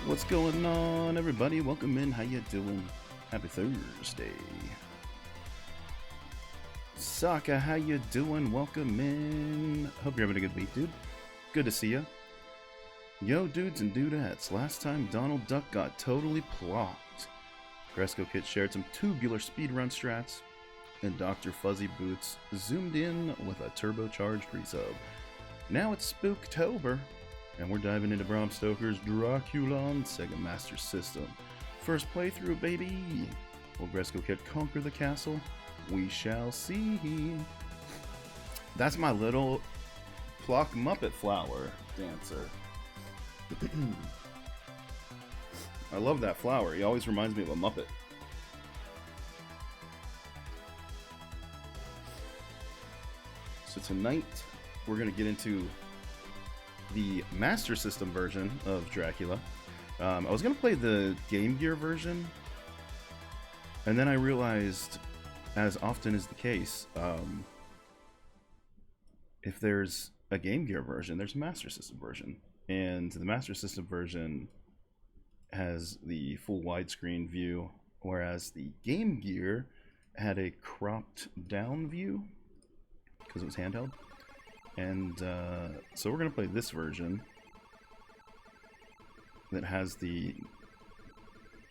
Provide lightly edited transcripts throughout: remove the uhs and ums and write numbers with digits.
What's going on, everybody? Welcome in. How you doing? Happy Thursday. Saka, how you doing? Welcome in. Hope you're having a good week, dude. Good to see ya. Yo, dudes and dudettes. Last time Donald Duck got totally plopped. Gresco Kit shared some tubular speedrun strats, and Dr. Fuzzy Boots zoomed in with a turbocharged resub. Now it's Spooktober, and we're diving into Bram Stoker's Dracula on Sega Master System. First playthrough, baby! Will Gresco Kit conquer the castle? We shall see. That's my little Pluck Muppet Flower dancer. I love that flower. He always reminds me of a Muppet. So tonight, we're going to get into the Master System version of Dracula. I was going to play the Game Gear version, and then I realized, as often is the case, if there's a Game Gear version, there's a Master System version. And the Master System version has the full widescreen view, whereas the Game Gear had a cropped down view, because it was handheld. And so we're going to play this version that has the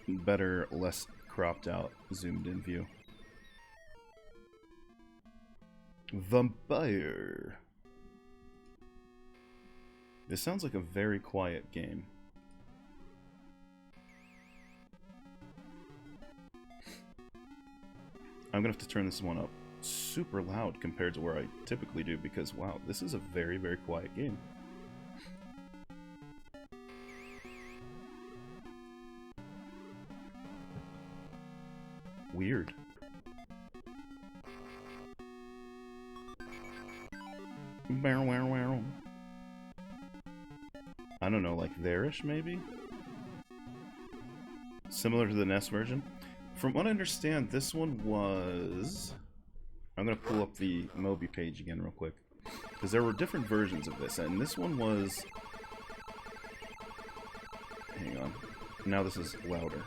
better, less cropped out, zoomed in view. Vampire. This sounds like a very quiet game. I'm going to have to turn this one up super loud compared to where I typically do, because wow, this is a very, very quiet game. Weird. I don't know, like there-ish maybe? Similar to the NES version. From what I understand, this one was... I'm going to pull up the Moby page again real quick, because there were different versions of this, and this one was... Hang on. Now this is louder.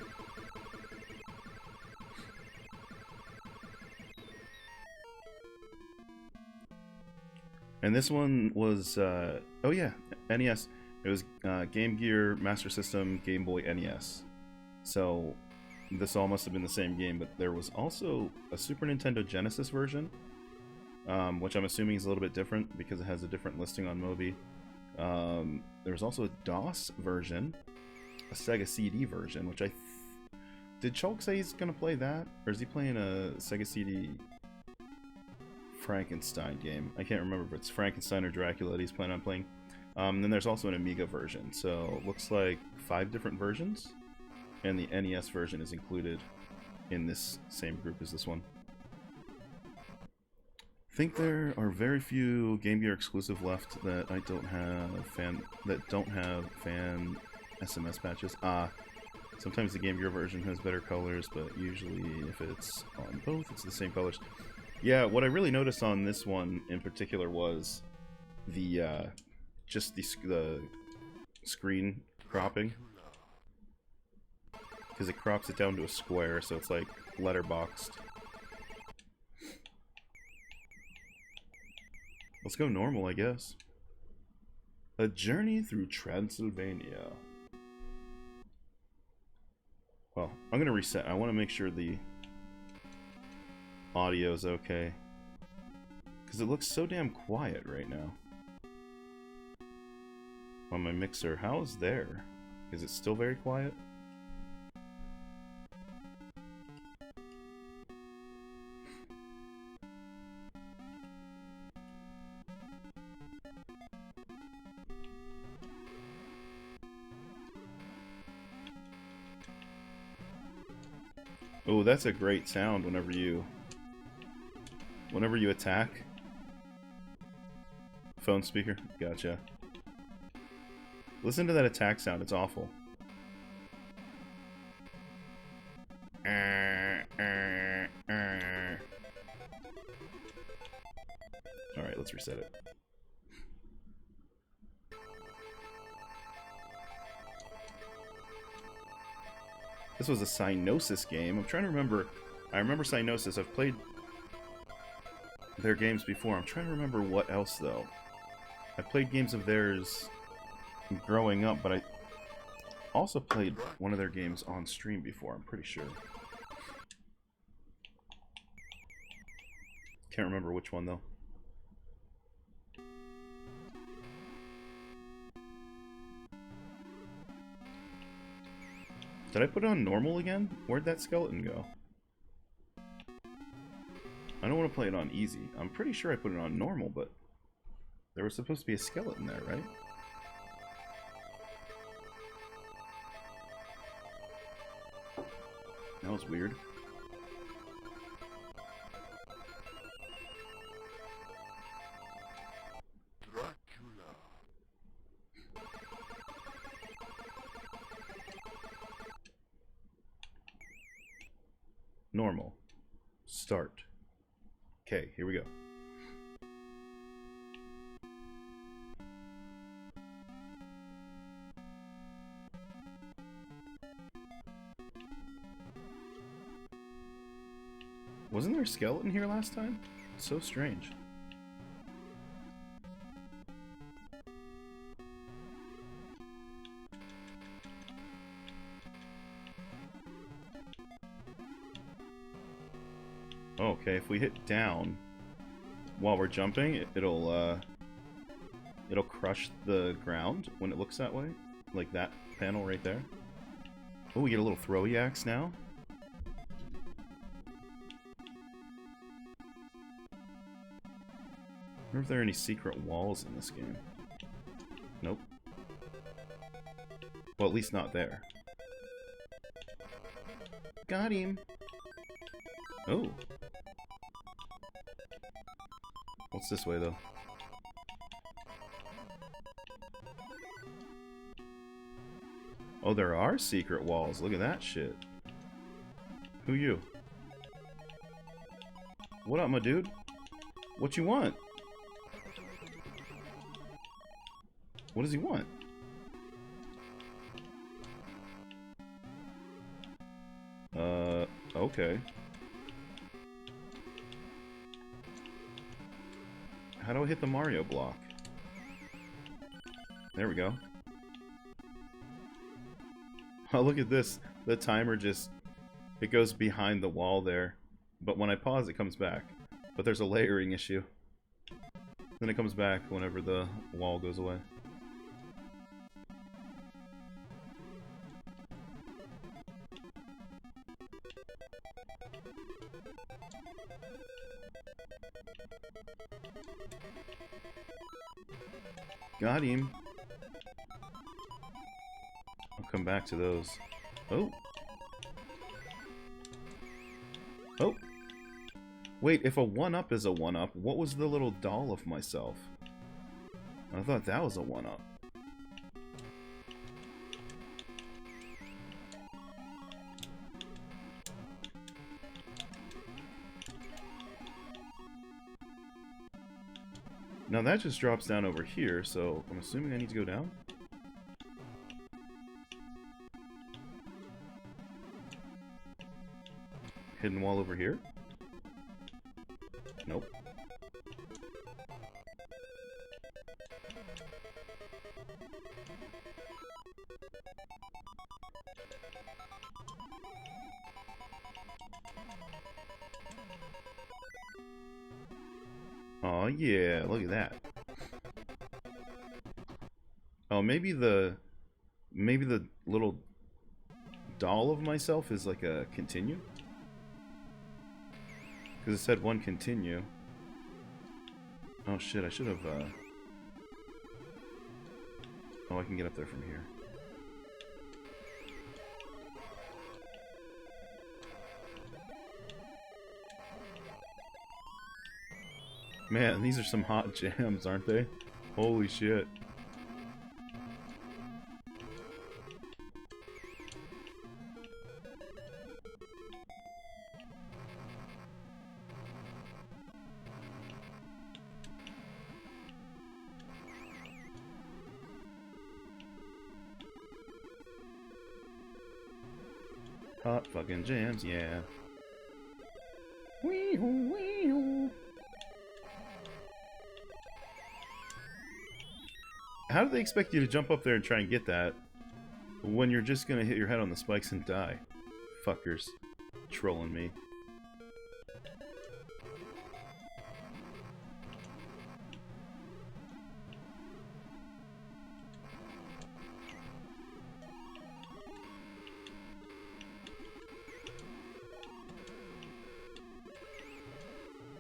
And this one was... oh yeah, NES. It was Game Gear, Master System, Game Boy, NES. So... this all must have been the same game, but there was also a Super Nintendo Genesis version, which I'm assuming is a little bit different because it has a different listing on Moby. There was also a DOS version, a Sega CD version, which did Chalk say he's going to play that? Or is he playing a Sega CD Frankenstein game? I can't remember if it's Frankenstein or Dracula that he's planning on playing. Then there's also an Amiga version, so it looks like 5 different versions. And the NES version is included in this same group as this one. I think there are very few Game Gear exclusive left that don't have fan SMS patches. Sometimes the Game Gear version has better colors, but usually if it's on both, it's the same colors. Yeah, what I really noticed on this one in particular was the just the screen cropping. Because it crops it down to a square, so it's like letterboxed. Let's go normal, I guess. A journey through Transylvania. Well, I'm gonna reset. I want to make sure the audio's okay. Because it looks so damn quiet right now. On my mixer. How's there? Is it still very quiet? Oh, that's a great sound whenever you attack. Phone speaker? Gotcha. Listen to that attack sound, it's awful. Alright, let's reset it. This was a Cynosis game. I'm trying to remember. I remember Cynosis. I've played their games before. I'm trying to remember what else, though. I played games of theirs growing up, but I also played one of their games on stream before, I'm pretty sure. Can't remember which one, though. Did I put it on normal again? Where'd that skeleton go? I don't want to play it on easy. I'm pretty sure I put it on normal, but there was supposed to be a skeleton there, right? That was weird. Dracula. Normal. Start. Okay, here we go. Wasn't there a skeleton here last time? So strange. Okay, if we hit down while we're jumping, it'll crush the ground when it looks that way. Like that panel right there. Oh, we get a little throwy axe now. I wonder if there are any secret walls in this game. Nope. Well, at least not there. Got him! Oh. What's this way, though? Oh, there are secret walls. Look at that shit. Who you? What up, my dude? What you want? What does he want? Okay. How do I hit the Mario block? There we go. Oh, look at this. The timer just... it goes behind the wall there. But when I pause, it comes back. But there's a layering issue. Then it comes back whenever the wall goes away. Got him. I'll come back to those. Oh. Oh. Wait, if a 1-up is a 1-up, what was the little doll of myself? I thought that was a 1-up. Now that just drops down over here, so I'm assuming I need to go down? Hidden wall over here? Nope. Oh yeah, look at that. Oh, maybe the little doll of myself is like a continue? Because it said 1 continue. Oh shit, I should have oh, I can get up there from here. Man, these are some hot jams, aren't they? Holy shit. Hot fucking jams, yeah. Wee-hoo, wee-hoo. How do they expect you to jump up there and try and get that when you're just gonna hit your head on the spikes and die? Fuckers. Trolling me.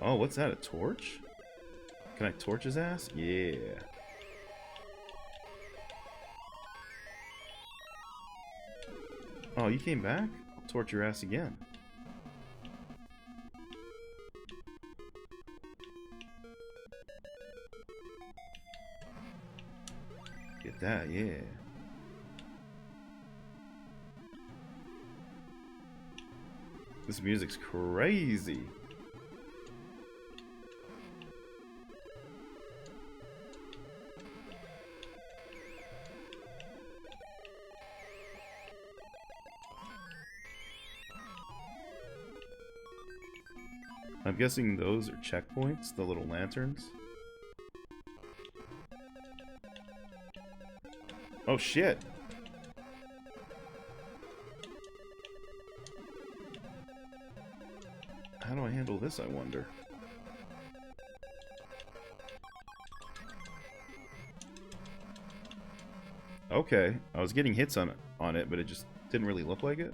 Oh, what's that? A torch? Can I torch his ass? Yeah. Oh, you came back? I'll torch your ass again. Get that, yeah. This music's crazy. I'm guessing those are checkpoints, the little lanterns. Oh shit! How do I handle this, I wonder? Okay, I was getting hits on it, but it just didn't really look like it.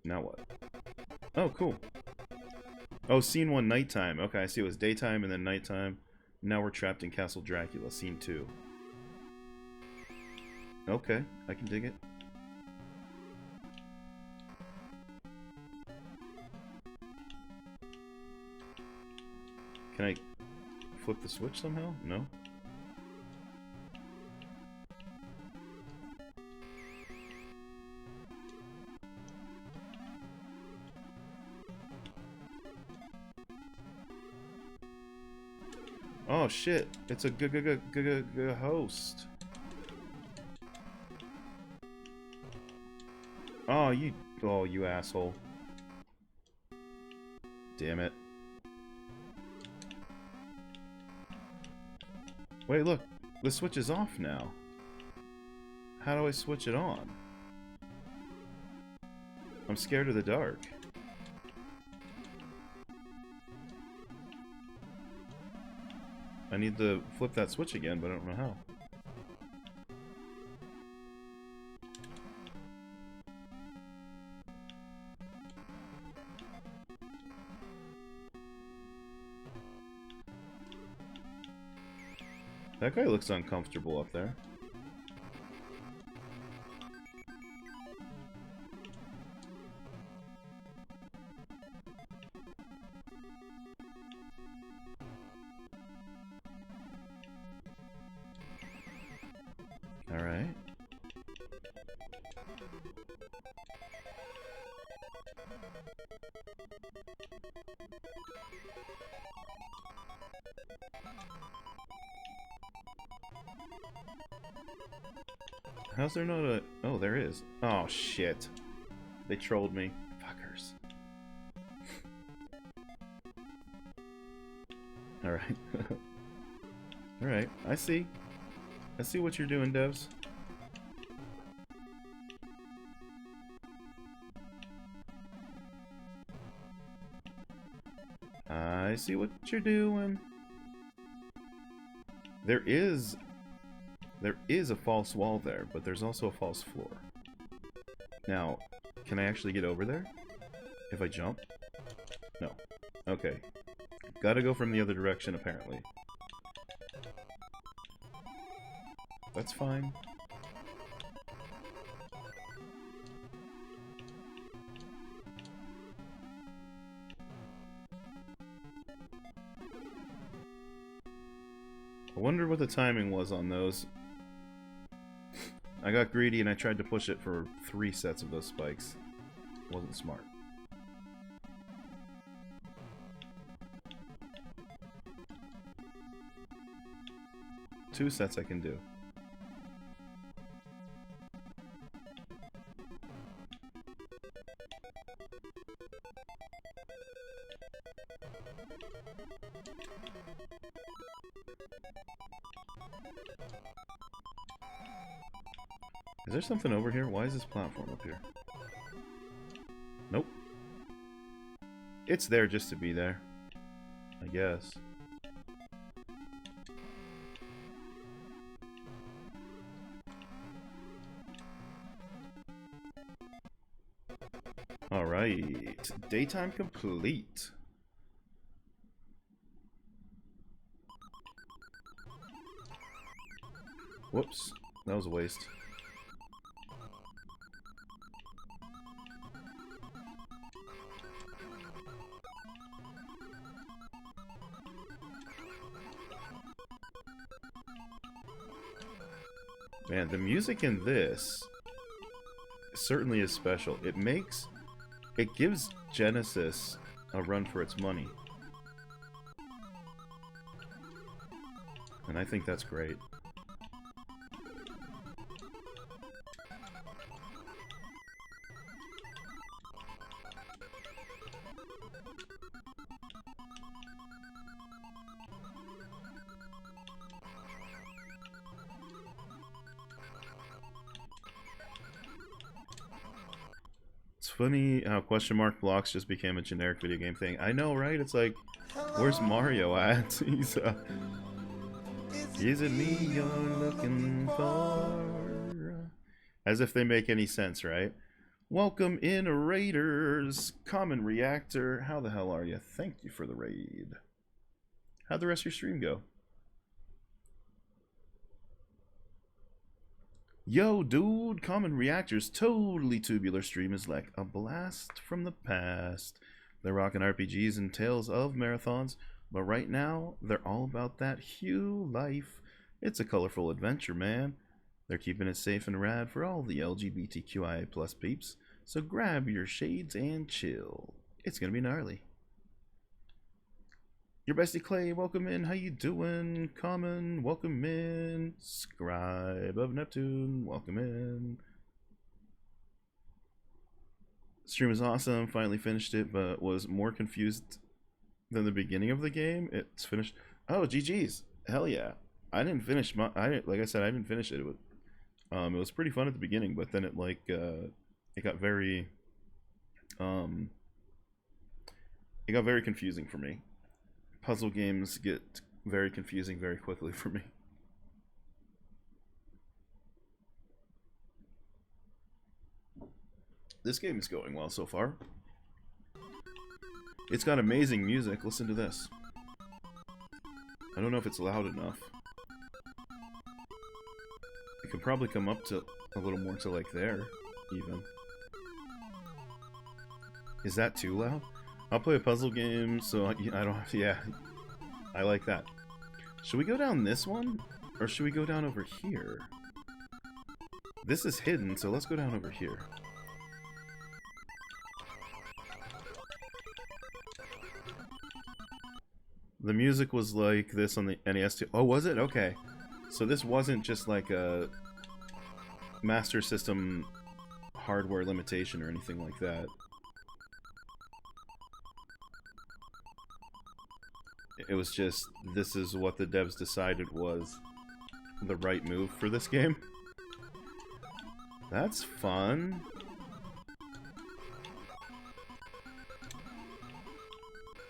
Now what? Oh, cool. Oh, scene 1, nighttime. Okay, I see it was daytime and then nighttime. Now we're trapped in Castle Dracula, scene 2. Okay, I can dig it. Can I flip the switch somehow? No? Oh shit, it's a host. Oh, you asshole. Damn it. Wait, look, the switch is off now. How do I switch it on? I'm scared of the dark. I need to flip that switch again, but I don't know how. That guy looks uncomfortable up there. Alright. How's there not a... Oh, there is. Oh, shit. They trolled me. Fuckers. Alright. Alright, I see. I see what you're doing, devs. I see what you're doing. There is a false wall there, but there's also a false floor. Now, can I actually get over there? If I jump? No. Okay. Gotta go from the other direction, apparently. That's fine. I wonder what the timing was on those. I got greedy and I tried to push it for 3 sets of those spikes. Wasn't smart. Two sets I can do. Is there something over here? Why is this platform up here? Nope. It's there just to be there, I guess. Alright. Daytime complete. Whoops. That was a waste. Man, the music in this certainly is special. It gives Genesis a run for its money. And I think that's great. Funny how question mark blocks just became a generic video game thing. I know, right? It's like, where's Mario at? Is it me you're looking for? As if they make any sense, right? Welcome in, Raiders. Common Reactor. How the hell are you? Thank you for the raid. How'd the rest of your stream go? Yo, dude, Common Reactor's totally tubular stream is like a blast from the past. They're rocking RPGs and tales of marathons, but right now, they're all about that Hue life. It's a colorful adventure, man. They're keeping it safe and rad for all the LGBTQIA plus peeps, so grab your shades and chill. It's gonna be gnarly. Your bestie Clay, welcome in. How you doing? Common, welcome in. Scribe of Neptune, welcome in. Stream was awesome. Finally finished it, but was more confused than the beginning of the game. It's finished. Oh, GG's. Hell yeah. I didn't finish my. Like I said, I didn't finish it. It was pretty fun at the beginning, but then it got very confusing for me. Puzzle games get very confusing very quickly for me. This game is going well so far. It's got amazing music. Listen to this. I don't know if it's loud enough. It could probably come up to a little more to like there, even. Is that too loud? I'll play a puzzle game, so I don't have to, yeah. I like that. Should we go down this one? Or should we go down over here? This is hidden, so let's go down over here. The music was like this on the NES too. Oh, was it? Okay. So this wasn't just like a Master System hardware limitation or anything like that. It was just, this is what the devs decided was the right move for this game. That's fun.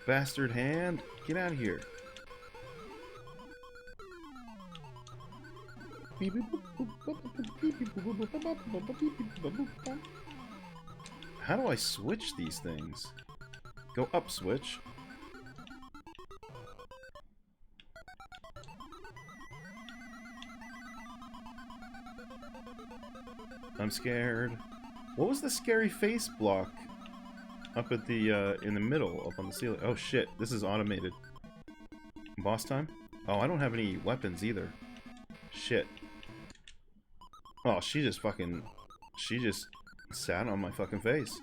Bastard hand, get out of here. How do I switch these things? Go up switch. I'm scared. What was the scary face block up at the in the middle, up on the ceiling? Oh shit, this is automated. Boss time? Oh, I don't have any weapons either. Shit. Oh, she just sat on my fucking face.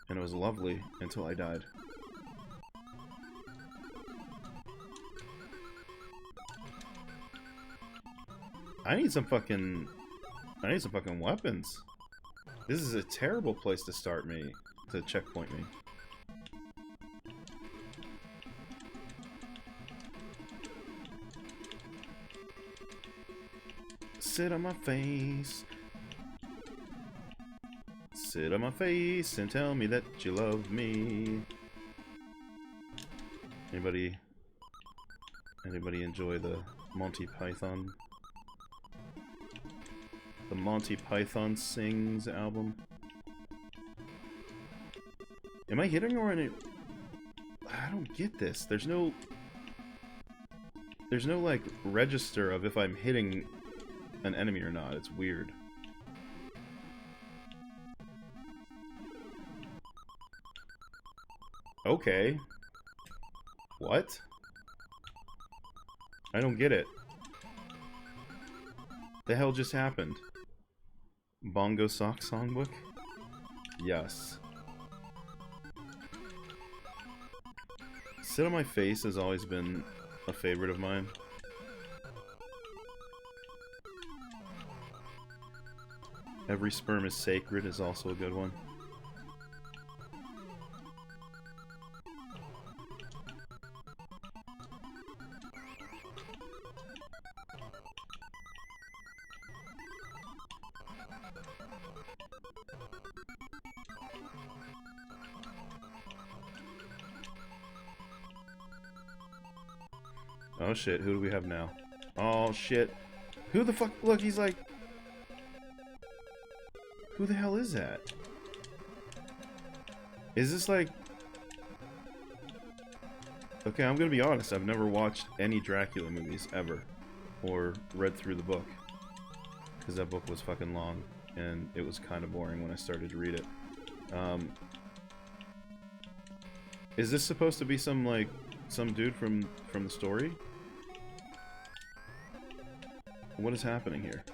And it was lovely until I died. I need some fucking weapons. This is a terrible place to start me, to checkpoint me. Sit on my face. Sit on my face and tell me that you love me. Anybody enjoy the Monty Python? The Monty Python Sings album? Am I hitting or in it? I don't get this. There's no like register of if I'm hitting an enemy or not. It's weird. Okay. What? I don't get it. The hell just happened? Bongo Sock Songbook? Yes. Sit on my face has always been a favorite of mine. Every sperm is sacred is also a good one. Oh shit, who do we have now? Oh shit. Who the fuck? Look, he's like... Who the hell is that? Is this like... Okay, I'm gonna be honest, I've never watched any Dracula movies, ever. Or read through the book. Because that book was fucking long, and it was kind of boring when I started to read it. Is this supposed to be some, like, some dude from the story? What is happening here?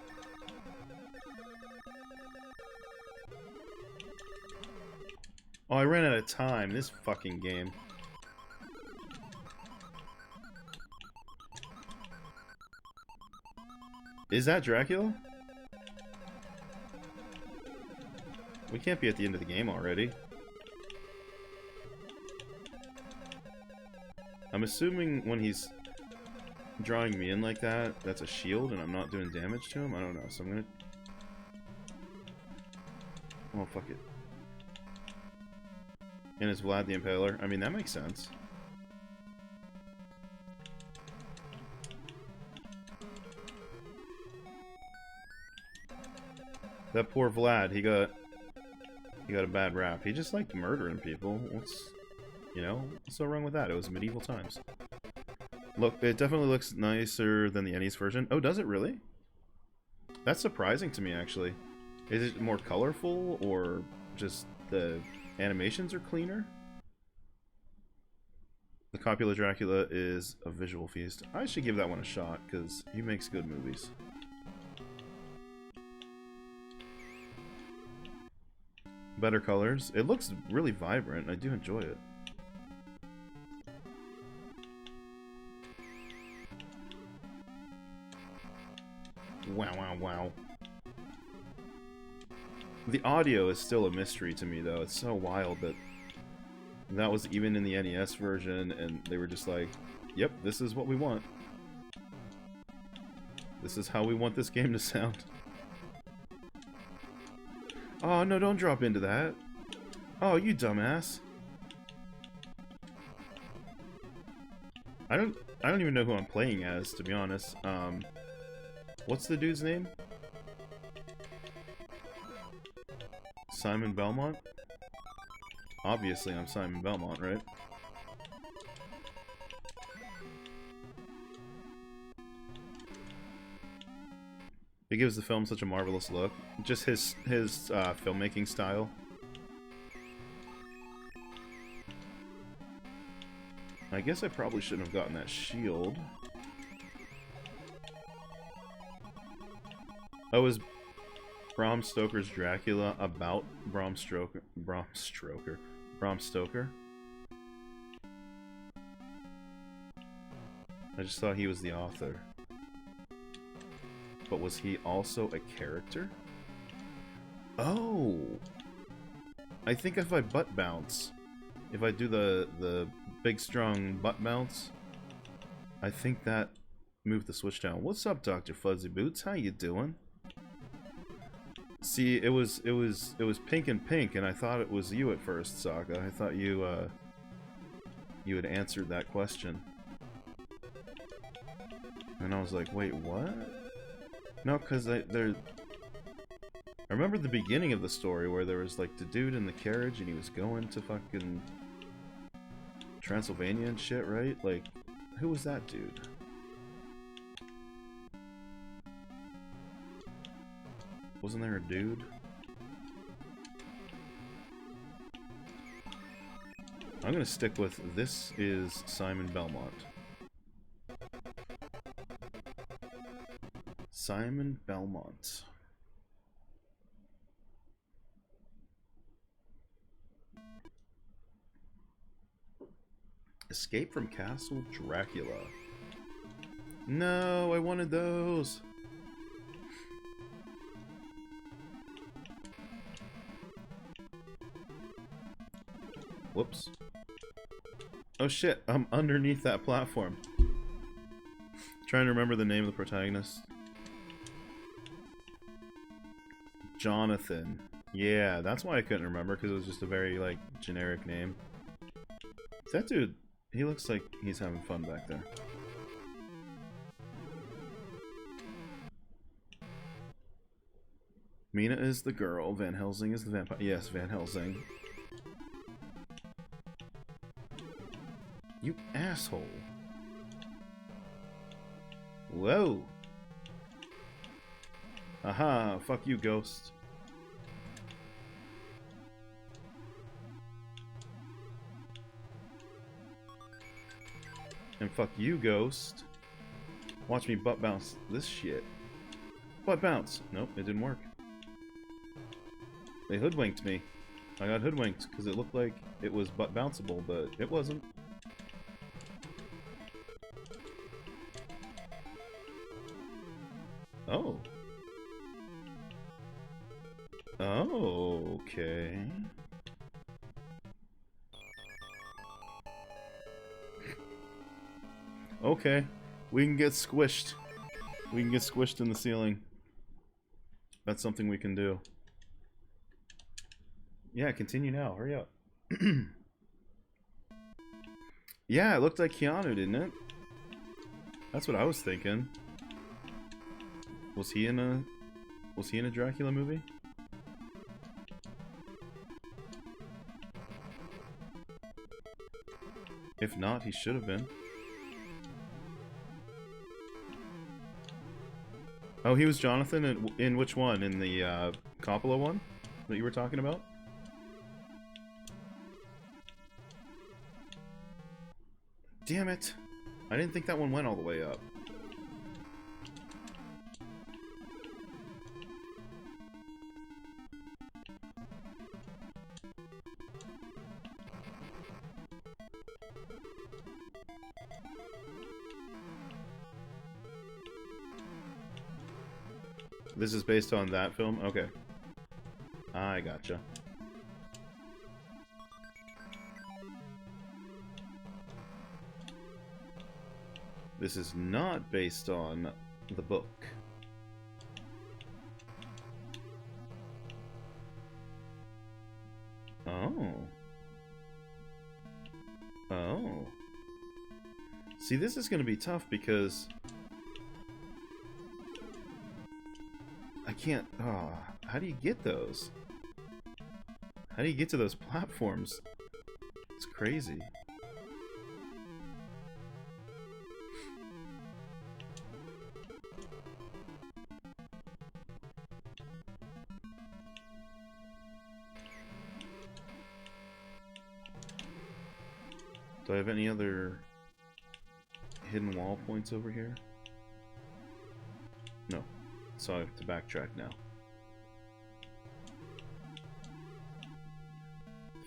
Oh, I ran out of time. This fucking game. Is that Dracula? We can't be at the end of the game already. I'm assuming when he's drawing me in like that, that's a shield and I'm not doing damage to him? I don't know, so I'm gonna... Oh, fuck it. And it's Vlad the Impaler. I mean, that makes sense. That poor Vlad, he got a bad rap. He just liked murdering people. What's, you know, what's so wrong with that? It was medieval times. Look, it definitely looks nicer than the NES version. Oh, does it really? That's surprising to me, actually. Is it more colorful, or just the animations are cleaner? The Copula Dracula is a visual feast. I should give that one a shot, because he makes good movies. Better colors. It looks really vibrant. I do enjoy it. Wow, wow, wow. The audio is still a mystery to me, though. It's so wild that that was even in the NES version, and they were just like, yep, this is what we want. This is how we want this game to sound. Oh, no, don't drop into that. Oh, you dumbass. I don't even know who I'm playing as, to be honest. What's the dude's name? Simon Belmont? Obviously, I'm Simon Belmont, right? It gives the film such a marvelous look. Just his filmmaking style. I guess I probably shouldn't have gotten that shield. Oh, is Bram Stoker's Dracula about Bram Stoker? I just thought he was the author. But was he also a character? Oh! I think if I butt bounce, if I do the big strong butt bounce, I think that move the switch down. What's up, Dr. Fuzzy Boots? How you doing? See, it was pink and pink, and I thought it was you at first, Saga. I thought you had answered that question. And I was like, wait, what? No, because I remember the beginning of the story where there was like the dude in the carriage and he was going to fucking Transylvania and shit, right? Like, who was that dude? Wasn't there a dude? I'm gonna stick with this is Simon Belmont. Simon Belmont. Escape from Castle Dracula. No, I wanted those. Whoops. Oh shit, I'm underneath that platform. Trying to remember the name of the protagonist. Jonathan. Yeah, that's why I couldn't remember, because it was just a very, like, generic name. That dude, he looks like he's having fun back there. Mina is the girl, Van Helsing is the vampire. Yes, Van Helsing. You asshole. Whoa. Aha, fuck you, ghost. And fuck you, ghost. Watch me butt bounce this shit. Butt bounce. Nope, it didn't work. They hoodwinked me. I got hoodwinked because it looked like it was butt bounceable, but it wasn't. Oh. Oh, okay. Okay. We can get squished. We can get squished in the ceiling. That's something we can do. Yeah, continue now. Hurry up. Yeah, it looked like Keanu, didn't it? That's what I was thinking. Was he in a Dracula movie? If not, he should have been. Oh, he was Jonathan in which one? In the Coppola one that you were talking about? Damn it. I didn't think that one went all the way up. This is based on that film? Okay. I gotcha. This is not based on the book. Oh. Oh. See, this is going to be tough because I can't... Oh, how do you get those? How do you get to those platforms? It's crazy. Do I have any other hidden wall points over here? No. So I have to backtrack now.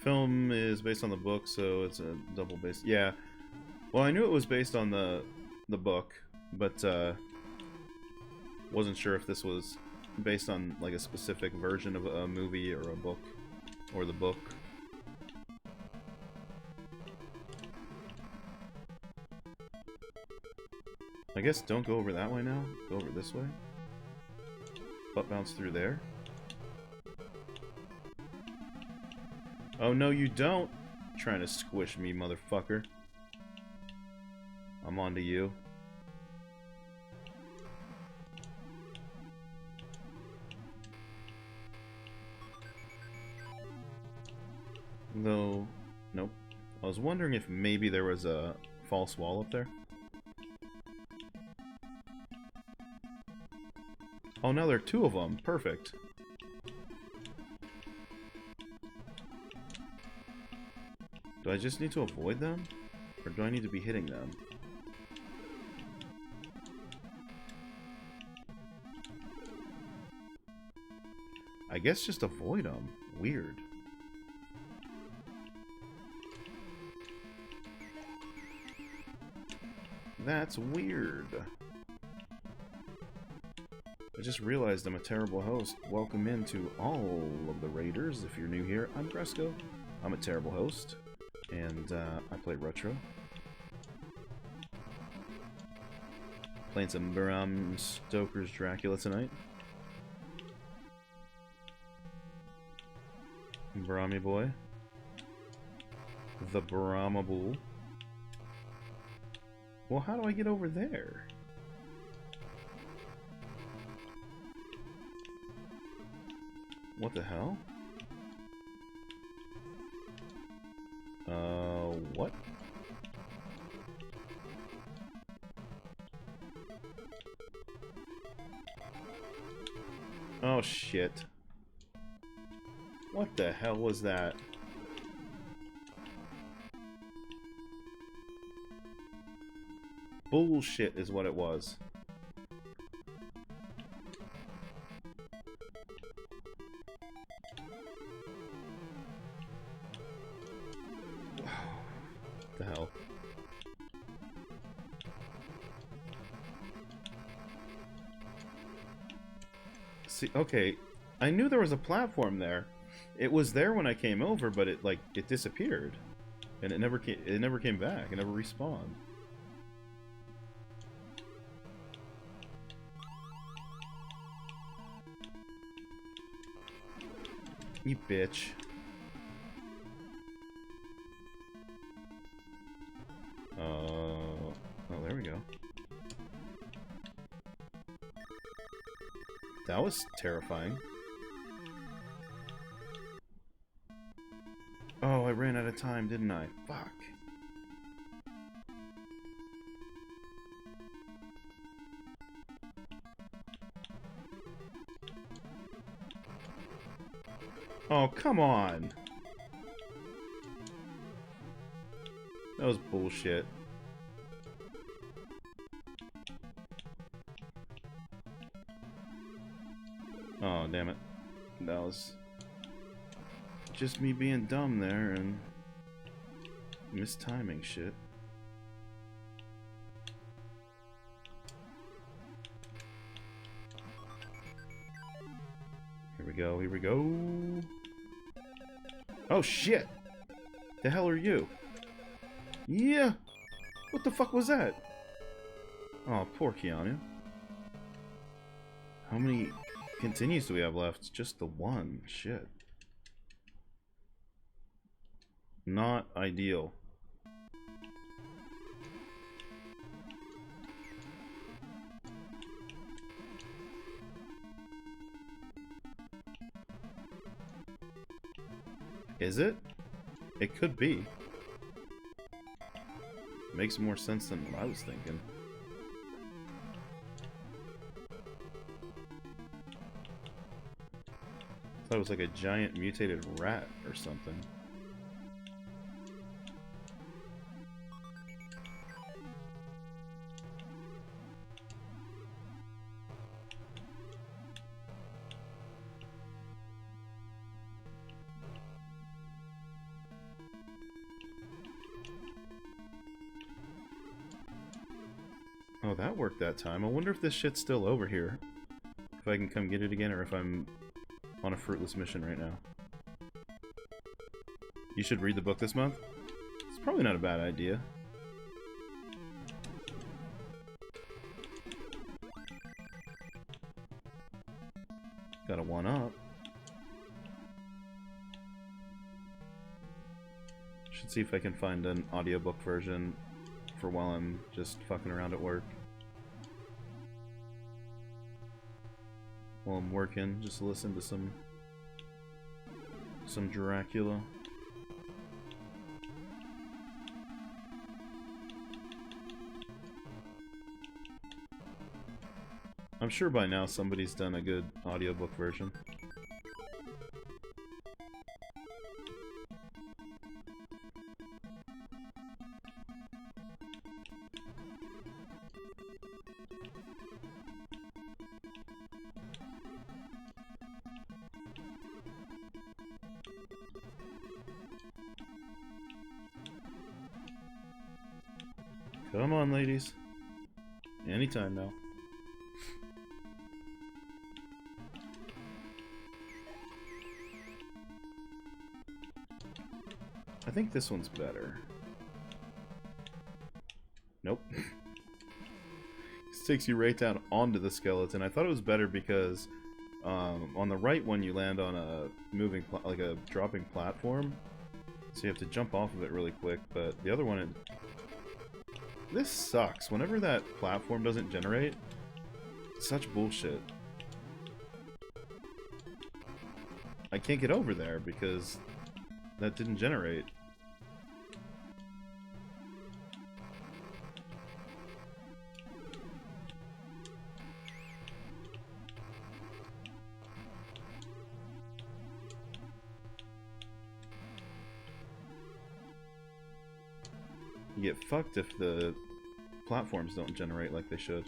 Film is based on the book, so it's a double base. Yeah. Well, I knew it was based on the book, but wasn't sure if this was based on like a specific version of a movie or a book, or the book. I guess don't go over that way now. Go over this way. Butt bounce through there. Oh, no, you don't. Trying to squish me, motherfucker. I'm onto you. Though, nope. I was wondering if maybe there was a false wall up there. Oh, now there are two of them. Perfect. Do I just need to avoid them? Or do I need to be hitting them? I guess just avoid them. Weird. That's weird. I just realized I'm a terrible host. Welcome into all of the raiders. If you're new here, I'm Gresco. I'm a terrible host. And I play retro. Playing some Bram Stoker's Dracula tonight. Brahmy boy. The Paramable. Well, how do I get over there? What the hell? What? Oh, shit. What the hell was that? Bullshit is what it was. What the hell? See, okay, I knew there was a platform there. It was there when I came over, but it disappeared, and it never came back. It never respawned. You bitch. Oh, there we go. That was terrifying. Oh, I ran out of time, didn't I? Fuck. Oh, come on. That was bullshit. Oh, damn it. That was just me being dumb there and mistiming shit. Here we go, here we go. Oh shit! The hell are you? Yeah! What the fuck was that? Oh, poor Keanu. How many continues do we have left? Just the one. Shit. Not ideal. Is it? It could be. Makes more sense than what I was thinking. I thought it was like a giant mutated rat or something. Oh, that worked that time. I wonder if this shit's still over here. If I can come get it again, or if I'm on a fruitless mission right now. You should read the book this month? It's probably not a bad idea. Should see if I can find an audiobook version for while I'm just fucking around at work. While I'm working, just listen to some Dracula. I'm sure by now somebody's done a good audiobook version. Come on, ladies. Anytime now. I think this one's better. Nope. This takes you right down onto the skeleton. I thought it was better because on the right one you land on a moving, like a dropping platform. So you have to jump off of it really quick, but the other one... This sucks. Whenever that platform doesn't generate, it's such bullshit. I can't get over there because that didn't generate. You get fucked if the platforms don't generate like they should.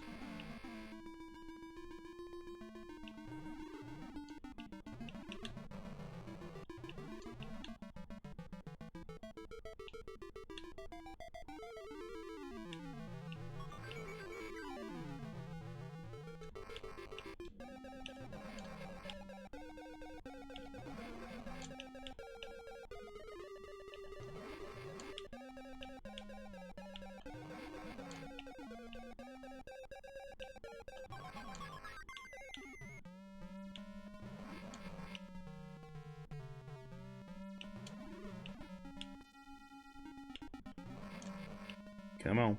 Come on.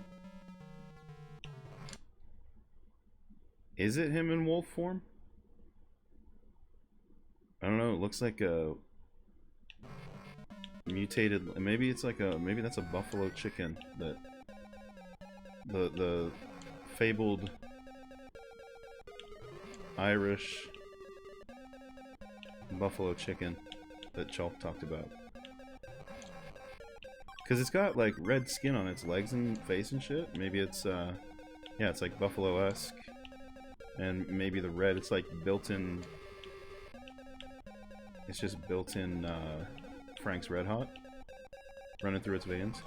Is it him in wolf form? I don't know, it looks like a mutated, maybe it's like a, maybe that's a buffalo chicken that the fabled Irish buffalo chicken that Chalk talked about. Because it's got like red skin on its legs and face and shit. Maybe it's yeah, it's like buffalo-esque. And maybe the red, it's like built-in, it's just built-in Frank's Red Hot running through its veins.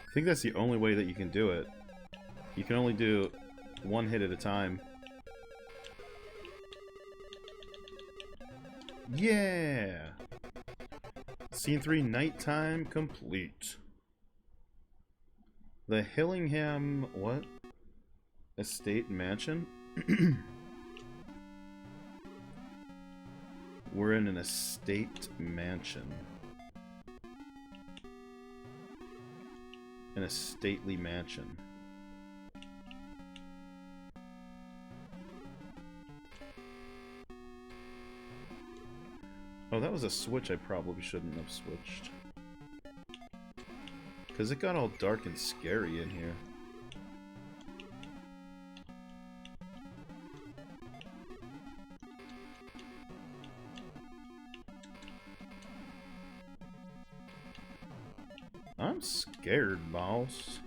I think that's the only way that you can do it. You can only do one hit at a time. Yeah! Scene 3, nighttime complete. The Hillingham, what? Estate mansion? We're in an estate mansion. In a stately mansion. Oh, that was a switch I probably shouldn't have switched. Because it got all dark and scary in here. I'm scared, boss.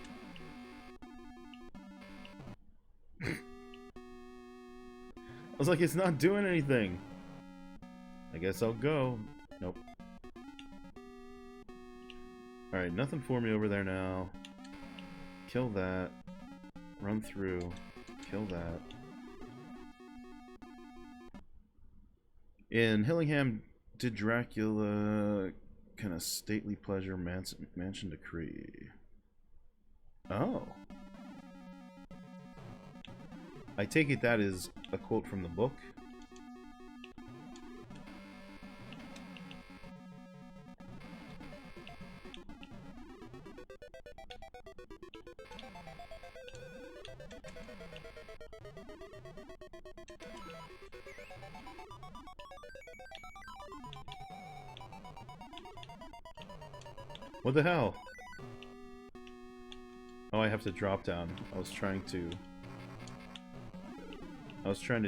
I was like, it's not doing anything. I guess I'll go. Nope. Alright, nothing for me over there now. Kill that. Run through. Kill that. In Hillingham, did Dracula can a stately pleasure mansion decree? Oh. I take it that is a quote from the book. What the hell? Oh, I have to drop down. I was trying to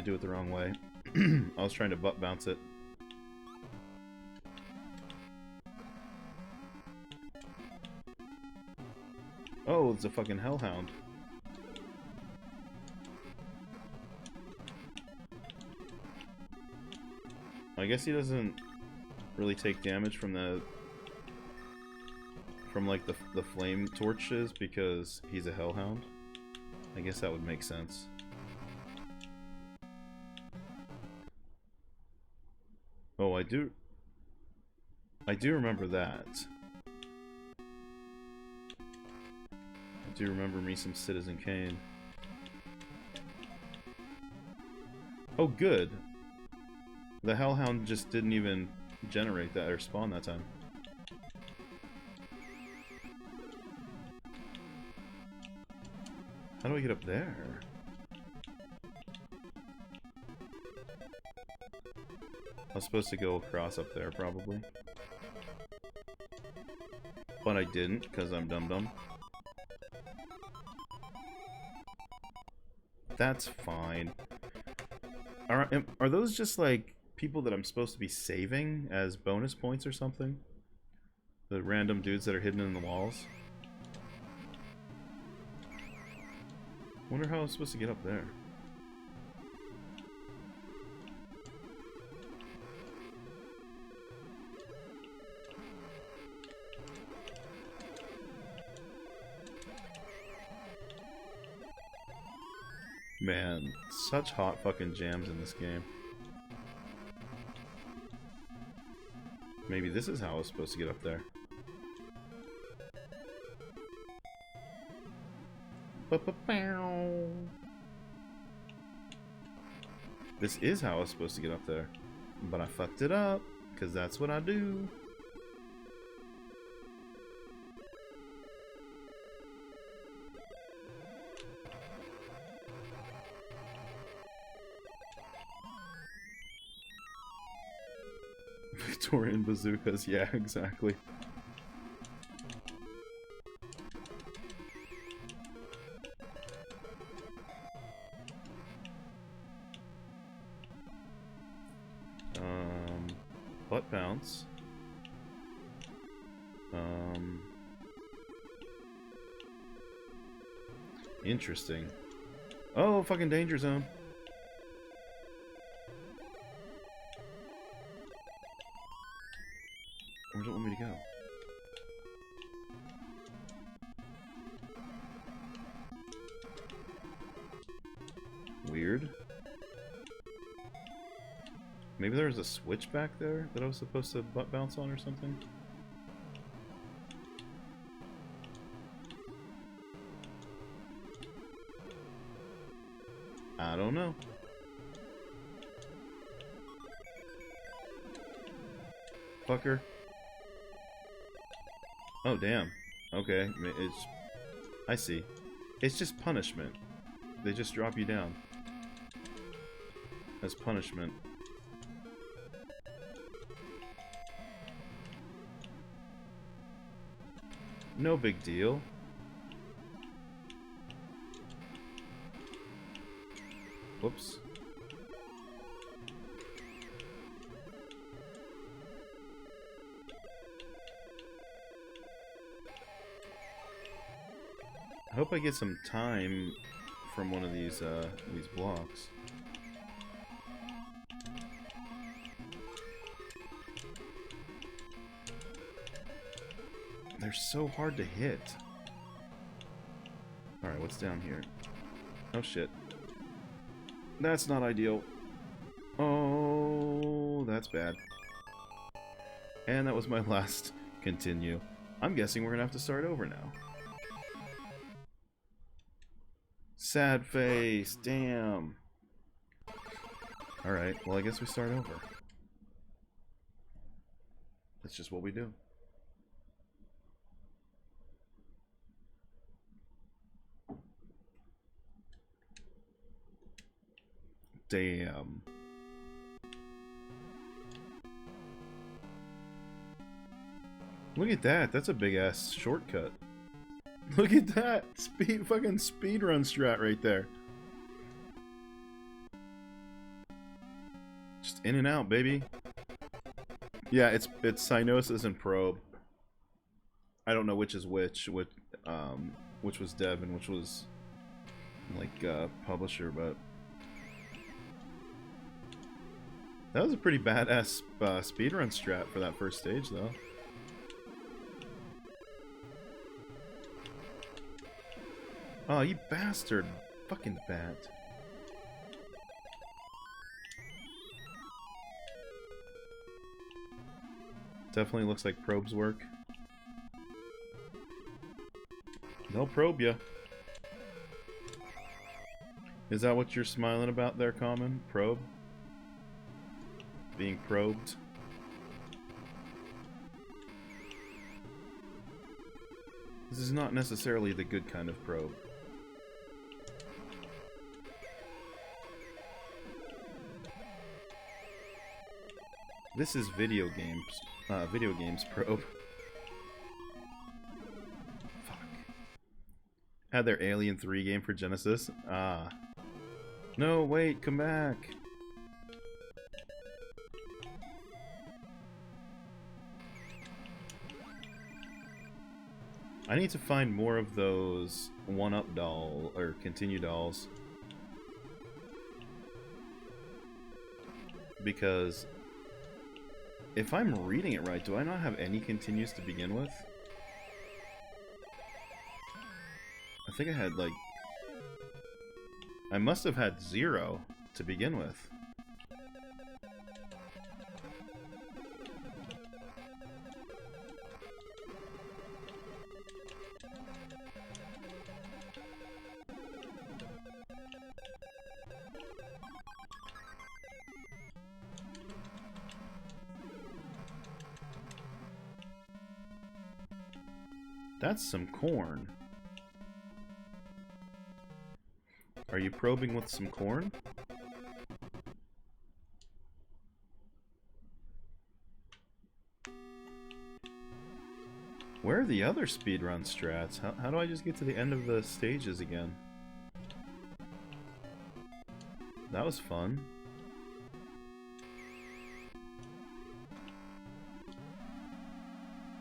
do it the wrong way. I was trying to butt bounce it. Oh, it's a fucking hellhound. I guess he doesn't really take damage from like the flame torches because he's a hellhound. I guess that would make sense. Oh, I do remember that. I do remember me some Citizen Kane. Oh, good. The hellhound just didn't even generate that or spawn that time. How do I get up there? I was supposed to go across up there, probably. But I didn't, because I'm dumb. That's fine. Are those just, like, people that I'm supposed to be saving as bonus points or something? The random dudes that are hidden in the walls? Wonder how I'm supposed to get up there. Man, such hot fucking jams in this game. Maybe this is how I was supposed to get up there. This is how I was supposed to get up there. But I fucked it up, because that's what I do. Victorian bazookas, yeah, exactly. Butt bounce. Interesting. Oh, fucking danger zone. Where does it want me to go? Weird. Maybe there was a switch back there that I was supposed to butt bounce on or something? I don't know. Fucker. Oh, damn. Okay, I see. It's just punishment. They just drop you down. As punishment. No big deal. Whoops. I hope I get some time from one of these blocks. They're so hard to hit. Alright, what's down here? Oh shit. That's not ideal. Oh, that's bad. And that was my last continue. I'm guessing we're gonna have to start over now. Sad face, damn. Alright, well I guess we start over. That's just what we do. Damn. Look at that. That's a big ass shortcut. Look at that. Fucking speedrun strat right there. Just in and out, baby. Yeah, it's Cyanosis and Probe. I don't know which is which was dev and which was like publisher, but that was a pretty badass speedrun strat for that first stage, though. Oh, you bastard! Fucking bat. Definitely looks like Probe's work. They'll probe ya. Is that what you're smiling about there, Common? Probe? Being probed? This is not necessarily the good kind of probe. This is video games probe. Fuck. Had their Alien 3 game for Genesis? Ah. No, wait, come back. I need to find more of those one-up doll or continue dolls. Because if I'm reading it right, do I not have any continues to begin with? I think I had like... I must have had 0 to begin with. That's some corn. Are you probing with some corn? Where are the other speedrun strats? How do I just get to the end of the stages again? That was fun.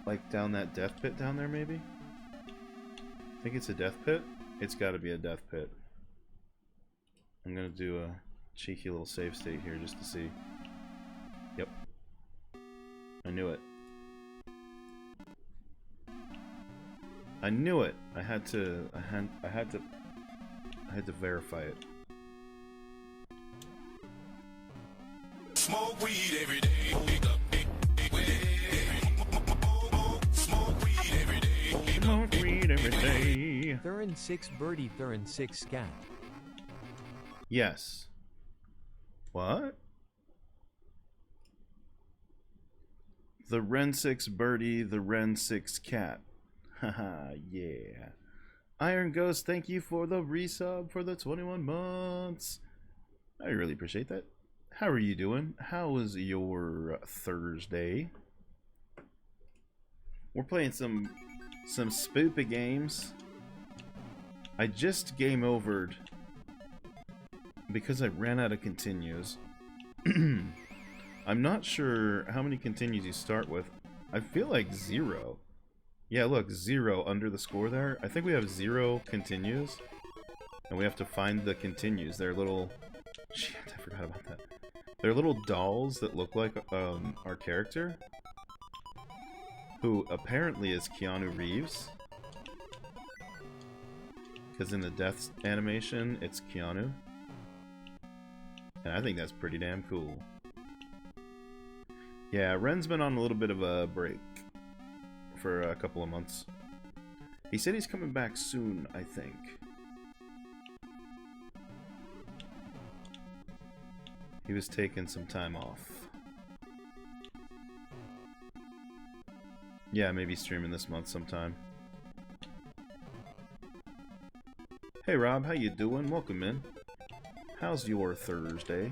Like down that death pit down there, maybe? I think it's a death pit? It's gotta be a death pit. I'm gonna do a cheeky little save state here just to see. Yep. I knew it. I knew it! I had to verify it. Smoke weed every day. Smoke weed every day. Thurin 6 birdie, Thurin 6 scat. Yes. What? The Ren 6 birdie, the Ren 6 cat. Haha, yeah. Iron Ghost, thank you for the resub for the 21 months. I really appreciate that. How are you doing? How was your Thursday? We're playing some spoopy games. I just game overed because I ran out of continues. I'm not sure how many continues you start with. I feel like 0. Yeah, look, 0 under the score there. I think we have 0 continues. And we have to find the continues. They're little... Shit, I forgot about that. They're little dolls that look like our character. Who apparently is Keanu Reeves. Because in the death animation, it's Keanu. And I think that's pretty damn cool. Yeah, Ren's been on a little bit of a break for a couple of months. He said he's coming back soon, I think. He was taking some time off. Yeah, maybe streaming this month sometime. Hey Rob, how you doing? Welcome in. How's your Thursday?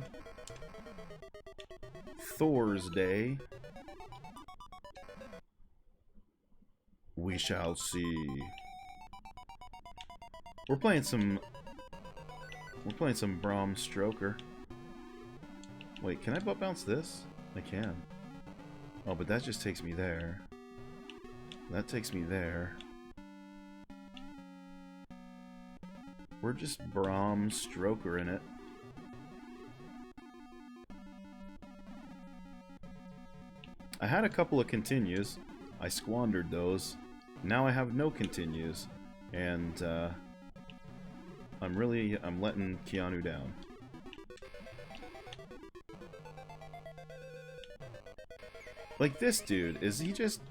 Thursday. We shall see. We're playing some Bram Stoker. Wait, can I butt bounce this? I can. Oh, but that just takes me there. That takes me there. We're just Bram Stoker in it. I had a couple of continues. I squandered those. Now I have no continues. And I'm letting Keanu down. Like this dude, is he just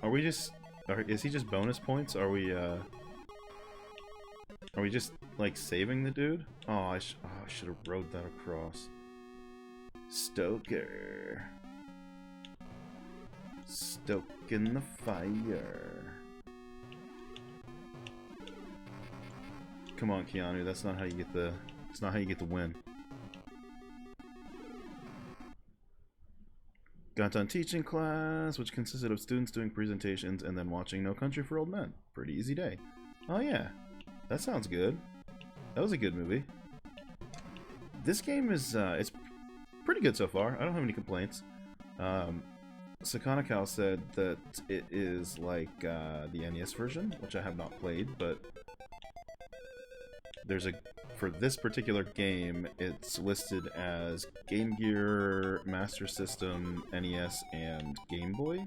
is he just bonus points? Are we just like saving the dude? Oh, I should have rode that across. Stoker. Stoking the fire. Come on, Keanu, that's not how you get the win. Got done teaching class, which consisted of students doing presentations and then watching No Country for Old Men. Pretty easy day. Oh yeah, that sounds good. That was a good movie. This game is, it's pretty good so far. I don't have any complaints. Sakanakal said that it is like the NES version, which I have not played, but for this particular game, it's listed as Game Gear, Master System, NES, and Game Boy.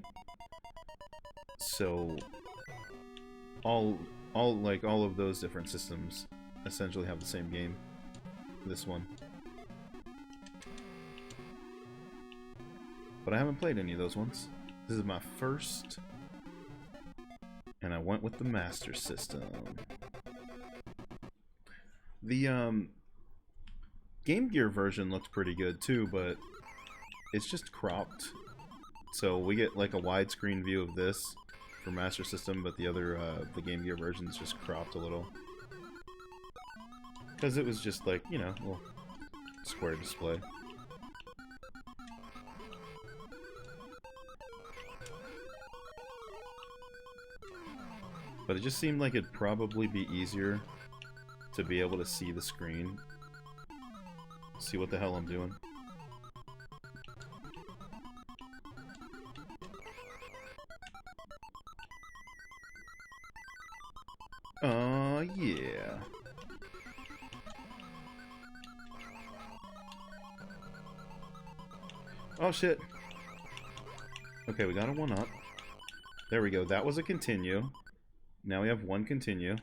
So all of those different systems essentially have the same game. This one. But I haven't played any of those ones. This is my first, and I went with the Master System. The Game Gear version looks pretty good too, but it's just cropped. So we get like a widescreen view of this for Master System, but the Game Gear version is just cropped a little. Because it was just like, you know, a little square display. But it just seemed like it'd probably be easier to be able to see the screen. See what the hell I'm doing. Oh, yeah. Oh, shit. Okay, we got a 1-up. There we go. That was a continue. Now we have one continue.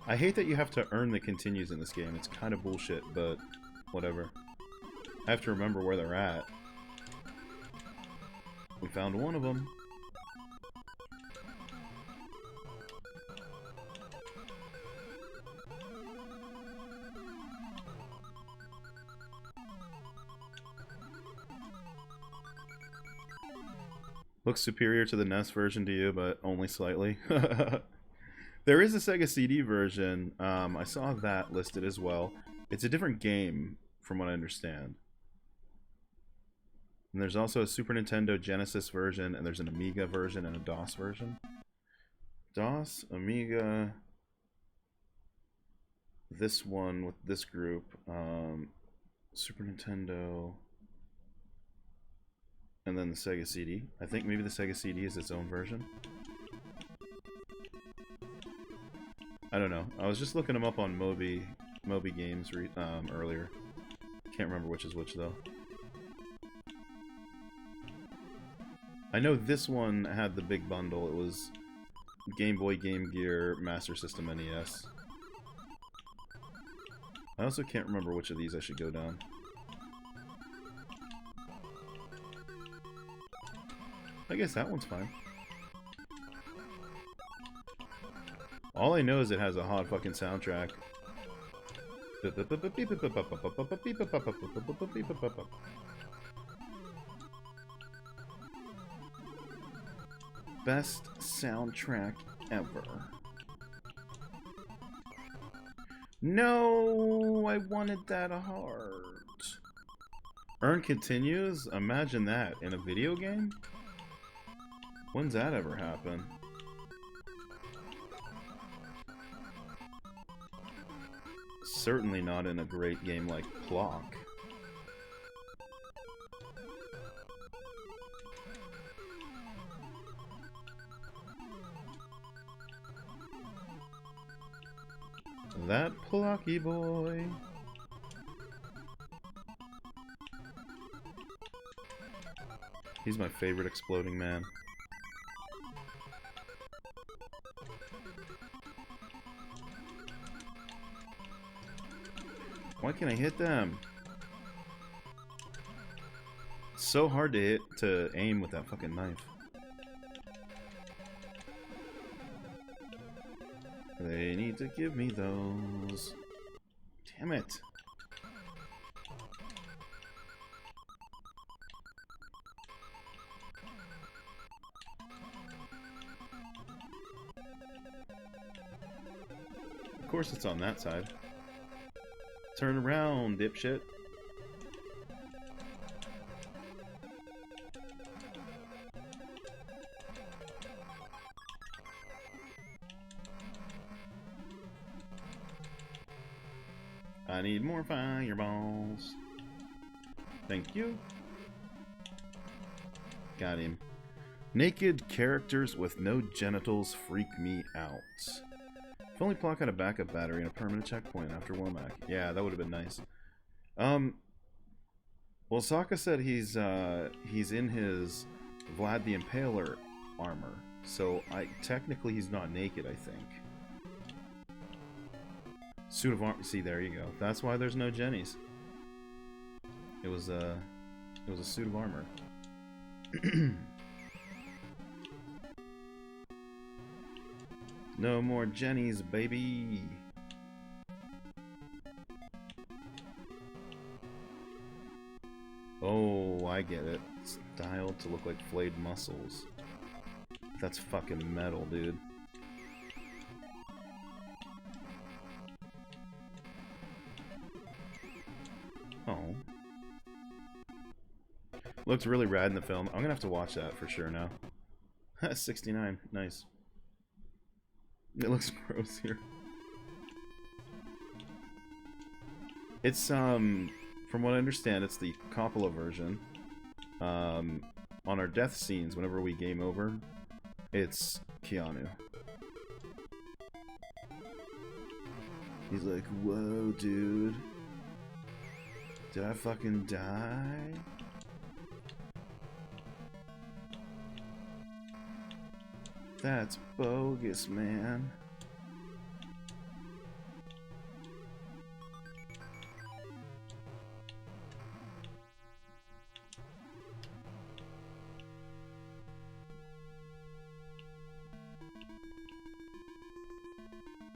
I hate that you have to earn the continues in this game. It's kind of bullshit, but whatever. I have to remember where they're at. We found one of them. Looks superior to the NES version to you, but only slightly. There is a Sega CD version. I saw that listed as well. It's a different game, from what I understand. And there's also a Super Nintendo Genesis version, and there's an Amiga version and a DOS version. DOS, Amiga, this one with this group, Super Nintendo, and then the Sega CD. I think maybe the Sega CD is its own version. I don't know. I was just looking them up on Moby Games earlier. Can't remember which is which though. I know this one had the big bundle. It was Game Boy, Game Gear, Master System, NES. I also can't remember which of these I should go down. I guess that one's fine. All I know is it has a hot fucking soundtrack. Best soundtrack ever. No, I wanted that heart. Earn continues? Imagine that in a video game? When's that ever happen? Certainly not in a great game like Clock. That Plucky boy. He's my favorite exploding man. Why can't I hit them? It's so hard to aim with that fucking knife. They need to give me those. Damn it. Of course it's on that side. Turn around, dipshit. I need more fireballs. Thank you. Got him. Naked characters with no genitals freak me out. If only Plock had a backup battery and a permanent checkpoint after Womack. Yeah, that would have been nice. Well, Sokka said he's in his Vlad the Impaler armor, so technically he's not naked, I think. Suit of armor. See, there you go. That's why there's no Jennies. It was a suit of armor. No more Jennies, baby. Oh, I get it. It's styled to look like flayed muscles. That's fucking metal, dude. Oh. Looks really rad in the film. I'm gonna have to watch that for sure now. 69. Nice. It looks gross here. It's, from what I understand, it's the Coppola version. On our death scenes, whenever we game over, it's Keanu. He's like, whoa, dude. Did I fucking die? That's bogus, man.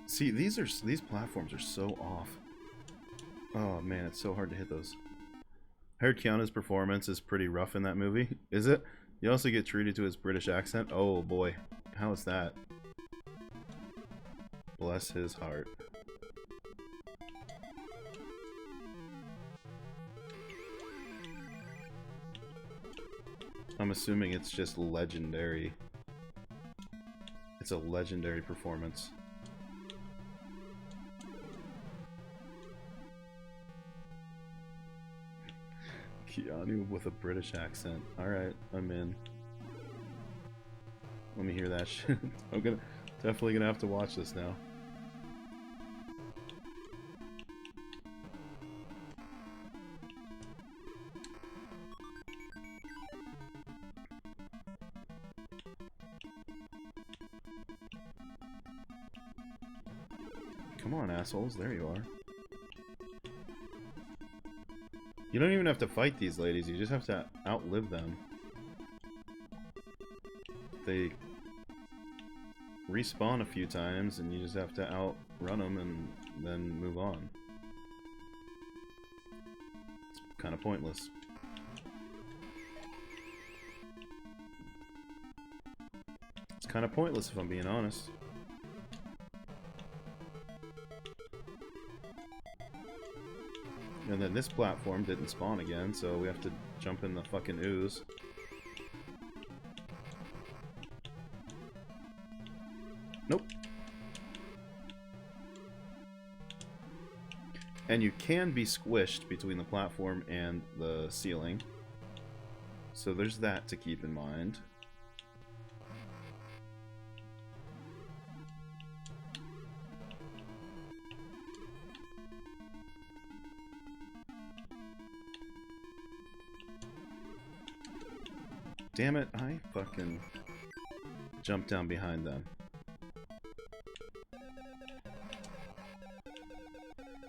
See, these platforms are so off. Oh man, it's so hard to hit those. I heard Keanu's performance is pretty rough in that movie. Is it? You also get treated to his British accent? Oh boy. How is that? Bless his heart. I'm assuming it's just legendary. It's a legendary performance. Keanu with a British accent. Alright, I'm in. Let me hear that shit. I'm definitely gonna have to watch this now. Come on, assholes. There you are. You don't even have to fight these ladies. You just have to outlive them. they respawn a few times and you just have to outrun them and then move on. It's kind of pointless. It's kind of pointless if I'm being honest. And then this platform didn't spawn again, so we have to jump in the fucking ooze. Nope. And you can be squished between the platform and the ceiling. So there's that to keep in mind. Damn it, I fucking jumped down behind them.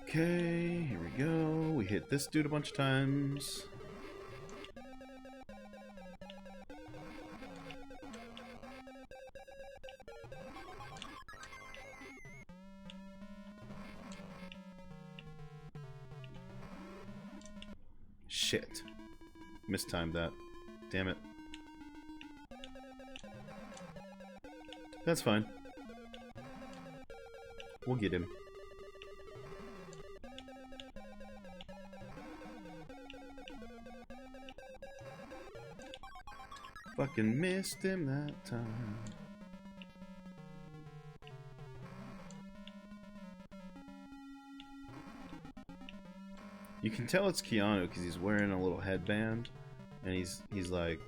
Okay, here we go. We hit this dude a bunch of times. Shit. Mistimed that. Damn it. That's fine. We'll get him. Fucking missed him that time. You can tell it's Keanu because he's wearing a little headband and he's like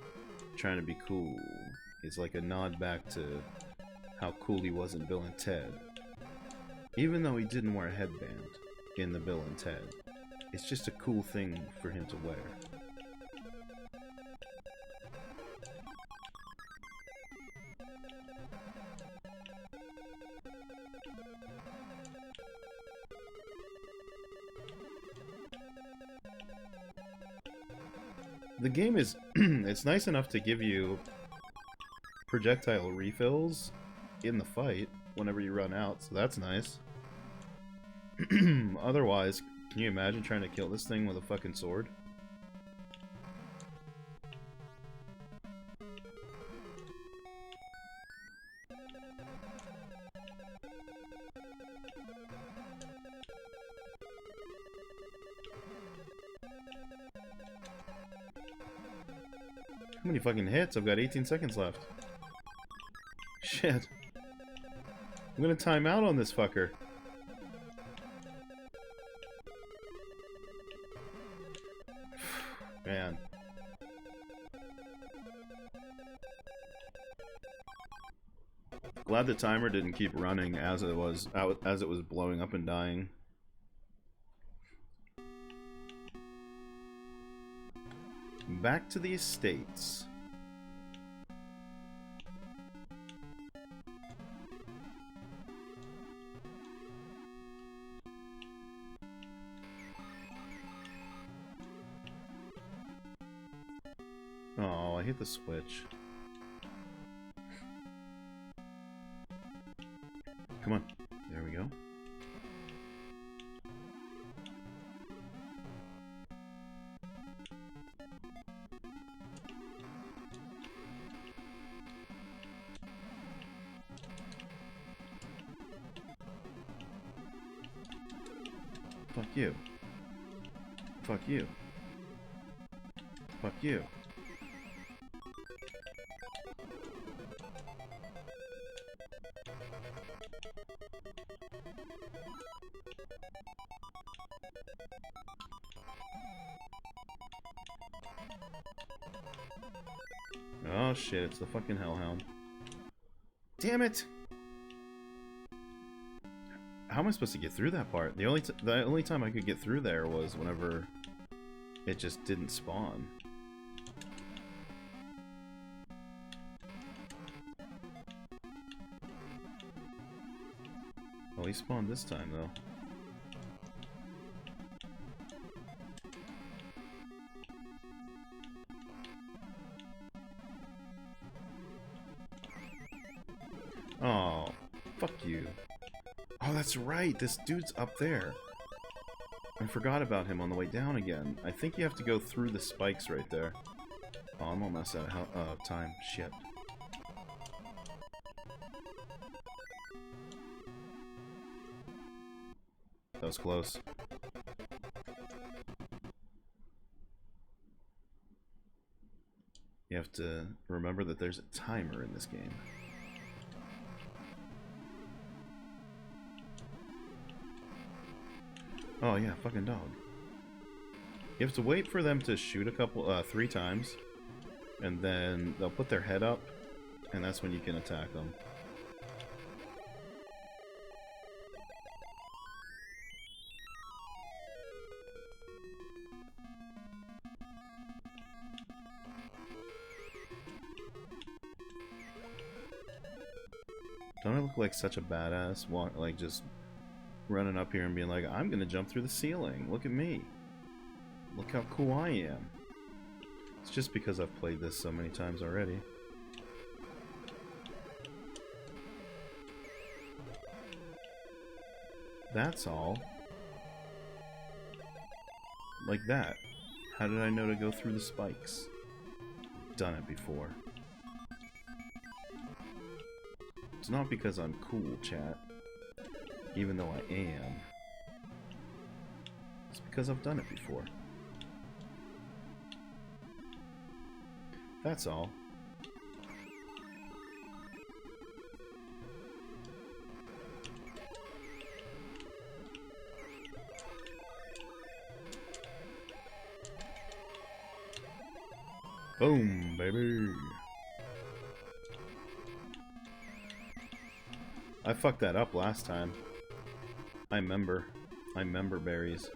trying to be cool. It's like a nod back to how cool he was in Bill and Ted. Even though he didn't wear a headband in the Bill and Ted. It's just a cool thing for him to wear. The game is it's nice enough to give you projectile refills in the fight whenever you run out, so that's nice. Otherwise, can you imagine trying to kill this thing with a fucking sword? How many fucking hits? I've got 18 seconds left. Shit. I'm gonna time out on this fucker. Man. Glad the timer didn't keep running as it was blowing up and dying. Back to the estates. Oh, I hit the switch. Come on. There we go. Fuck you. Fuck you. Fuck you. Oh shit, it's the fucking hellhound. Damn it! How am I supposed to get through that part? The only time I could get through there was whenever it just didn't spawn. Well, he spawned this time though. Oh, fuck you. Oh, that's right. This dude's up there. I forgot about him on the way down again. I think you have to go through the spikes right there. Oh, I'm almost out of time. Shit. That was close. You have to remember that there's a timer in this game. Oh yeah, fucking dog. You have to wait for them to shoot a couple, 3 times, and then they'll put their head up, and that's when you can attack them. Don't I look like such a badass? Like just running up here and being like, I'm gonna jump through the ceiling. Look at me. Look how cool I am. It's just because I've played this so many times already. That's all. Like that. How did I know to go through the spikes? Done it before. It's not because I'm cool, chat. Even though I am. It's because I've done it before. That's all. Boom, baby. I fucked that up last time. I remember berries.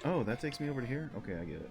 Oh, that takes me over to here? Okay, I get it.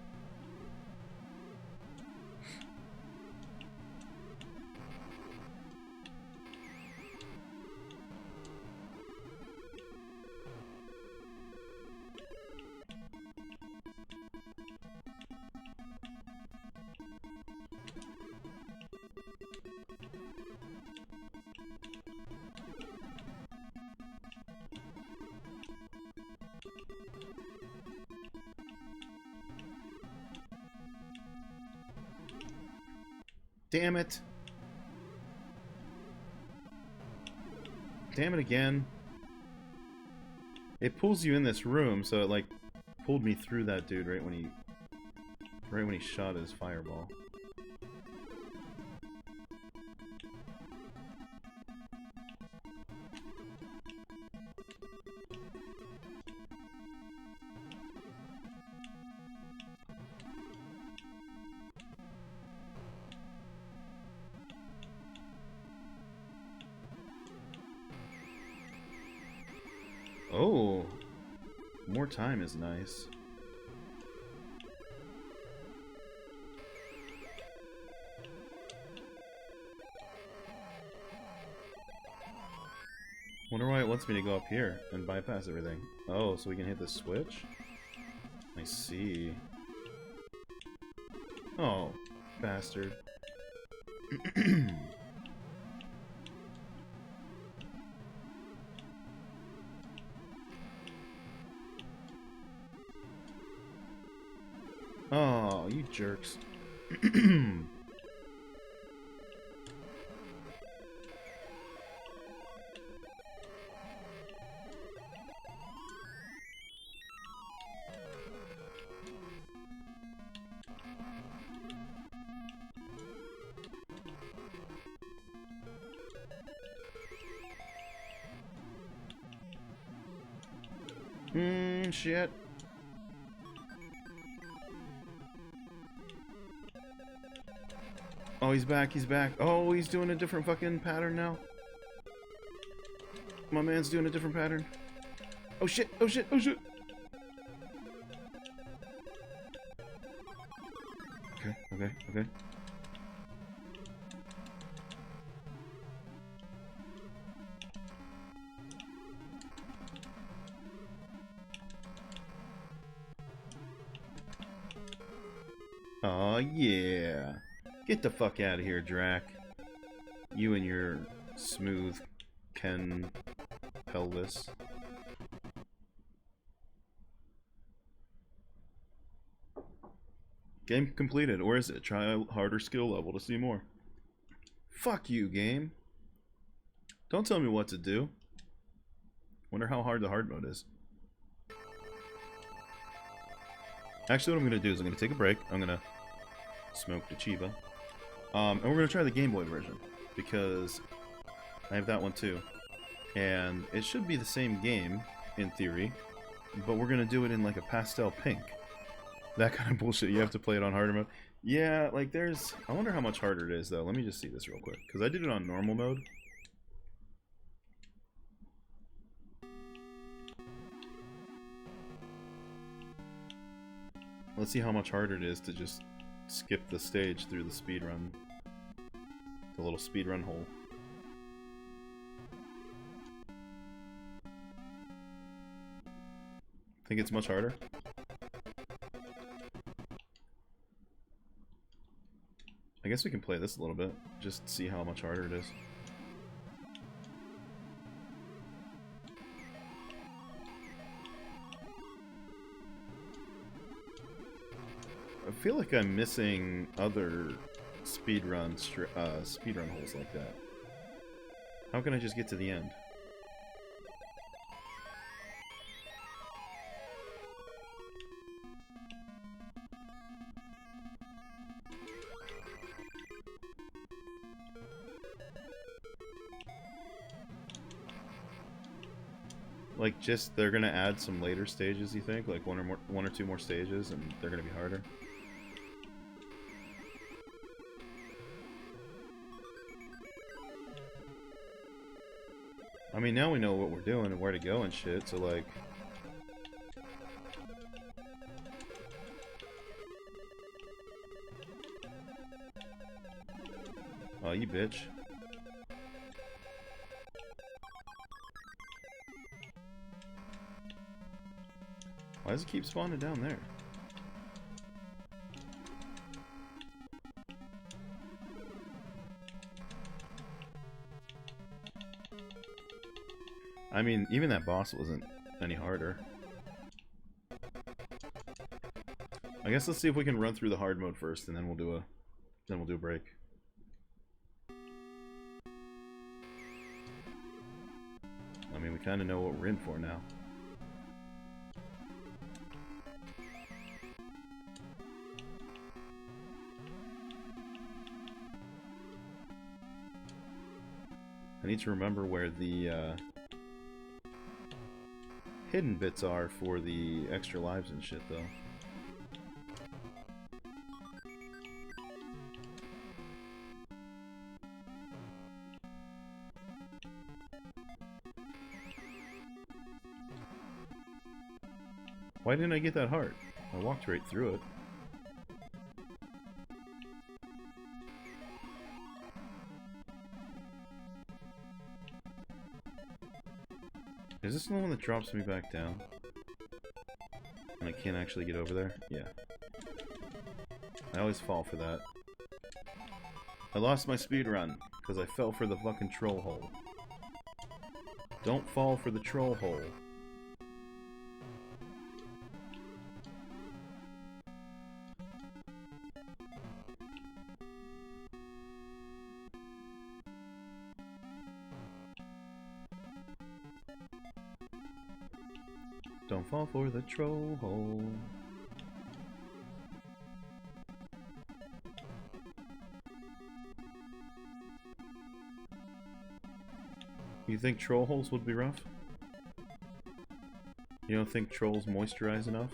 Damn it. Damn it again. It pulls you in this room, so it like pulled me through that dude right when he shot his fireball. Oh, more time is nice. Wonder why it wants me to go up here and bypass everything. Oh, so we can hit the switch? I see. Oh, bastard. Oh, you jerks. Shit. Oh, he's back, he's back. Oh, he's doing a different fucking pattern now. My man's doing a different pattern. Oh shit, oh shit, oh shit. Okay, okay, okay. Oh yeah. Get the fuck out of here, Drac. You and your smooth Ken pelvis. Game completed, or is it? Try a harder skill level to see more. Fuck you, game. Don't tell me what to do. Wonder how hard the hard mode is. Actually, what I'm going to do is I'm going to take a break. I'm going to smoke the Chiba. And we're going to try the Game Boy version, because I have that one too. And it should be the same game, in theory, but we're going to do it in like a pastel pink. That kind of bullshit. You have to play it on harder mode. Yeah, like there's... I wonder how much harder it is, though. Let me just see this real quick. Because I did it on normal mode. Let's see how much harder it is to just skip the stage through the speedrun. The little speedrun hole. Think it's much harder? I guess we can play this a little bit, just see how much harder it is. I feel like I'm missing other speedrun holes like that. How can I just get to the end? Like, just they're gonna add some later stages, you think? Like one or two more stages, and they're gonna be harder. I mean, now we know what we're doing and where to go and shit. So like, oh, you bitch. Why does it keep spawning down there? I mean, even that boss wasn't any harder. I guess let's see if we can run through the hard mode first, and then we'll do a break. I mean, we kind of know what we're in for now. I need to remember where the hidden bits are for the extra lives and shit, though. Why didn't I get that heart? I walked right through it. Is this the one that drops me back down? And I can't actually get over there? Yeah. I always fall for that. I lost my speed run because I fell for the fucking troll hole. Don't fall for the troll hole. Don't fall for the troll hole. You think troll holes would be rough? You don't think trolls moisturize enough?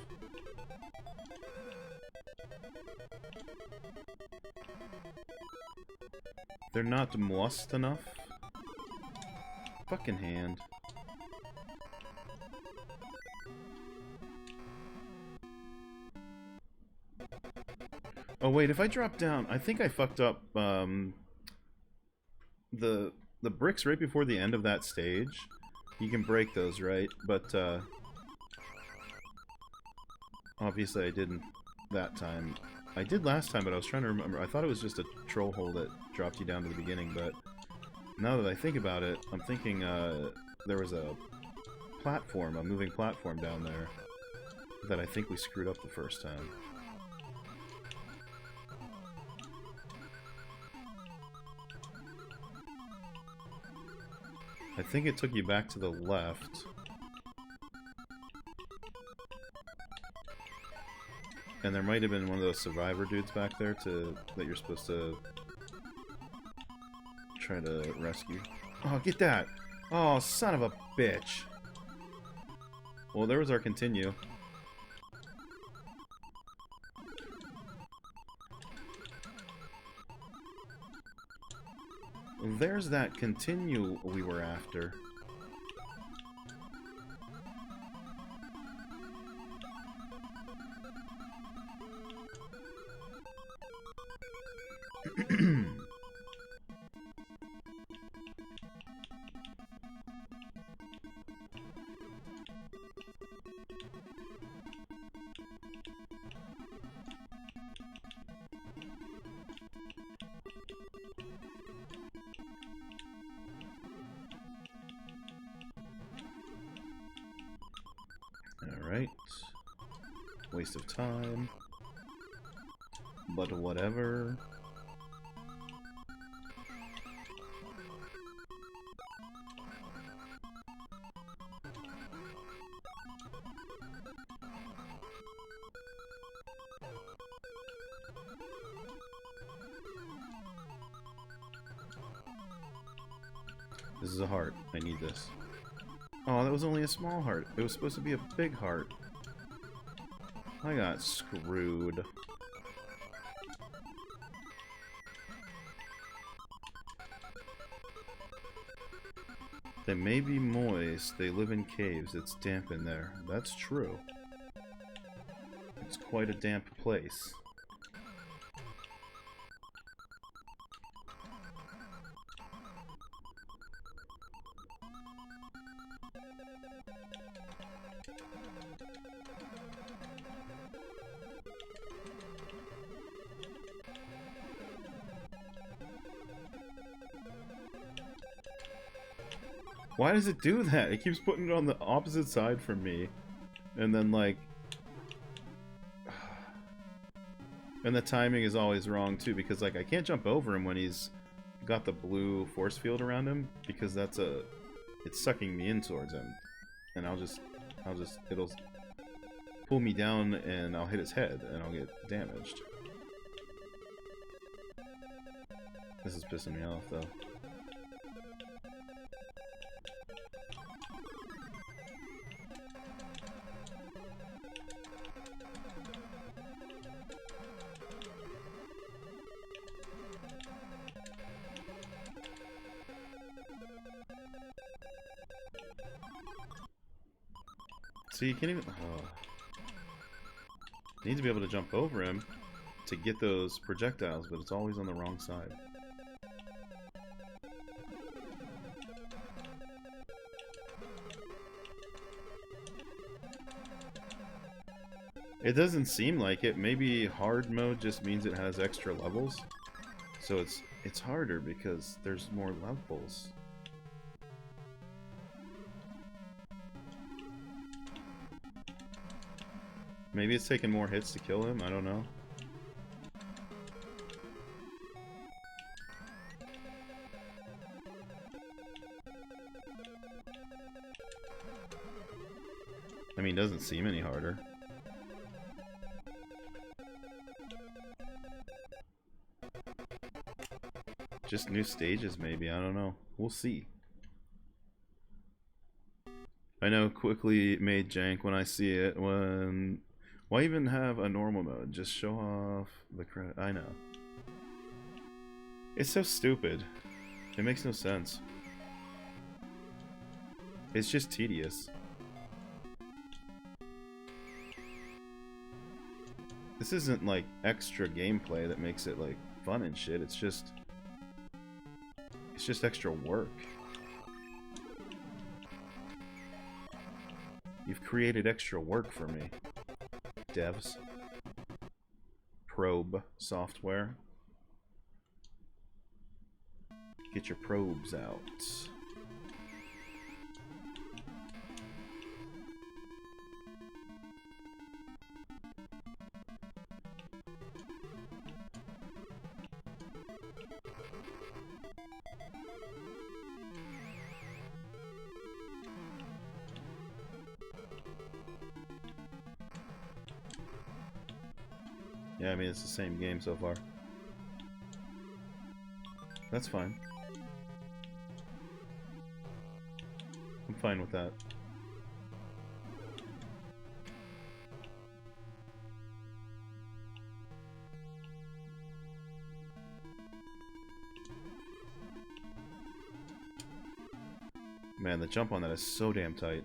They're not moist enough? Fucking hand. Oh wait, if I drop down, I think I fucked up the bricks right before the end of that stage. You can break those, right? But obviously I didn't that time. I did last time, but I was trying to remember. I thought it was just a troll hole that dropped you down to the beginning, but Now that I think about it, I'm thinking there was a platform, a moving platform down there that I think we screwed up the first time. I think it took you back to the left. And there might have been one of those survivor dudes back there that you're supposed to try to rescue. Oh, get that! Oh, son of a bitch! Well, there was our continue. There's that continue we were after. Alright. Waste of time. But whatever. This is a heart. I need this. Oh, that was only a small heart. It was supposed to be a big heart. I got screwed. They may be moist. They live in caves. It's damp in there. That's true. It's quite a damp place. Why does it do that? It keeps putting it on the opposite side from me. And then, like... And the timing is always wrong, too, because, like, I can't jump over him when he's got the blue force field around him, because that's a... It's sucking me in towards him. And it'll pull me down, and I'll hit his head, and I'll get damaged. This is pissing me off, though. See, you can't even... Oh. You need to be able to jump over him to get those projectiles, but it's always on the wrong side. It doesn't seem like it. Maybe hard mode just means it has extra levels. So it's harder because there's more levels. Maybe it's taking more hits to kill him, I don't know. I mean, it doesn't seem any harder. Just new stages, maybe, I don't know. We'll see. I know quickly made jank when I see it. Why even have a normal mode? Just show off the credit. I know. It's so stupid. It makes no sense. It's just tedious. This isn't like extra gameplay that makes it like fun and shit. It's just extra work. You've created extra work for me, devs. Probe software. Get your probes out. Yeah, I mean, it's the same game so far. That's fine. I'm fine with that. Man, the jump on that is so damn tight.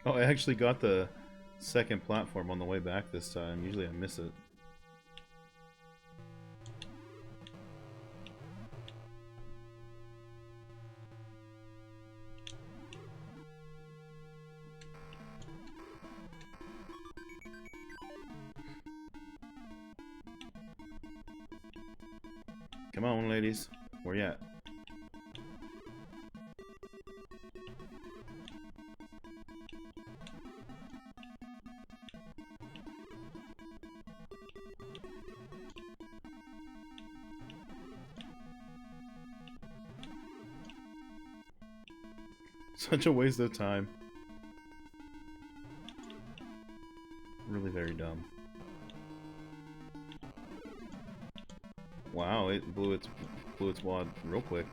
Oh, I actually got the second platform on the way back this time. Usually I miss it. Come on, ladies. Where you at? Such a waste of time. Really very dumb. Wow, it blew its wad real quick.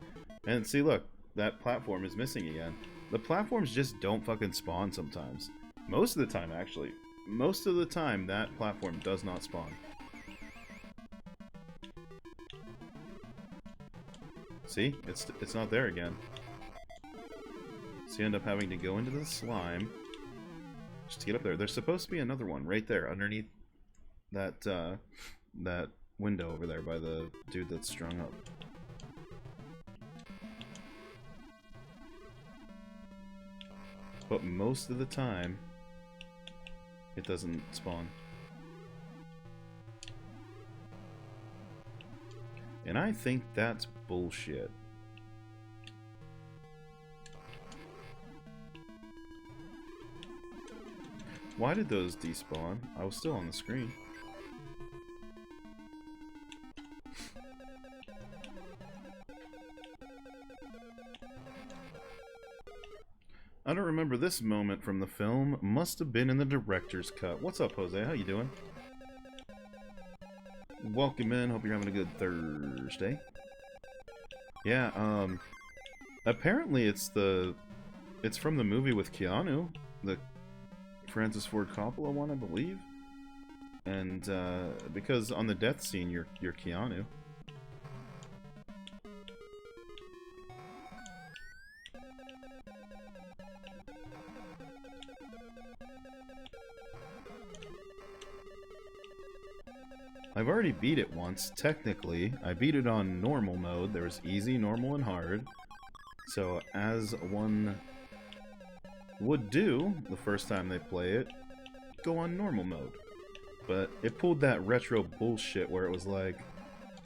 And see, look, that platform is missing again. The platforms just don't fucking spawn sometimes. Most of the time, actually. Most of the time, that platform does not spawn. See? It's not there again. So you end up having to go into the slime just to get up there. There's supposed to be another one right there underneath that that window over there by the dude that's strung up. But most of the time, it doesn't spawn. And I think that's bullshit. Why did those despawn? I was still on the screen. I don't remember this moment from the film. Must have been in the director's cut. What's up, Jose? How you doing? Welcome in. Hope you're having a good Thursday. Yeah, apparently it's from the movie with Keanu, the Francis Ford Coppola one, I believe. And because on the death scene you're Keanu. I've already beat it once, technically. I beat it on normal mode. There was easy, normal, and hard. So, as one would do the first time they play it, go on normal mode. But it pulled that retro bullshit where it was like,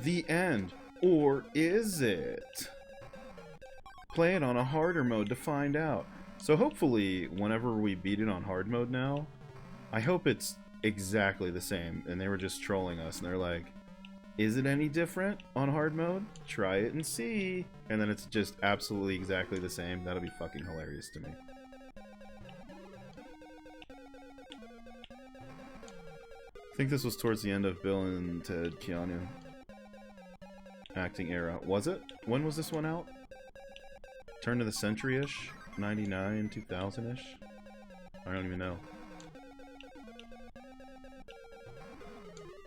the end, or is it? Play it on a harder mode to find out. So hopefully, whenever we beat it on hard mode now, I hope it's exactly the same. And they were just trolling us, and they're like, is it any different on hard mode? Try it and see. And then it's just absolutely exactly the same. That'll be fucking hilarious to me. I think this was towards the end of Bill and Ted Keanu acting era. Was it? When was this one out? Turn of the century-ish? 99, 2000-ish? I don't even know.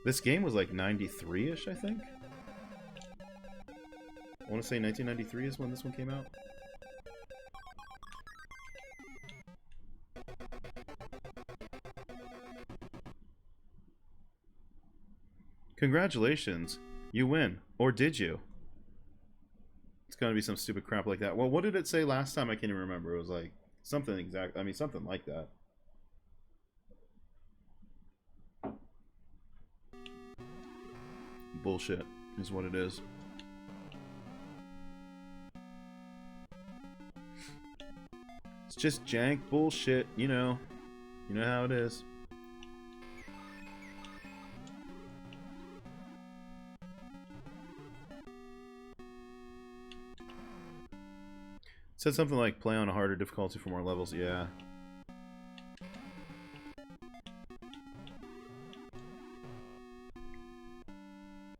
This game was like 93-ish, I think? I want to say 1993 is when this one came out. Congratulations. You win. Or did you? It's gonna be some stupid crap like that. Well, what did it say last time? I can't even remember. It was like something exact. I mean, something like that. Bullshit is what it is. It's just jank bullshit, you know. You know how it is. Said something like play on a harder difficulty for more levels. Yeah.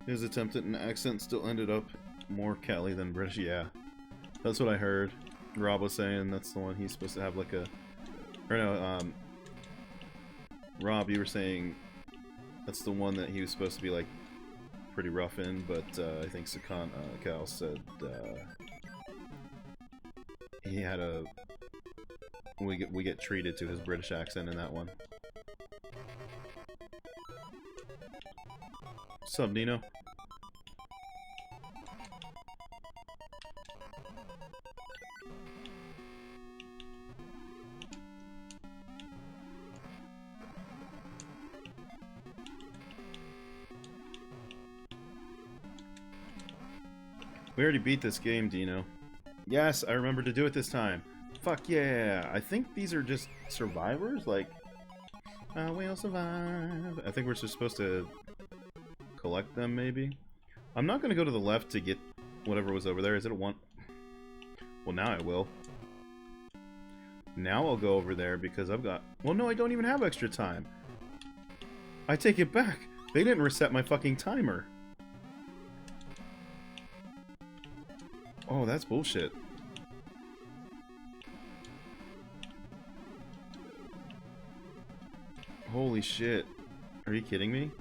His attempt at an accent still ended up more Cali than British. Yeah. That's what I heard. Rob was saying that's the one he's supposed to have like a... Or no, Rob, you were saying that's the one that he was supposed to be like pretty rough in, but I think Sakan, Cal said he had a... We get treated to his British accent in that one. What's up, Nino? We already beat this game, Dino. Yes, I remember to do it this time. Fuck yeah. I think these are just survivors, like... we'll survive. I think we're just supposed to collect them, maybe? I'm not gonna go to the left to get whatever was over there. Is it a one? Well, now I will. Now I'll go over there because I've got... Well, no, I don't even have extra time. I take it back. They didn't reset my fucking timer. Oh, that's bullshit. Holy shit. Are you kidding me?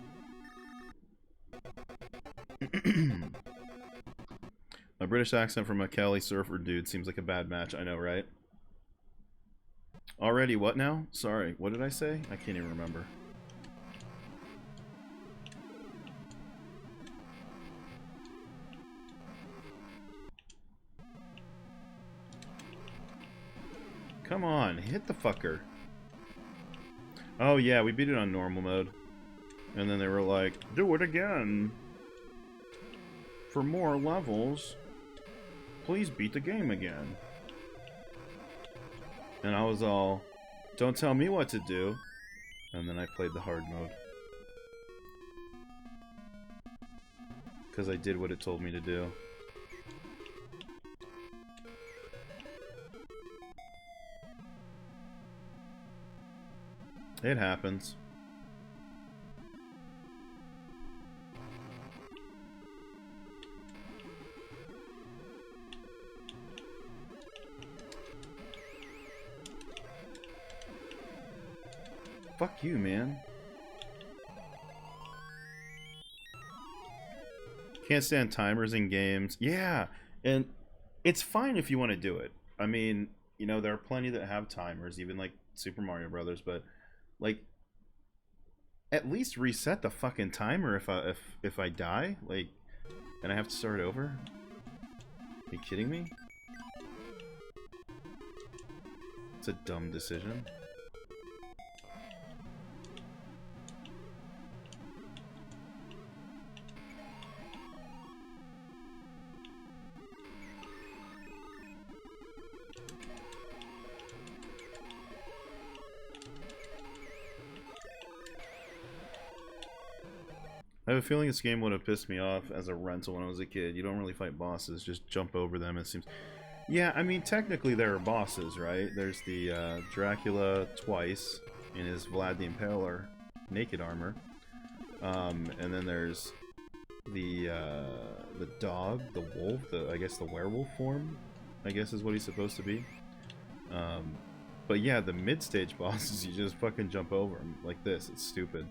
My British accent from a Cali surfer dude seems like a bad match. I know, right? Already what now? Sorry, what did I say? I can't even remember. Come on, hit the fucker. Oh yeah, we beat it on normal mode. And then they were like, do it again. For more levels, please beat the game again. And I was all, don't tell me what to do. And then I played the hard mode. Because I did what it told me to do. It happens. Fuck you, man. Can't stand timers in games. Yeah, and it's fine if you want to do it. I mean, you know, there are plenty that have timers, even like Super Mario Brothers, but like, at least reset the fucking timer if I die, like, and I have to start over. Are you kidding me? It's a dumb decision. I have a feeling this game would have pissed me off as a rental when I was a kid. You don't really fight bosses, just jump over them, it seems. Yeah, I mean, technically there are bosses, right? There's the Dracula twice in his Vlad the Impaler naked armor. And then there's the dog, the wolf, I guess the werewolf form, I guess is what he's supposed to be. But yeah, the mid-stage bosses, you just fucking jump over them like this. It's stupid.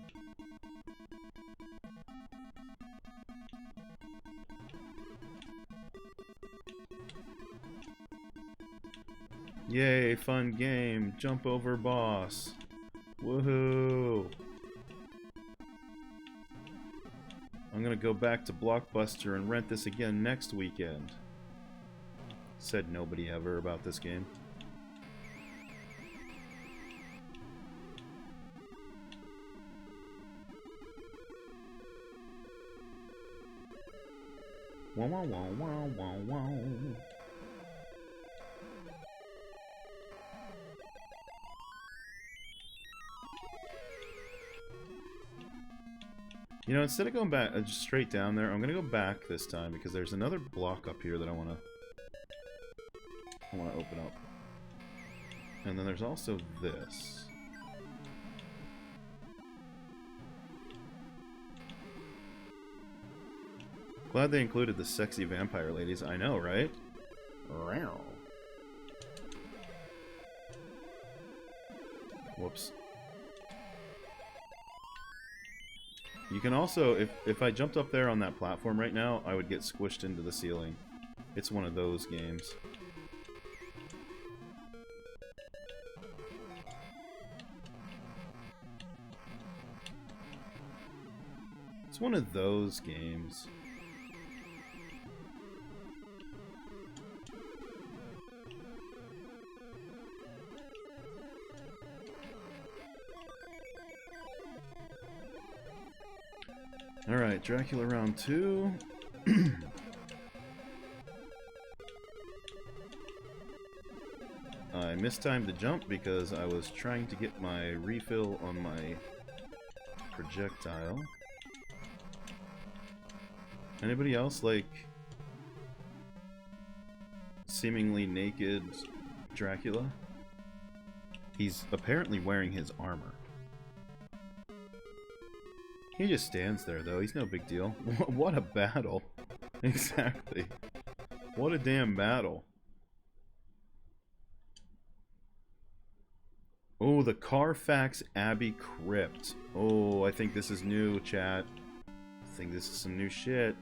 Yay, fun game. Jump over boss. Woohoo. I'm gonna go back to Blockbuster and rent this again next weekend. Said nobody ever about this game. Wow, wow, wow, wow, wow, wow. You know, instead of going back just straight down there, I'm gonna go back this time because there's another block up here that I wanna open up. And then there's also this. Glad they included the sexy vampire ladies. I know, right? Whoops. You can also, if I jumped up there on that platform right now, I would get squished into the ceiling. It's one of those games. It's one of those games. Alright, Dracula round 2. I mistimed the jump because I was trying to get my refill on my projectile. Anybody else like seemingly naked Dracula? He's apparently wearing his armor. He just stands there, though. He's no big deal. What a battle. Exactly. What a damn battle. Oh, the Carfax Abbey Crypt. Oh, I think this is new, chat. I think this is some new shit.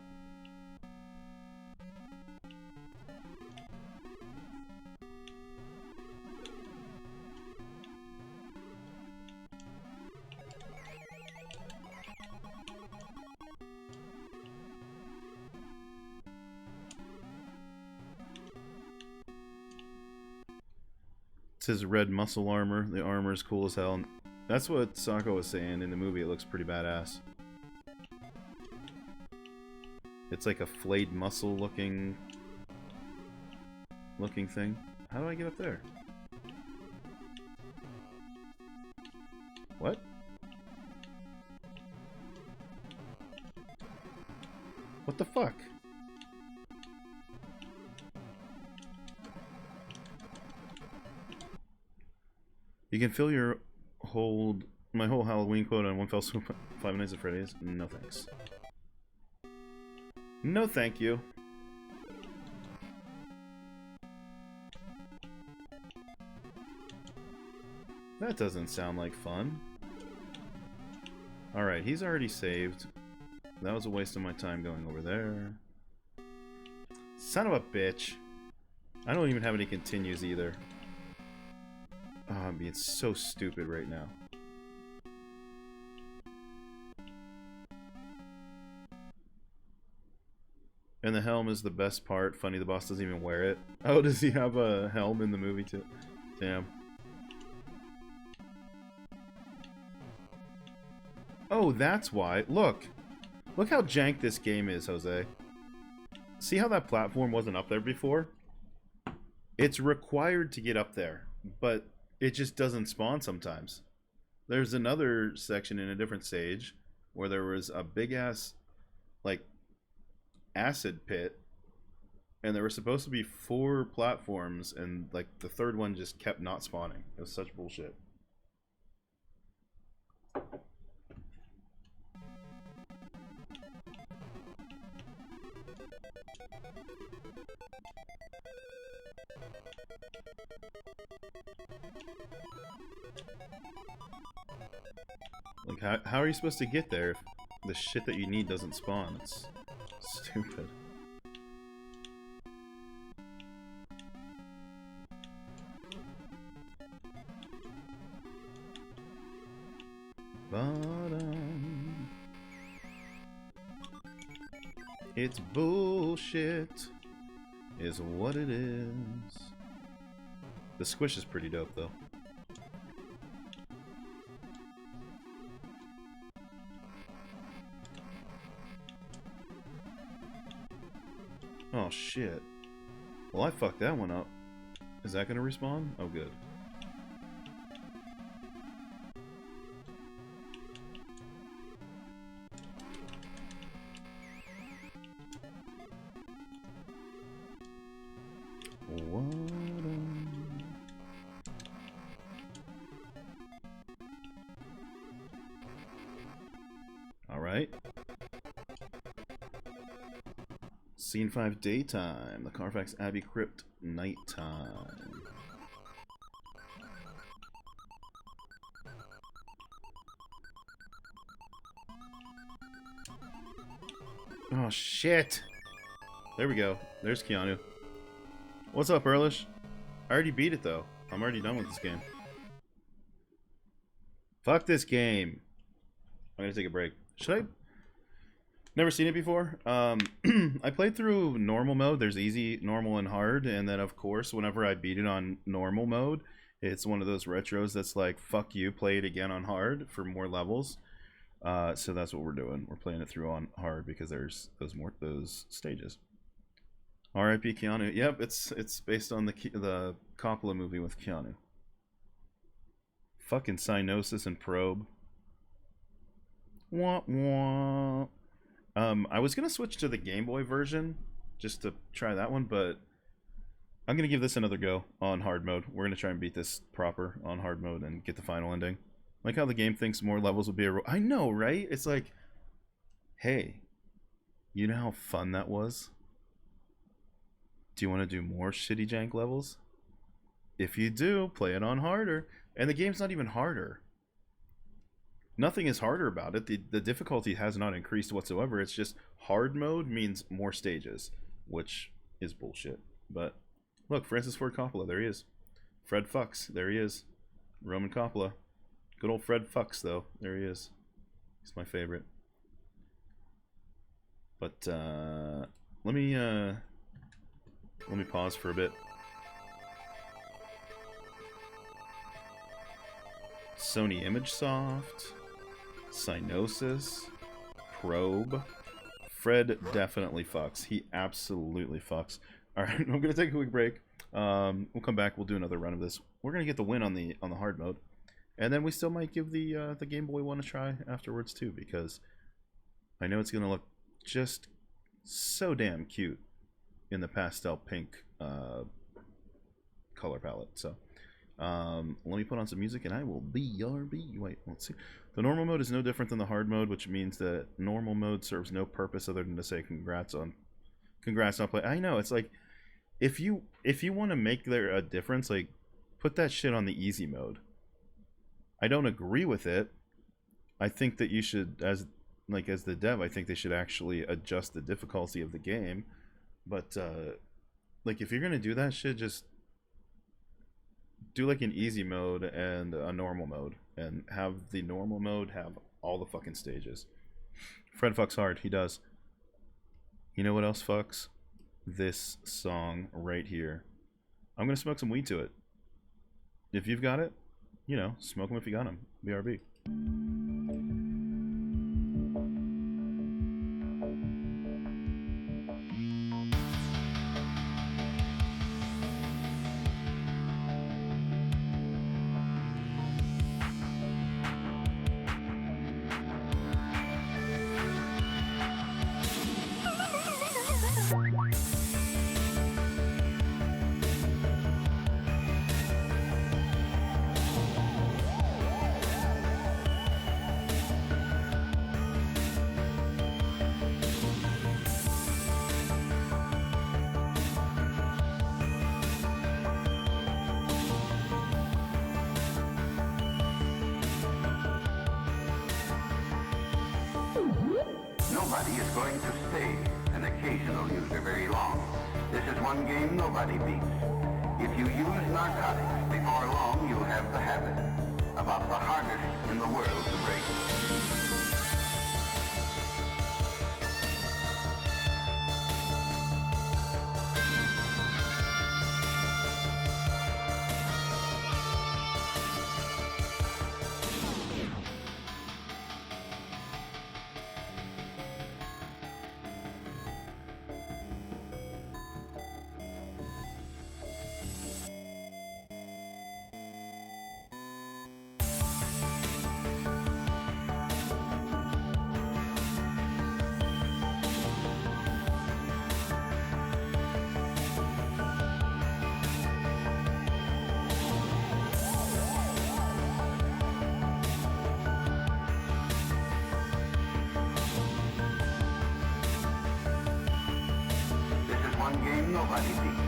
It's his red muscle armor. The armor is cool as hell. That's what Sako was saying in the movie. It looks pretty badass. It's like a flayed muscle looking thing. How do I get up there? What? What the fuck? You can fill your my whole Halloween quota on one fell swoop. 5 Nights at Freddy's? No thanks. No thank you. That doesn't sound like fun. Alright, he's already saved. That was a waste of my time going over there. Son of a bitch. I don't even have any continues either. Oh, I'm being so stupid right now. And the helm is the best part. Funny, the boss doesn't even wear it. Oh, does he have a helm in the movie too? Damn. Oh, that's why. Look. Look how jank this game is, Jose. See how that platform wasn't up there before? It's required to get up there, but it just doesn't spawn sometimes. There's another section in a different stage where there was a big ass, like, acid pit, and there were supposed to be 4 platforms, and like the third one just kept not spawning. It was such bullshit. Like, how are you supposed to get there if the shit that you need doesn't spawn? It's stupid. Bottom. It's bullshit, is what it is. The squish is pretty dope, though. Oh, shit. Well, I fucked that one up. Is that gonna respawn? Oh, good. Alright. Scene 5 daytime. The Carfax Abbey Crypt nighttime. Oh shit! There we go. There's Keanu. What's up, Earlish? I already beat it though. I'm already done with this game. Fuck this game. I'm gonna take a break. Should I? Never seen it before. I played through normal mode. There's easy, normal, and hard. And then, of course, whenever I beat it on normal mode, it's one of those retros that's like, fuck you, play it again on hard for more levels. So that's what we're doing. We're playing it through on hard because there's those stages. R.I.P. Keanu. Yep, it's based on the Coppola movie with Keanu. Fucking Cyanosis and Probe. Wah, wah. I was gonna switch to the Game Boy version just to try that one, but I'm gonna give this another go on hard mode. We're gonna try and beat this proper on hard mode and get the final ending. Like how the game thinks more levels will be a... I know, right? It's like, hey, you know how fun that was? Do you want to do more shitty jank levels? If you do, play it on harder. And the game's not even harder. Nothing is harder about it. The difficulty has not increased whatsoever. It's just hard mode means more stages, which is bullshit. But look, Francis Ford Coppola, there he is. Fred Fucks, there he is. Roman Coppola. Good old Fred Fucks, though. There he is. He's my favorite. But let me pause for a bit. Sony ImageSoft, Cyanosis, Probe. Fred definitely fucks. He absolutely fucks. Alright, I'm gonna take a quick break. We'll come back, we'll do another run of this. We're gonna get the win on the hard mode. And then we still might give the Game Boy one a try afterwards too, because I know it's gonna look just so damn cute in the pastel pink color palette. So let me put on some music and I will BRB. Wait, let's see. The normal mode is no different than the hard mode, which means that normal mode serves no purpose other than to say congrats on play. I know, it's like if you want to make there a difference, like put that shit on the easy mode. I don't agree with it. I think that you should, as the dev, I think they should actually adjust the difficulty of the game. But like if you're gonna do that shit, just do like an easy mode and a normal mode, and have the normal mode have all the fucking stages. Fred fucks hard. He does. You know what else fucks? This song right here. I'm gonna smoke some weed to it. If you've got it, you know, smoke them if you got them. BRB. Nobody is going to stay an occasional user very long. This is one game nobody beats. If you use narcotics, before long you'll have the habit. About the hardest in the world to break. game nobody beats.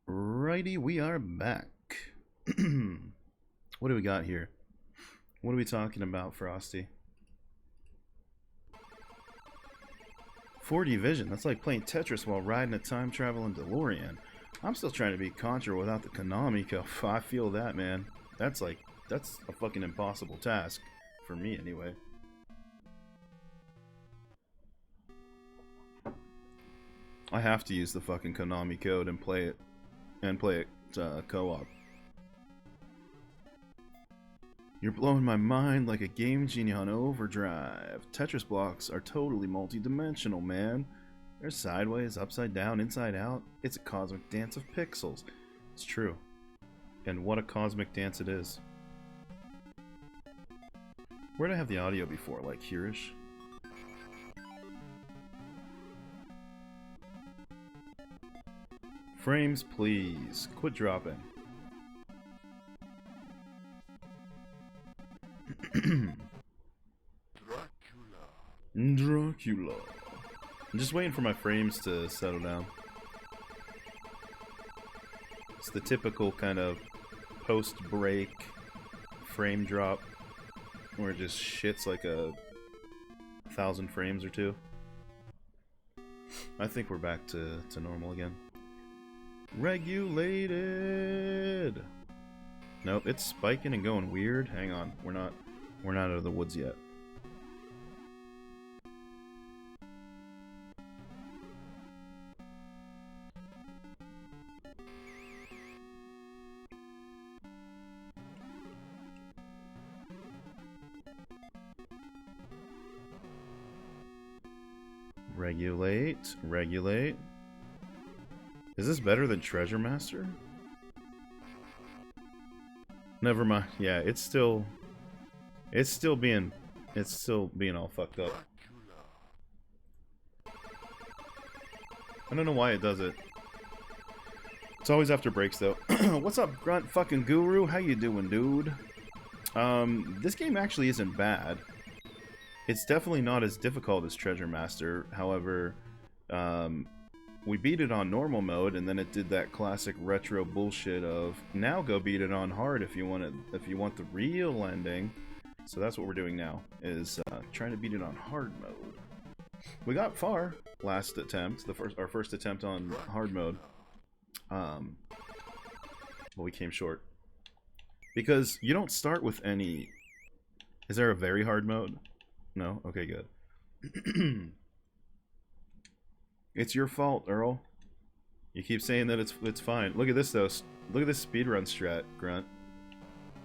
Alrighty, we are back. What do we got here? What are we talking about, Frosty? 4D vision. That's like playing Tetris while riding a time-traveling DeLorean. I'm still trying to beat Contra without the Konami cuff. I feel that, man. That's a fucking impossible task. For me, anyway. I have to use the fucking Konami code and play it co-op. You're blowing my mind like a game genie on overdrive. Tetris blocks are totally multi-dimensional, man. They're sideways, upside down, inside out. It's a cosmic dance of pixels. It's true. And what a cosmic dance it is. Where did I have the audio before? Like here-ish? Frames, please. Quit dropping. Dracula. I'm just waiting for my frames to settle down. It's the typical kind of post-break frame drop where it just shits like 1,000 frames or two. I think we're back to normal again. Regulated. Nope, it's spiking and going weird. Hang on, we're not out of the woods yet. Regulate, regulate. Is this better than Treasure Master? Never mind. Yeah, it's still being all fucked up. I don't know why it does it. It's always after breaks though. What's up, Grunt fucking Guru? How you doing, dude? This game actually isn't bad. It's definitely not as difficult as Treasure Master. However, we beat it on normal mode, and then it did that classic retro bullshit of now go beat it on hard if you want the real ending. So that's what we're doing now, is trying to beat it on hard mode. We got far last attempt, our first attempt on hard mode, but we came short because you don't start with any. Is there a very hard mode? No? Okay, good. It's your fault, Earl. You keep saying that it's fine. Look at this though. Look at this speedrun strat, Grunt.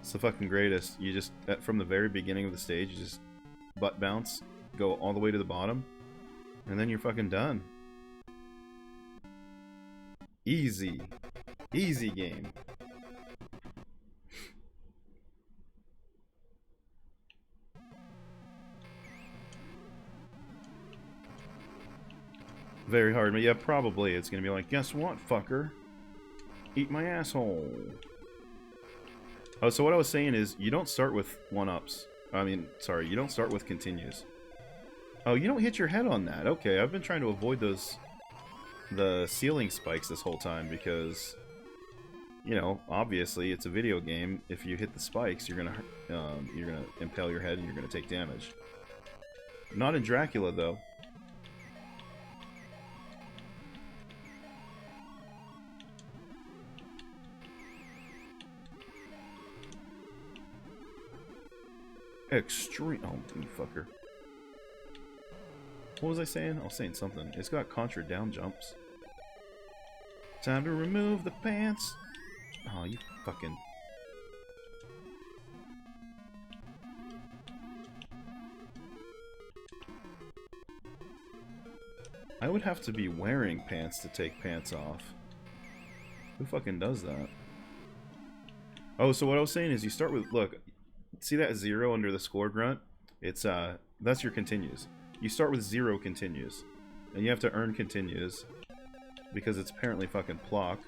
It's the fucking greatest. You just from the very beginning of the stage, you just butt bounce, go all the way to the bottom, and then you're fucking done. Easy. Easy game. Very hard, but yeah, probably it's gonna be like, guess what, fucker? Eat my asshole. Oh, so what I was saying is, you don't start with one-ups. I mean, sorry, you don't start with continues. Oh, you don't hit your head on that. Okay, I've been trying to avoid the ceiling spikes this whole time because, you know, obviously it's a video game. If you hit the spikes, you're gonna impale your head and you're gonna take damage. Not in Dracula though. Extreme. Oh, you fucker. What was I saying? I was saying something. It's got contra down jumps. Time to remove the pants. Oh, you fucking. I would have to be wearing pants to take pants off. Who fucking does that? Oh, so what I was saying is you start with, look, see that 0 under the score, Grunt? It's, that's your continues. You start with 0 continues. And you have to earn continues. Because it's apparently fucking plock.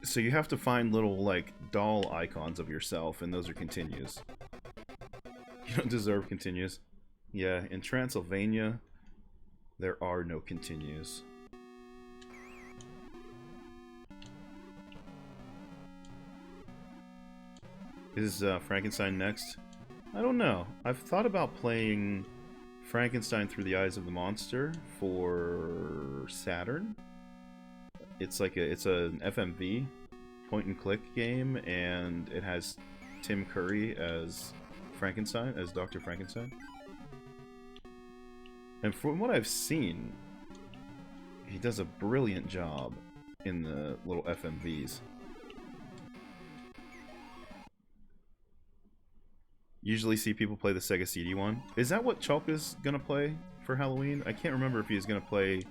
So you have to find little, like, doll icons of yourself, and those are continues. You don't deserve continues. Yeah, in Transylvania, there are no continues. Is Frankenstein next? I don't know. I've thought about playing Frankenstein Through the Eyes of the Monster for Saturn. It's like it's an FMV point and click game, and it has Tim Curry as Frankenstein, as Dr. Frankenstein. And from what I've seen, he does a brilliant job in the little FMVs. Usually see people play the Sega CD one. Is that what Chalk is gonna play for Halloween? I can't remember if he's gonna play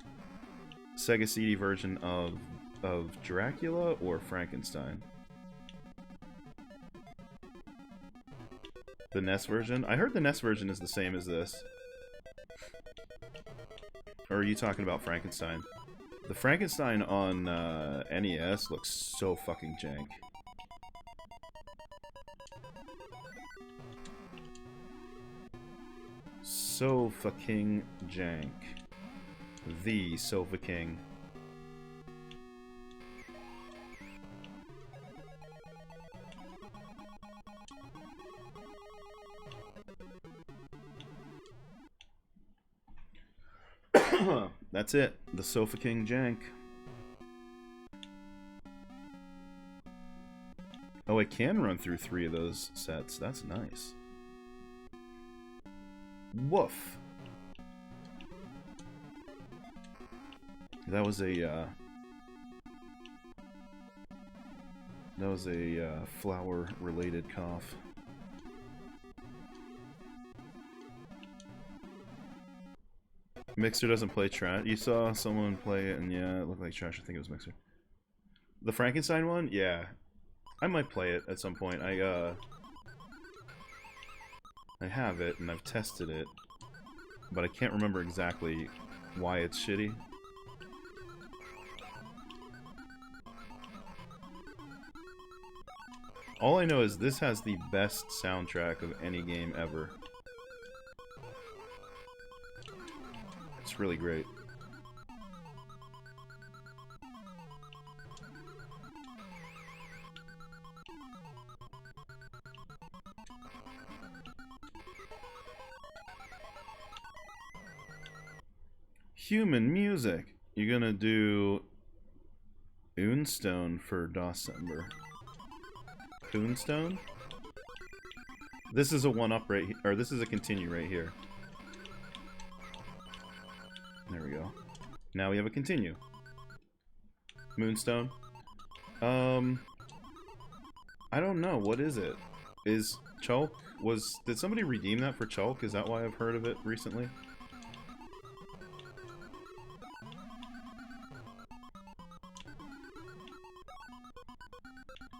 Sega CD version of Dracula or Frankenstein. The NES version? I heard the NES version is the same as this. Or are you talking about Frankenstein? The Frankenstein on NES looks so fucking jank. Sofa King Jank. The Sofa King. That's it. The Sofa King Jank. Oh, I can run through 3 of those sets. That's nice. Woof. That was a flower-related cough. Mixer doesn't play trash. You saw someone play it, and yeah, it looked like trash. I think it was Mixer. The Frankenstein one? Yeah. I might play it at some point. I have it, and I've tested it, but I can't remember exactly why it's shitty. All I know is this has the best soundtrack of any game ever. It's really great. Human music. You're gonna do Unstone for December. Unstone? This is a one-up right here, or this is a continue right here. There we go. Now we have a continue. Moonstone. I don't know. What is it? Is Chalk? Did somebody redeem that for Chalk? Is that why I've heard of it recently?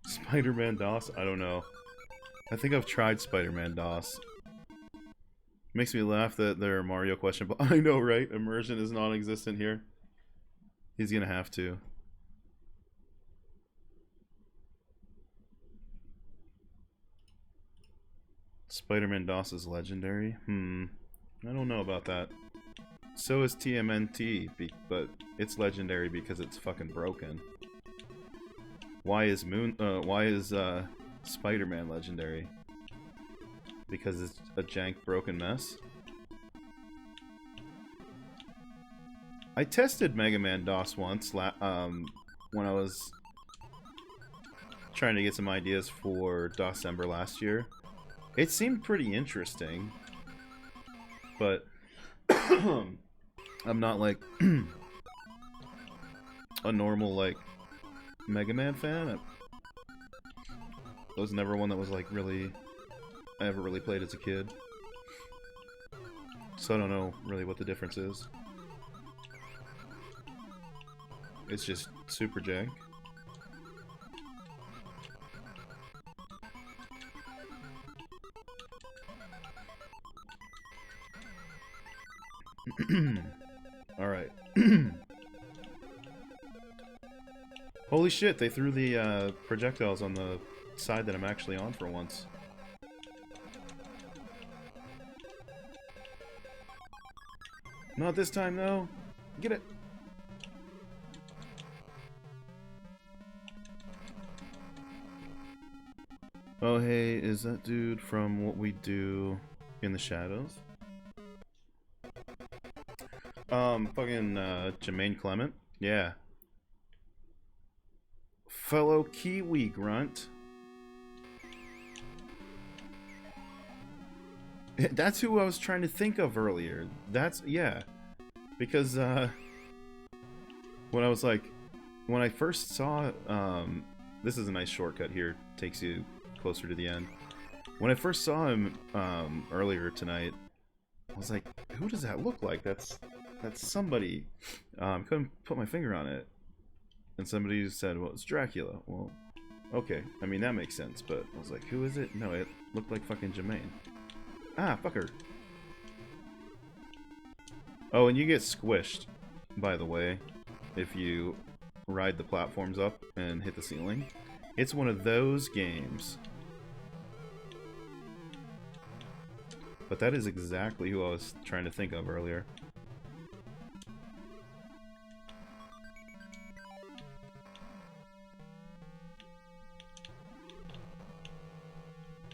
Spider-Man DOS? I don't know. I think I've tried Spider-Man DOS. Makes me laugh that their Mario question, but I know, right? Immersion is non-existent here. He's gonna have to. Spider-Man DOS is legendary? I don't know about that. So is TMNT, but it's legendary because it's fucking broken. Why is Spider-Man legendary? Because it's a jank broken mess? I tested Mega Man DOS once when I was trying to get some ideas for December last year. It seemed pretty interesting, but I'm not like a normal like Mega Man fan. I was never one that was like I ever really played as a kid, so I don't know really what the difference is. It's just super jank. Alright. Holy shit, they threw the projectiles on the side that I'm actually on for once. Not this time, though. Get it. Oh, hey, is that dude from What We Do in the Shadows? Fucking, Jermaine Clement. Yeah. Fellow Kiwi grunt. That's who I was trying to think of earlier. That's, yeah. Because, when I was like, when I first saw, this is a nice shortcut here, takes you closer to the end. When I first saw him, earlier tonight, I was like, who does that look like? That's somebody. Couldn't put my finger on it. And somebody said, well, it's Dracula. Well, okay. I mean, that makes sense, but I was like, who is it? No, it looked like fucking Jermaine. Ah, fucker. Oh, and you get squished, by the way, if you ride the platforms up and hit the ceiling. It's one of those games. But that is exactly who I was trying to think of earlier.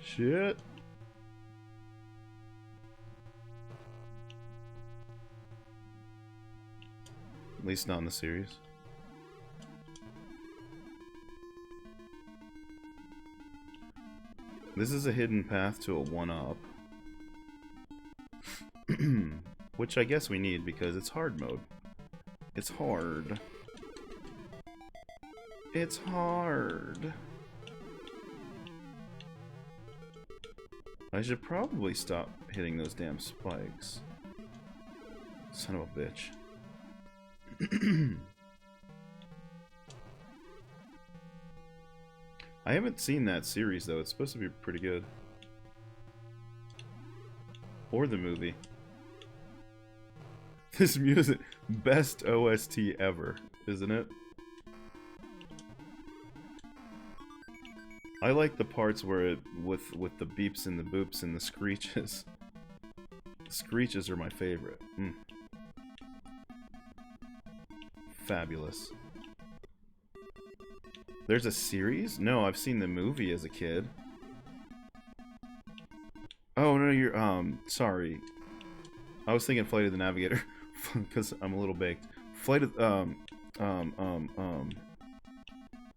Shit. At least not in the series. This is a hidden path to a 1-up. Which I guess we need because it's hard mode. It's hard. It's hard. I should probably stop hitting those damn spikes. Son of a bitch. I haven't seen that series though. It's supposed to be pretty good. Or the movie. This music, best OST ever, isn't it? I like the parts where it with the beeps and the boops and the screeches. The screeches are my favorite. Fabulous. There's a series? No, I've seen the movie as a kid. Oh no, you're sorry. I was thinking Flight of the Navigator because I'm a little baked. Flight of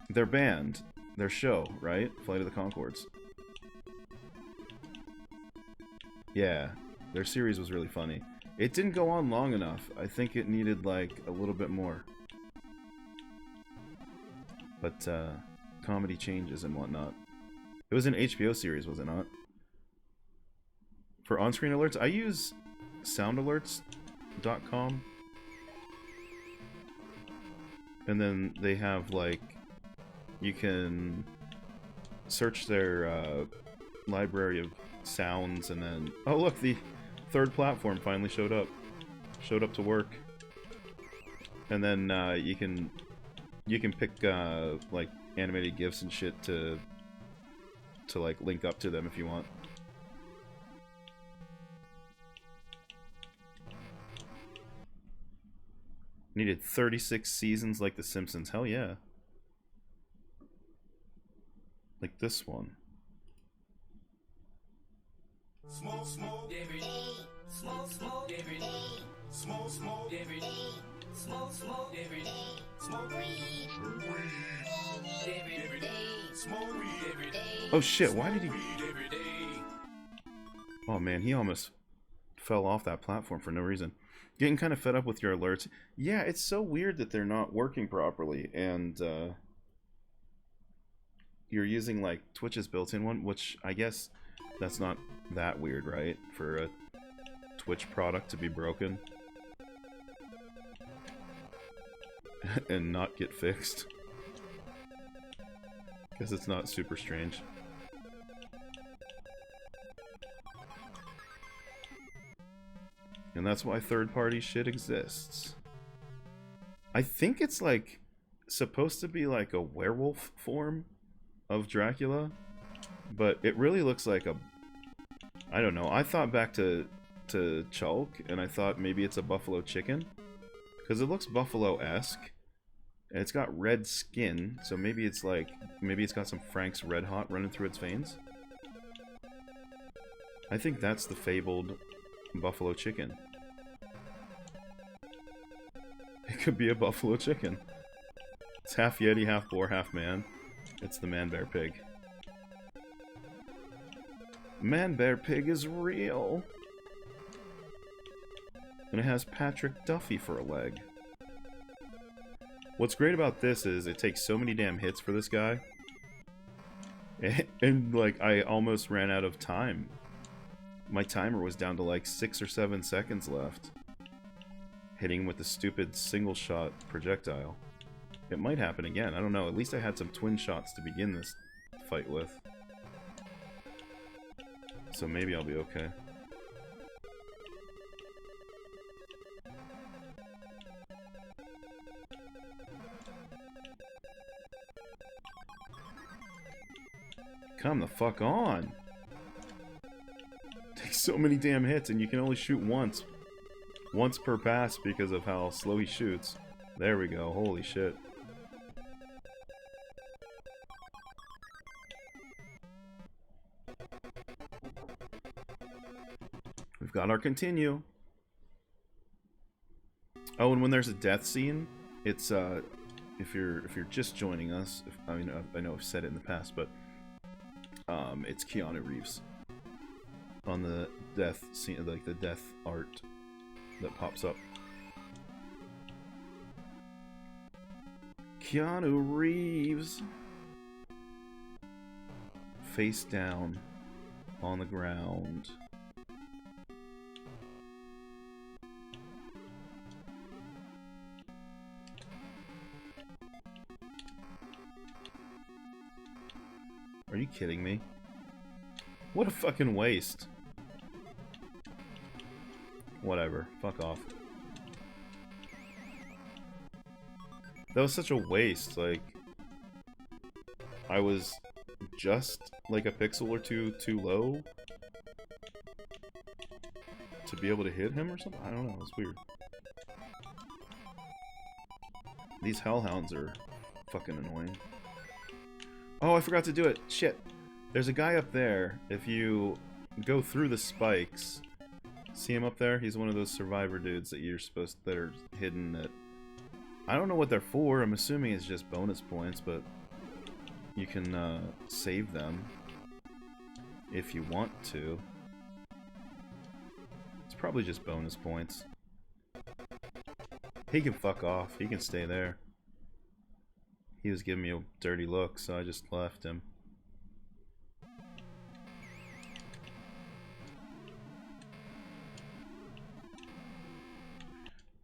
their band, their show, right? Flight of the Conchords. Yeah, their series was really funny. It didn't go on long enough. I think it needed like a little bit more. But comedy changes and whatnot. It was an HBO series, was it not? For on-screen alerts, I use soundalerts.com. And then they have like, you can search their library of sounds and then, oh look, the third platform finally showed up to work. And then you can pick like animated GIFs and shit to like link up to them if you want. Needed 36 seasons like The Simpsons. Hell yeah. Like this one. Smoke, smoke every day. Smoke, smoke every day. Smoke, smoke every day. Smoke, smoke every day. Smoke weed. Every day. Smoke weed every day. Oh shit, why did he... Oh man, he almost fell off that platform for no reason. Getting kind of fed up with your alerts. Yeah, it's so weird that they're not working properly, and you're using like Twitch's built-in one, which I guess that's not that weird, right? For a Twitch product to be broken and not get fixed. Guess it's not super strange. And that's why third-party shit exists. I think it's like supposed to be like a werewolf form of Dracula, but it really looks like a... I don't know. I thought back to Chulk, and I thought maybe it's a buffalo chicken, because it looks buffalo-esque, and it's got red skin, so maybe it's like... maybe it's got some Frank's Red Hot running through its veins. I think that's the fabled buffalo chicken. could be a buffalo chicken. It's half Yeti, half boar, half man. It's the man bear pig. Man bear pig is real. And it has Patrick Duffy for a leg. What's great about this is it takes so many damn hits for this guy. And like, I almost ran out of time. My timer was down to like 6 or 7 seconds left. Hitting him with the stupid single shot projectile. It might happen again, I don't know. At least I had some twin shots to begin this fight with. So maybe I'll be okay. Come the fuck on! Takes so many damn hits, and you can only shoot once. Once per pass because of how slow he shoots. There we go, holy shit. We've got our continue. Oh, and when there's a death scene, it's if you're just joining us, I mean, I know I've said it in the past, but it's Keanu Reeves on the death scene, like the death art that pops up. Keanu Reeves, face down on the ground. Are you kidding me? What a fucking waste. Whatever. Fuck off. That was such a waste. Like, I was just like a pixel or two too low to be able to hit him or something. I don't know. It's weird. These hellhounds are fucking annoying. Oh, I forgot to do it. Shit. There's a guy up there. If you go through the spikes, see him up there? He's one of those survivor dudes that you're supposed that are hidden at. I don't know what they're for. I'm assuming it's just bonus points, but you can save them if you want to. It's probably just bonus points. He can fuck off. He can stay there. He was giving me a dirty look, so I just left him.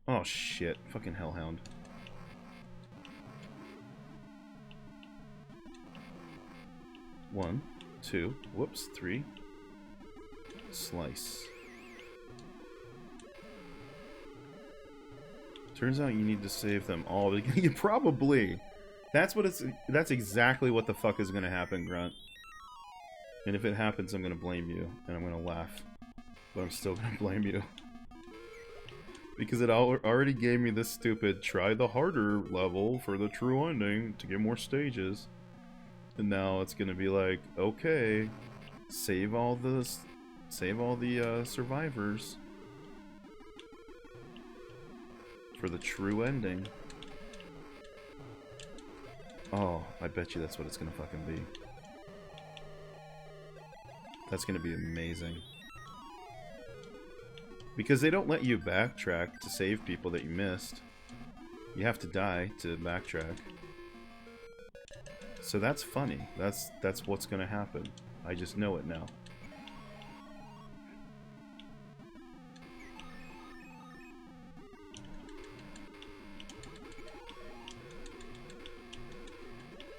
Oh shit, fucking hellhound. One, two, whoops, three. Slice. Turns out you need to save them all. You probably. That's exactly what the fuck is gonna happen, Grunt. And if it happens, I'm gonna blame you, and I'm gonna laugh. But I'm still gonna blame you. Because it already gave me this stupid try the harder level for the true ending to get more stages. And now it's gonna be like, okay, save all the survivors for the true ending. Oh, I bet you that's what it's gonna fucking be. That's gonna be amazing. Because they don't let you backtrack to save people that you missed. You have to die to backtrack. So that's funny. That's what's gonna happen. I just know it now.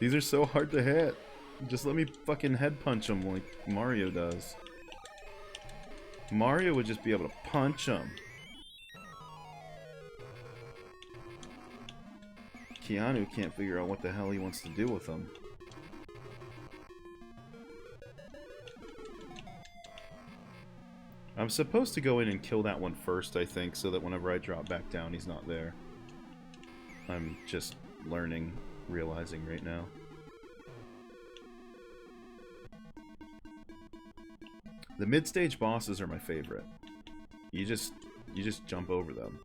These are so hard to hit. Just let me fucking head punch them like Mario does. Mario would just be able to punch them. Keanu can't figure out what the hell he wants to do with them. I'm supposed to go in and kill that one first, I think, so that whenever I drop back down, he's not there. I'm just learning, realizing right now. The mid-stage bosses are my favorite. You just jump over them.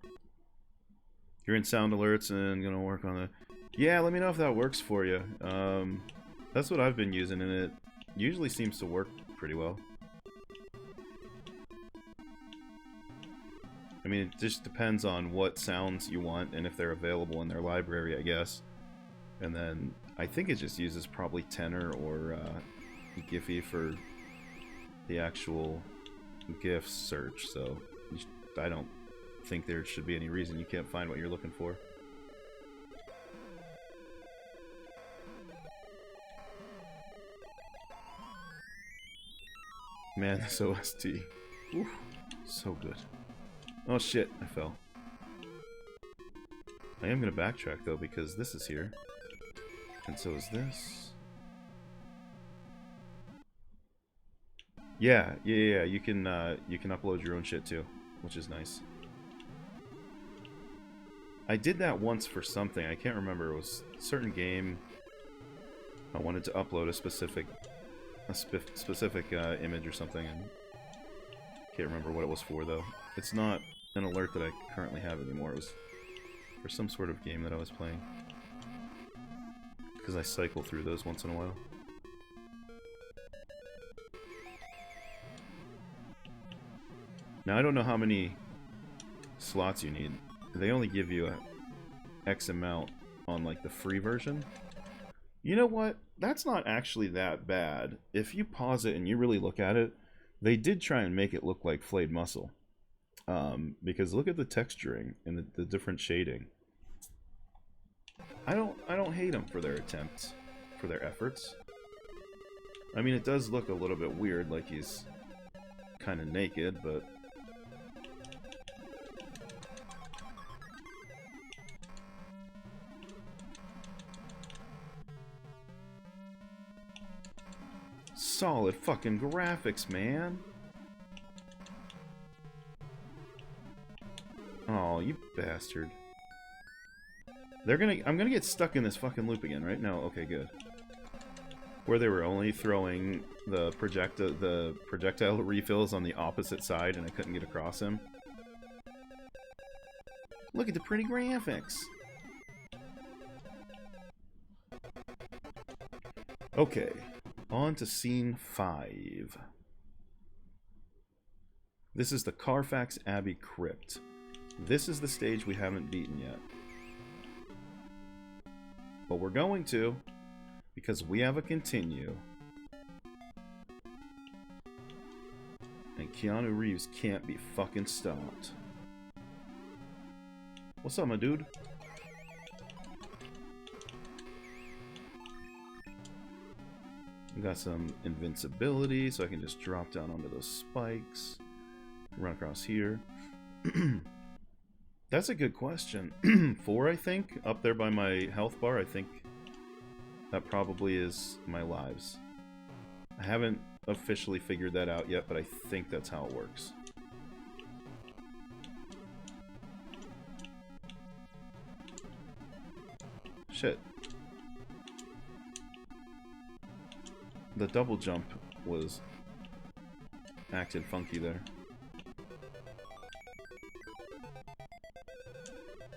You're in sound alerts and gonna work on it. Yeah, let me know if that works for you. That's what I've been using, and it usually seems to work pretty well. I mean, it just depends on what sounds you want and if they're available in their library, I guess. And then I think it just uses probably Tenor or Giphy for the actual GIF search, so I don't think there should be any reason you can't find what you're looking for. Man, this OST. Oof, so good. Oh shit, I fell. I am gonna backtrack though because this is here. And so is this. Yeah, you can upload your own shit too, which is nice. I did that once for something, I can't remember, it was a certain game. I wanted to upload a specific image or something, and can't remember what it was for though. It's not an alert that I currently have anymore. It was for some sort of game that I was playing, because I cycle through those once in a while. Now I don't know how many slots you need. They only give you a X amount on like the free version. You know what? That's not actually that bad. If you pause it and you really look at it, they did try and make it look like flayed muscle. Because look at the texturing and the different shading. I don't hate them for their attempts, for their efforts. I mean, it does look a little bit weird, like he's kind of naked, but solid fucking graphics, man. Oh, you bastard. I'm gonna get stuck in this fucking loop again, right? No, okay, good. Where they were only throwing the projectile refills on the opposite side and I couldn't get across him. Look at the pretty graphics. Okay, on to scene 5. This is the Carfax Abbey Crypt. This is the stage we haven't beaten yet. But we're going to, because we have a continue. And Keanu Reeves can't be fucking stopped. What's up, my dude? We got some invincibility, so I can just drop down onto those spikes. Run across here. That's a good question. 4, I think, up there by my health bar. I think that probably is my lives. I haven't officially figured that out yet, but I think that's how it works. Shit. The double jump was acted funky there.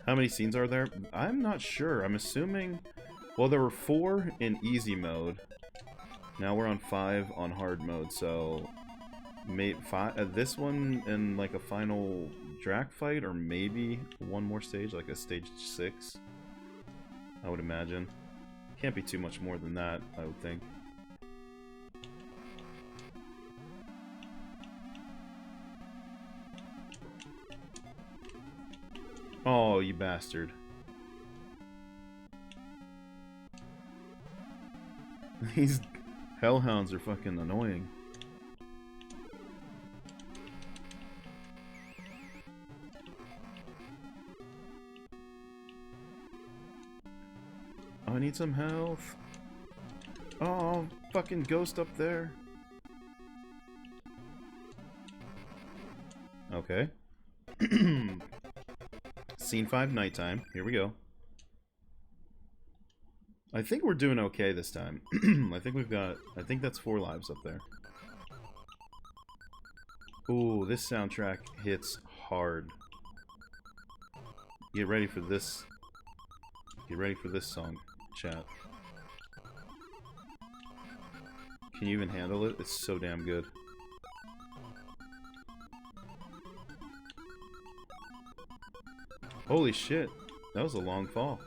How many scenes are there? I'm not sure. I'm assuming... Well, there were 4 in easy mode. Now we're on 5 on hard mode, so... this one in like a final Drac fight, or maybe one more stage, like a stage 6. I would imagine. Can't be too much more than that, I would think. Oh, you bastard. These hellhounds are fucking annoying. Oh, I need some health. Oh, fucking ghost up there. Okay. Scene 5, nighttime. Here we go. I think we're doing okay this time. I think that's 4 lives up there. Ooh, this soundtrack hits hard. Get ready for this. Get ready for this song, chat. Can you even handle it? It's so damn good. Holy shit. That was a long fall.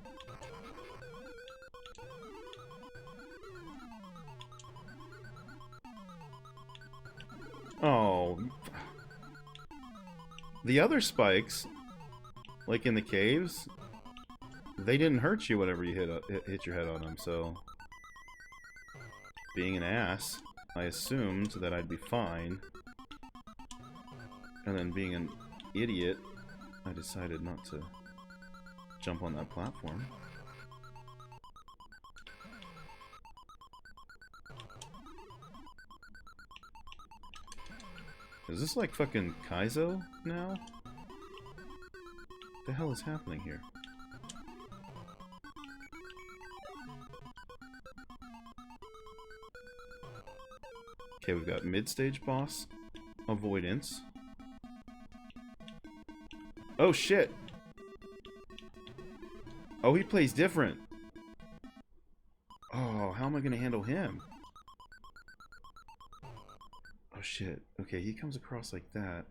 Oh. The other spikes, like in the caves, they didn't hurt you whenever you hit your head on them, so... Being an ass, I assumed that I'd be fine. And then being an idiot, I decided not to jump on that platform. Is this like fucking Kaizo now? What the hell is happening here? Okay, we've got mid-stage boss avoidance. Oh shit! Oh, he plays different. Oh, how am I gonna handle him? Oh shit. Okay, he comes across like that.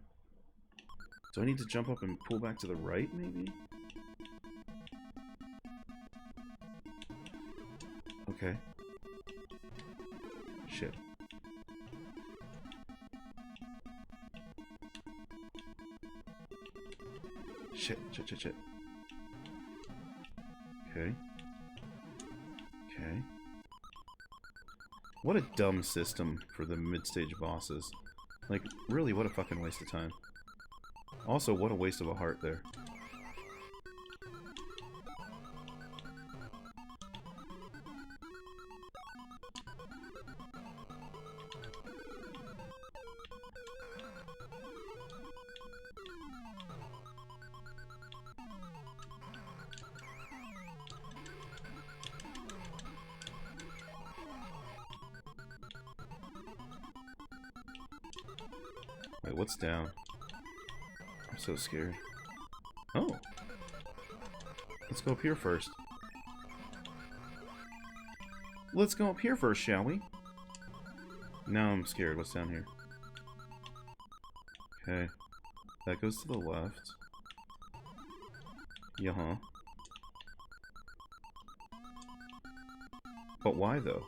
Do I need to jump up and pull back to the right, maybe? Okay. Shit. Shit. Okay. Okay. What a dumb system for the mid-stage bosses. Like, really, what a fucking waste of time. Also, what a waste of a heart there. Wait, what's down? I'm so scared. Oh! Let's go up here first. Let's go up here first, shall we? Now I'm scared. What's down here? Okay. That goes to the left. Yeah-huh. But why, though?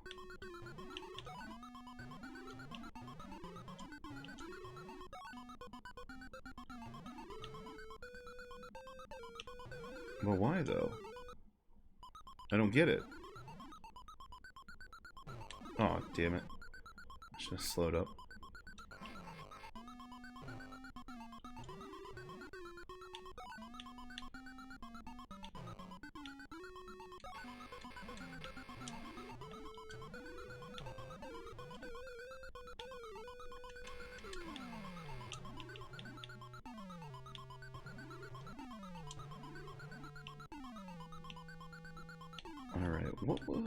Well, why, though? I don't get it. Oh, damn it. I should have slowed up.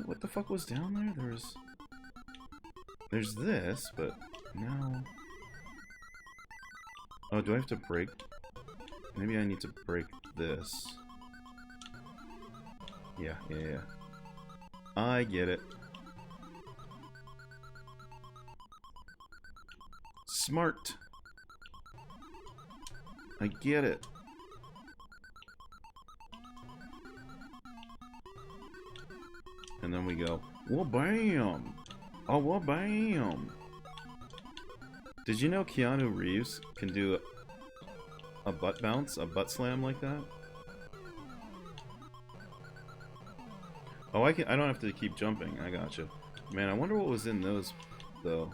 What the fuck was down there? There's this, but now... Oh, do I have to break? Maybe I need to break this. Yeah. I get it. Smart. I get it. And then we go, whoa, bam! Oh, whoa, bam! Did you know Keanu Reeves can do a butt bounce, a butt slam like that? Oh, I don't have to keep jumping. I gotcha. Man, I wonder what was in those, though.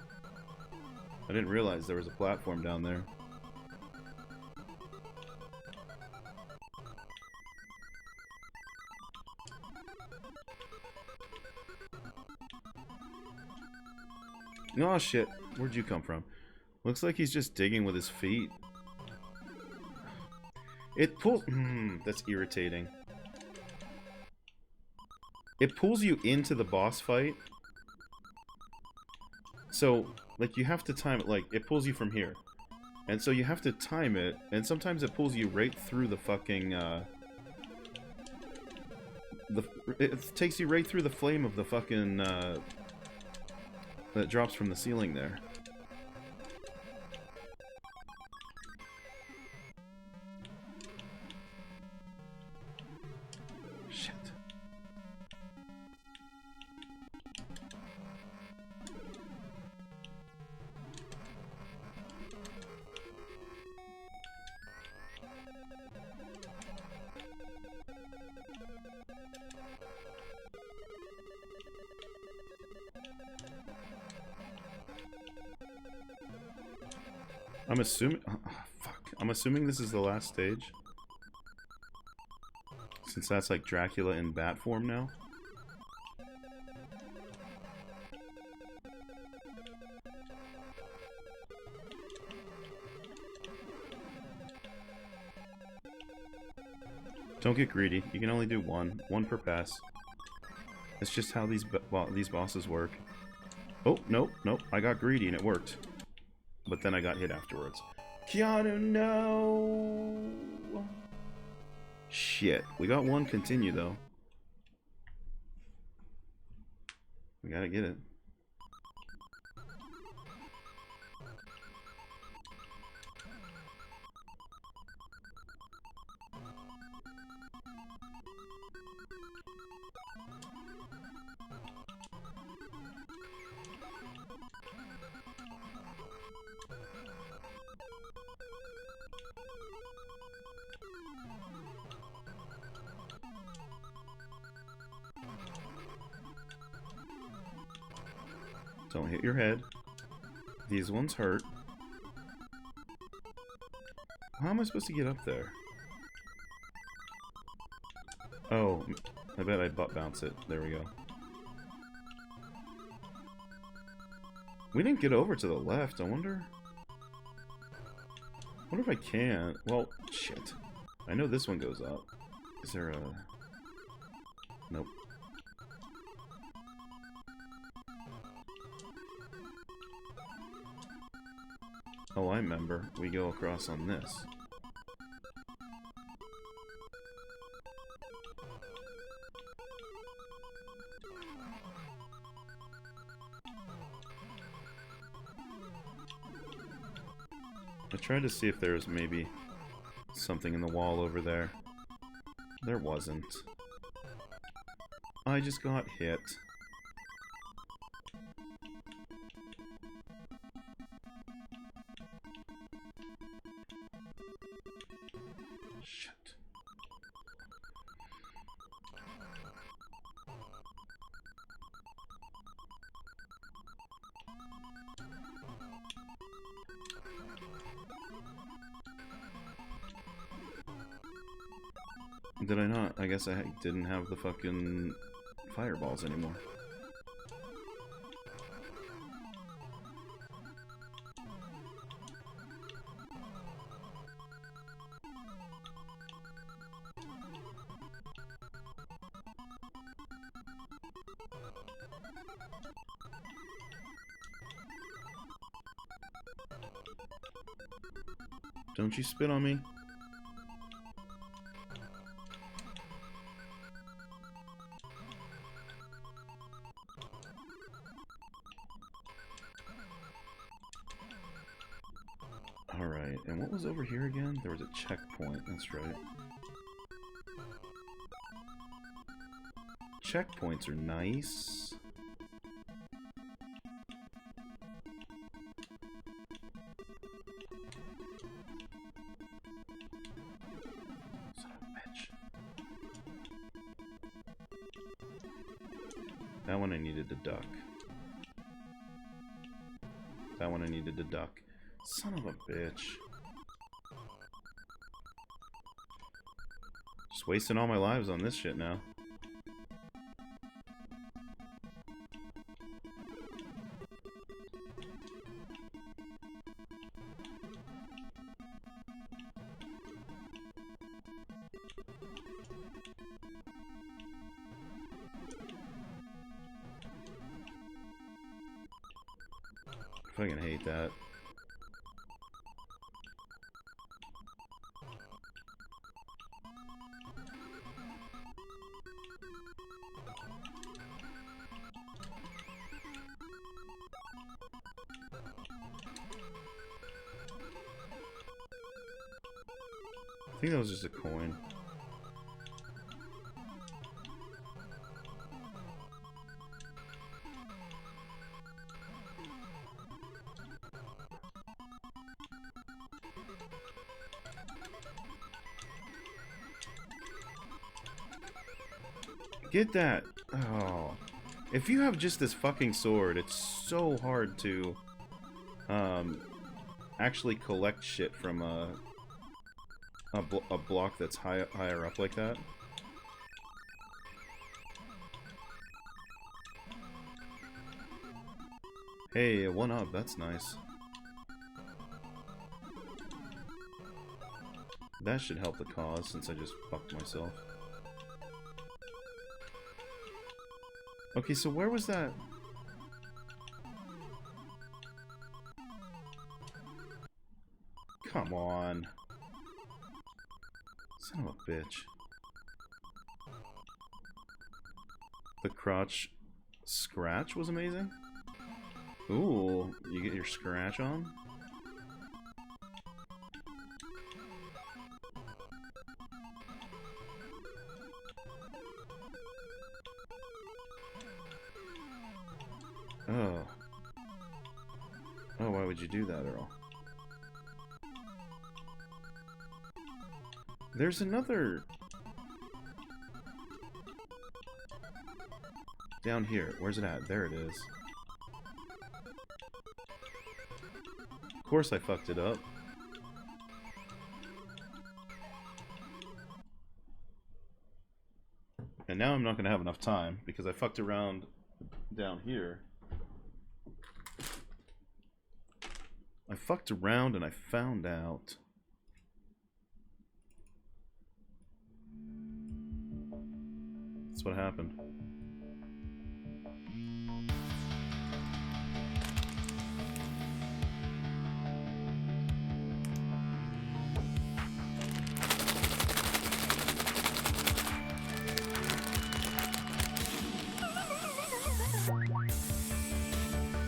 I didn't realize there was a platform down there. Oh shit, where'd you come from? Looks like he's just digging with his feet. It pulls... that's irritating. It pulls you into the boss fight. So, like, you have to time it, like, it pulls you from here. And so you have to time it, and sometimes it pulls you right through the fucking, it takes you right through the flame of the fucking that drops from the ceiling there. Shit. I'm assuming... fuck. I'm assuming this is the last stage. Since that's like Dracula in bat form now. Don't get greedy. You can only do one. One per pass. It's just how these bosses work. Oh, nope, nope. I got greedy and it worked. But then I got hit afterwards. Keanu, no! Shit. We got one continue, though. We gotta get it. Don't hit your head. These ones hurt. How am I supposed to get up there? Oh, I bet I'd butt bounce it. There we go. We didn't get over to the left, I wonder? I wonder if I can. Well, shit. I know this one goes up. Is there a... Nope. Oh, I remember. We go across on this. I tried to see if there was maybe something in the wall over there. There wasn't. I just got hit. Shit. Did I not? I guess I didn't have the fucking fireballs anymore. Don't you spit on me? Alright, and what was over here again? There was a checkpoint, that's right. Checkpoints are nice. Son of a bitch. That one I needed to duck. That one I needed to duck. Son of a bitch. Just wasting all my lives on this shit now. I fucking hate that. I think that was just a coin. Get that! Oh. If you have just this fucking sword, it's so hard to actually collect shit from a block that's higher up like that. Hey, a 1-up, that's nice. That should help the cause since I just fucked myself. Okay, so where was that? Come on. Son of a bitch. The crotch scratch was amazing. Ooh, you get your scratch on? Oh. Oh, why would you do that, Earl? There's another... down here. Where's it at? There it is. Of course I fucked it up. And now I'm not going to have enough time because I fucked around down here. I fucked around and I found out. That's what happened.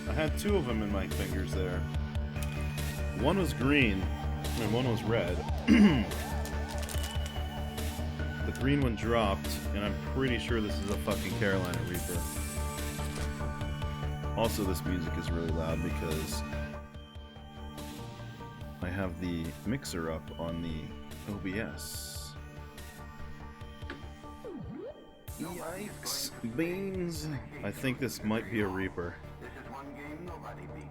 I had two of them in my fingers there. One was green, and one was red. The green one dropped, and I'm pretty sure this is a fucking Carolina Reaper. Also, this music is really loud because I have the mixer up on the OBS. Yikes. Beans. I think this might be a Reaper. This is one game nobody beats.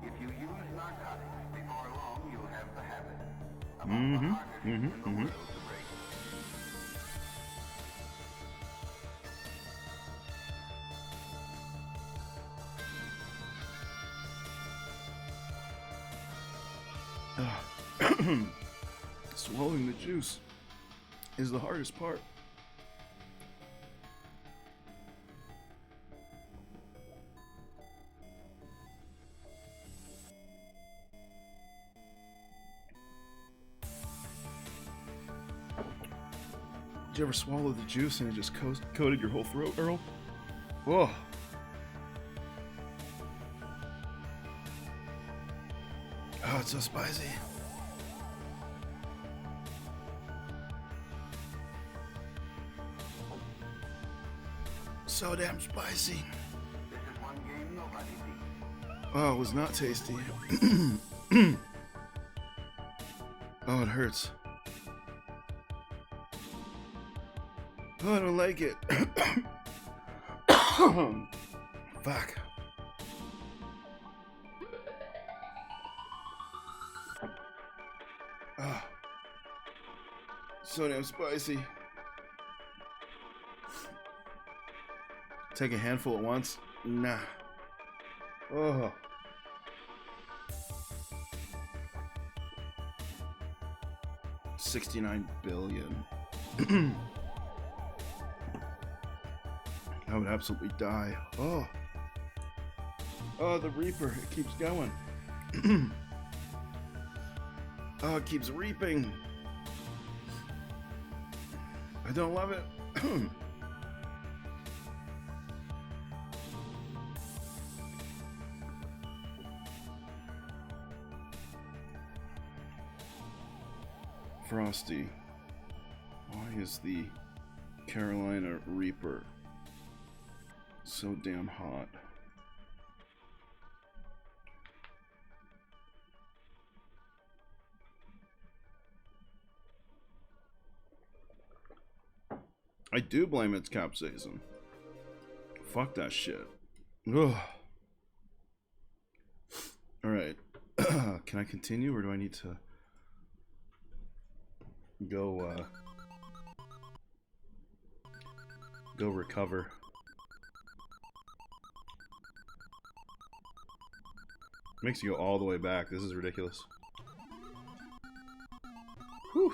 If you use narcotics, before long you'll have the habit. Among the hardest in the world to break. Swallowing the juice is the hardest part. Did you ever swallow the juice and it just coated your whole throat, Earl? Whoa. Oh, it's so spicy. So damn spicy. This is one game nobody beats. Oh, it was not tasty. Oh, it hurts. Oh, I don't like it. Fuck. Oh. So damn spicy. Take a handful at once? Nah. Oh. $69 billion. I would absolutely die. Oh. Oh, the Reaper. It keeps going. Oh, it keeps reaping. I don't love it. Frosty, why is the Carolina Reaper so damn hot? I do blame its capsaicin. Fuck that shit. Ugh. Alright. Can I continue or do I need to go recover? Makes you go all the way back. This is ridiculous. Whew.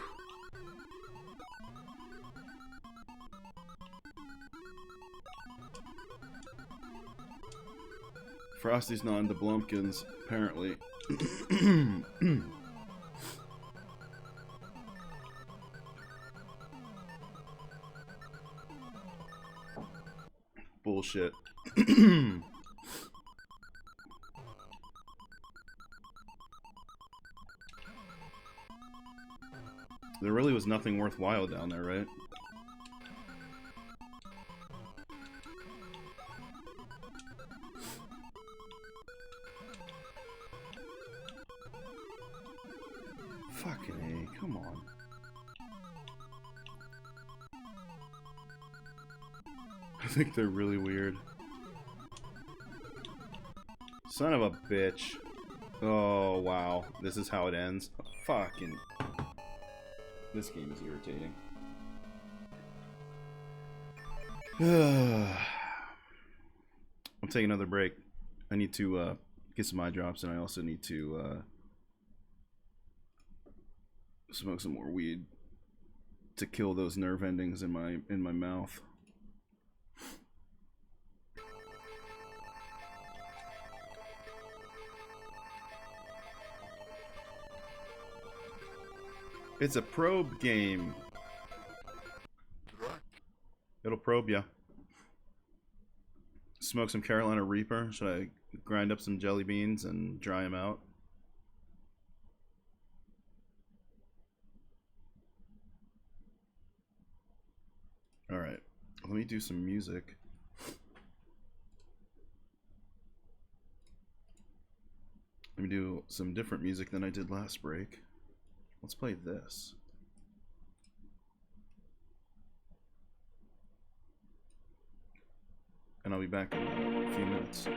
Frosty's not into Blumpkins, apparently. Bullshit. There really was nothing worthwhile down there, right? Fucking A, come on. I think they're really weird. Son of a bitch. Oh, wow. This is how it ends. Fucking... This game is irritating. I'll take another break. I need to get some eye drops, and I also need to smoke some more weed to kill those nerve endings in my mouth. It's a probe game. It'll probe ya. Smoke some Carolina Reaper. Should I grind up some jelly beans and dry them out? Alright. Let me do some music. Let me do some different music than I did last break. Let's play this. And I'll be back in a few minutes.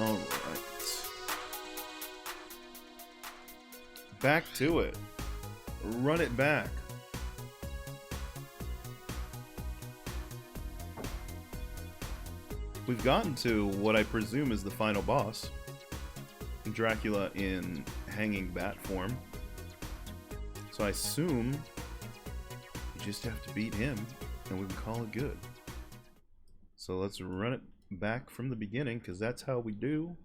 Alright. Back to it. Run it back. We've gotten to what I presume is the final boss. Dracula in hanging bat form. So I assume you just have to beat him and we can call it good. So let's run it back from the beginning, because that's how we do.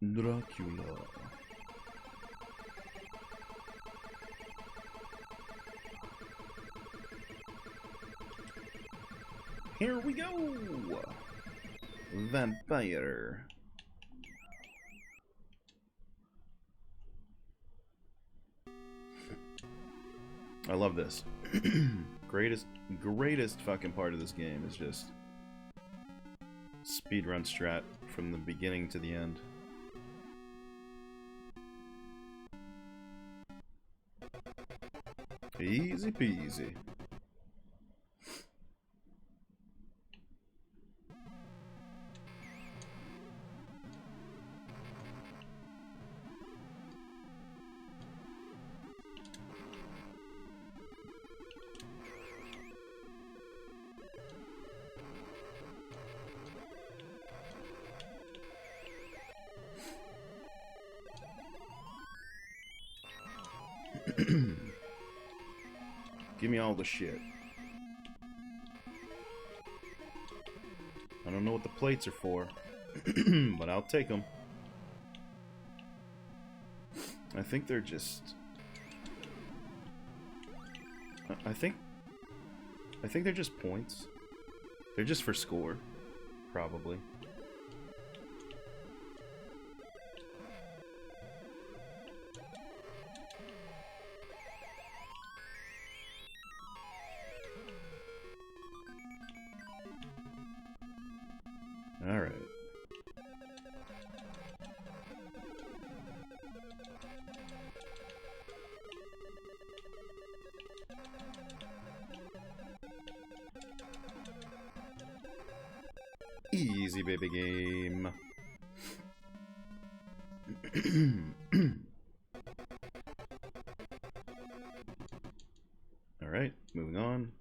Dracula. Here we go! Vampire. I love this. greatest fucking part of this game is just speedrun strat from the beginning to the end. Easy peasy. Give me all the shit. I don't know what the plates are for, but I'll take them. I think they're just... I think they're just points. They're just for score, probably. Alright. Easy baby game. Alright, moving on.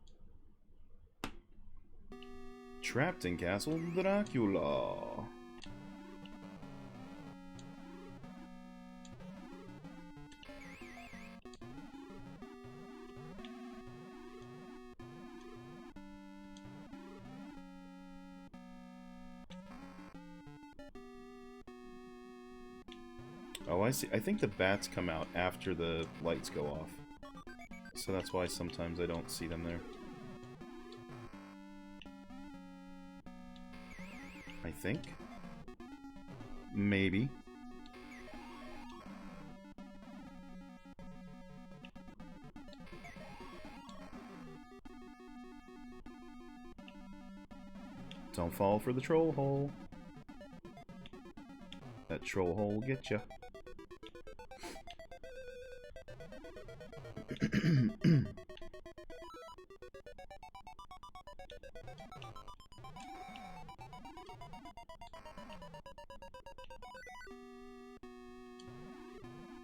Trapped in Castle Dracula. Oh, I see. I think the bats come out after the lights go off. So that's why sometimes I don't see them there. I think. Maybe. Don't fall for the troll hole. That troll hole will get ya.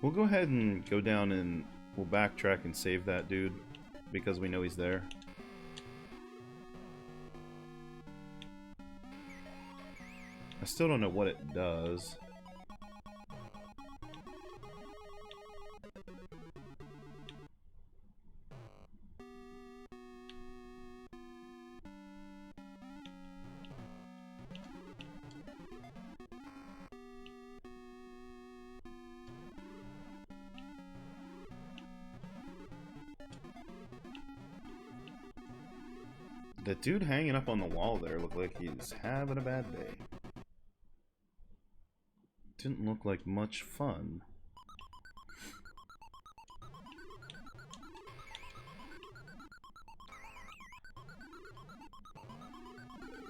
We'll go ahead and go down and we'll backtrack and save that dude because we know he's there. I still don't know what it does. The dude hanging up on the wall there looked like he's having a bad day. Didn't look like much fun.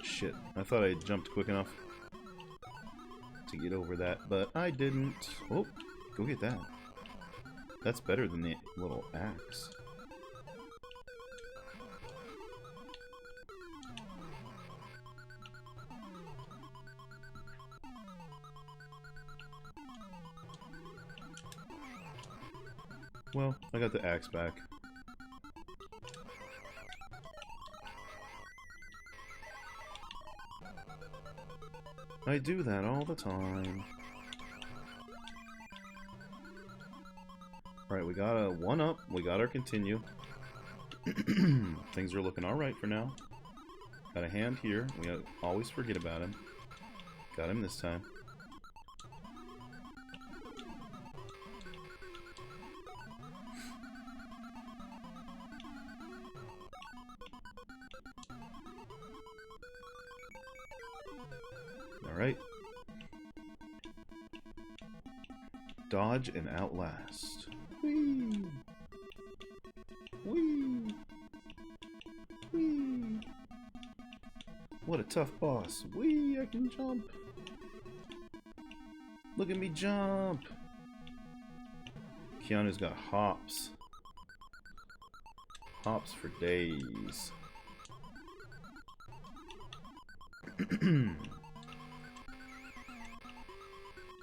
Shit, I thought I jumped quick enough to get over that, but I didn't. Oh, go get that. That's better than the little axe. Well, I got the axe back. I do that all the time. Alright, we got a 1-up. We got our continue. Things are looking alright for now. Got a hand here. We always forget about him. Got him this time. Alright. Dodge and outlast. Whee! Whee! Whee! What a tough boss. Whee! I can jump. Look at me jump. Keanu's got hops. Hops for days.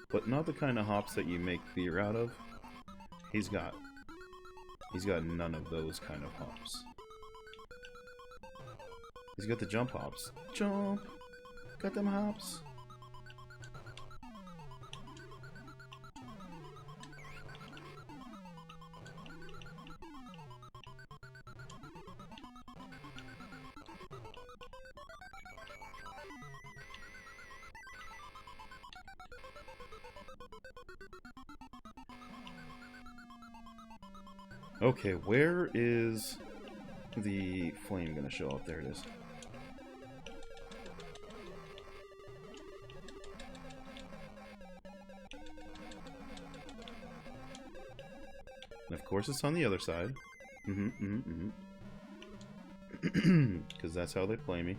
But not the kind of hops that you make beer out of. He's got none of those kind of hops. He's got the jump hops. Jump! Got them hops. Okay, where is the flame gonna show up? There it is. And of course it's on the other side. Because that's how they play me.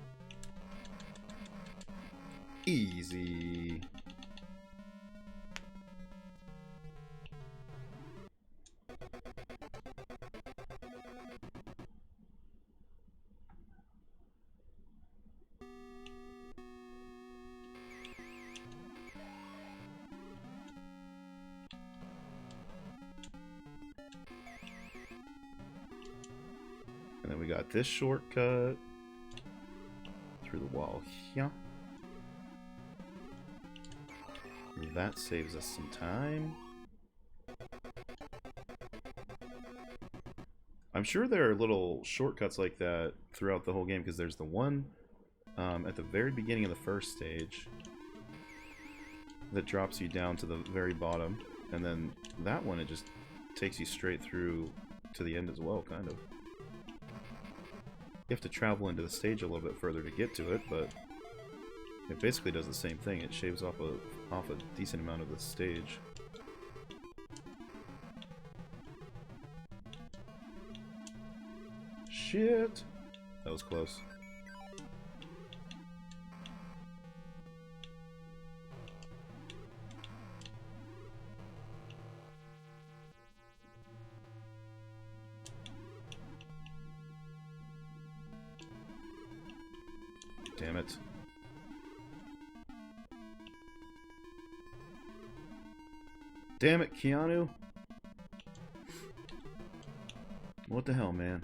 Easy. And then we got this shortcut through the wall here. And that saves us some time. I'm sure there are little shortcuts like that throughout the whole game, because there's the one at the very beginning of the first stage that drops you down to the very bottom, and then that one, it just takes you straight through to the end as well, kind of. You have to travel into the stage a little bit further to get to it, but it basically does the same thing. It shaves off a decent amount of the stage. Shit! That was close. Damn it. Damn it, Keanu. What the hell, man?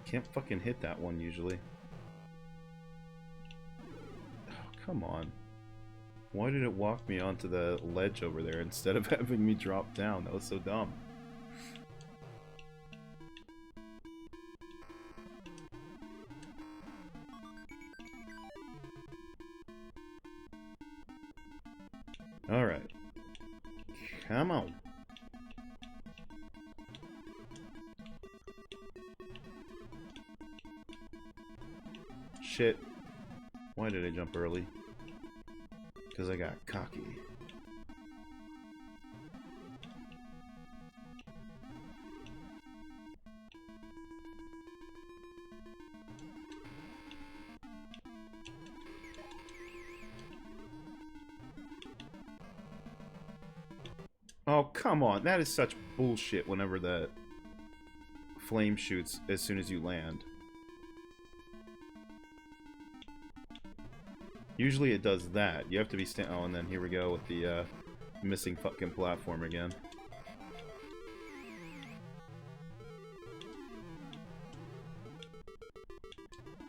Can't fucking hit that one usually. Come on. Why did it walk me onto the ledge over there instead of having me drop down? That was so dumb. Alright. Come on. Shit. Why did I jump early? Because I got cocky. Oh, come on. That is such bullshit whenever that flame shoots as soon as you land. Usually it does that. You have to be oh, and then here we go with the missing fucking platform again.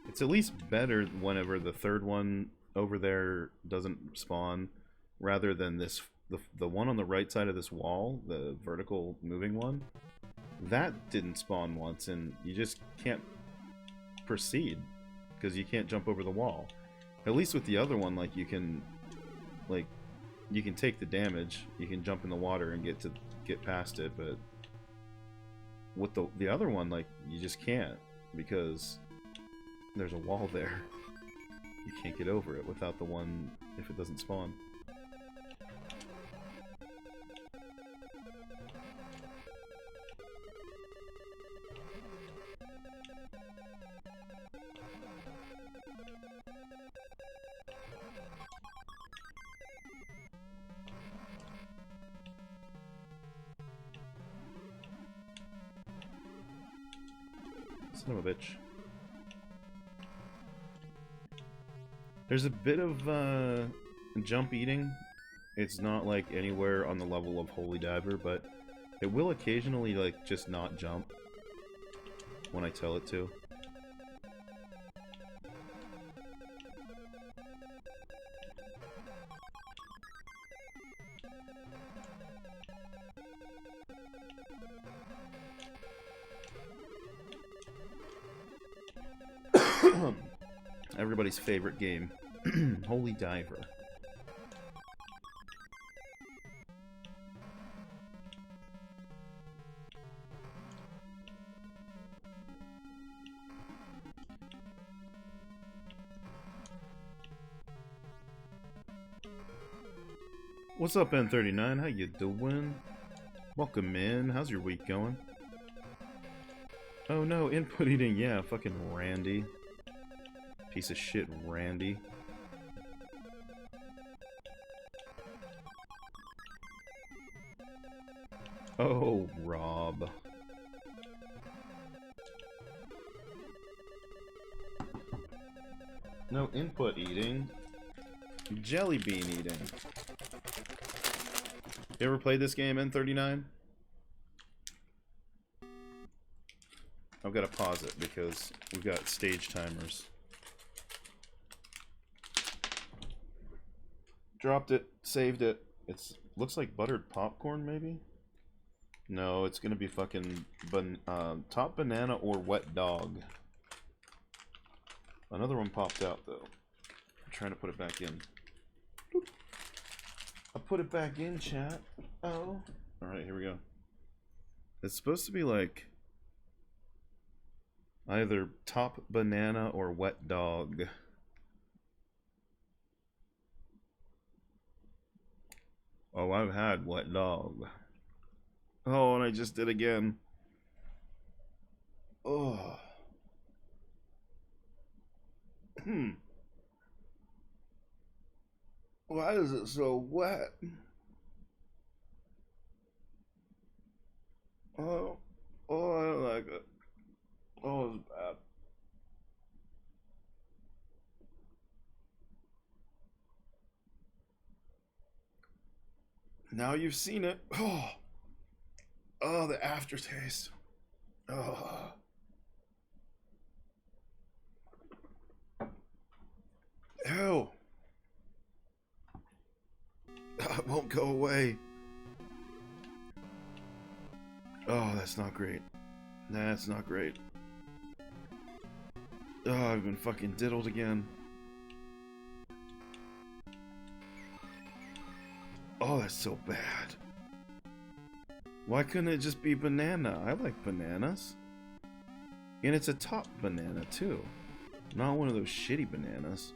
It's at least better whenever the third one over there doesn't spawn, rather than this the one on the right side of this wall, the vertical moving one. That didn't spawn once, and you just can't proceed because you can't jump over the wall. At least with the other one, like you can take the damage, you can jump in the water and get past it, but with the other one, like, you just can't because there's a wall there. You can't get over it without the one if it doesn't spawn. Son of a bitch. There's a bit of jump eating. It's not like anywhere on the level of Holy Diver, but it will occasionally like just not jump when I tell it to. Everybody's favorite game, Holy Diver. What's up, N39? How you doing? Welcome in. How's your week going? Oh no, input eating. Yeah, fucking Randy. Piece of shit, Randy. Oh, Rob. No input eating. Jelly bean eating. You ever played this game, N39? I've got to pause it because we've got stage timers. Dropped it, saved it. It's looks like buttered popcorn, maybe? No, it's gonna be fucking top banana or wet dog. Another one popped out though. I'm trying to put it back in. I put it back in, chat. Oh. Alright, here we go. It's supposed to be like either top banana or wet dog. Oh, I've had wet dog. Oh, and I just did again. Oh. Why is it so wet? Oh, I don't like it. Oh, it's bad. Now you've seen it. Oh, the aftertaste. Oh. Ew. It won't go away. Oh, that's not great. That's not great. Oh, I've been fucking diddled again. Oh, that's so bad. Why couldn't it just be banana? I like bananas. And it's a top banana, too. Not one of those shitty bananas.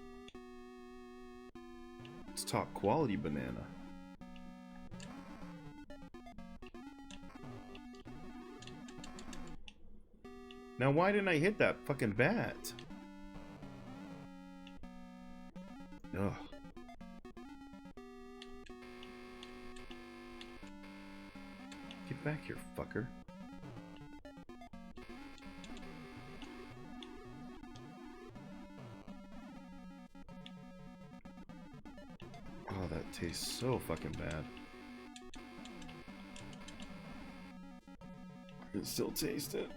It's top quality banana. Now, why didn't I hit that fucking bat? Ugh. Get back here, fucker. Oh, that tastes so fucking bad. I can still taste it.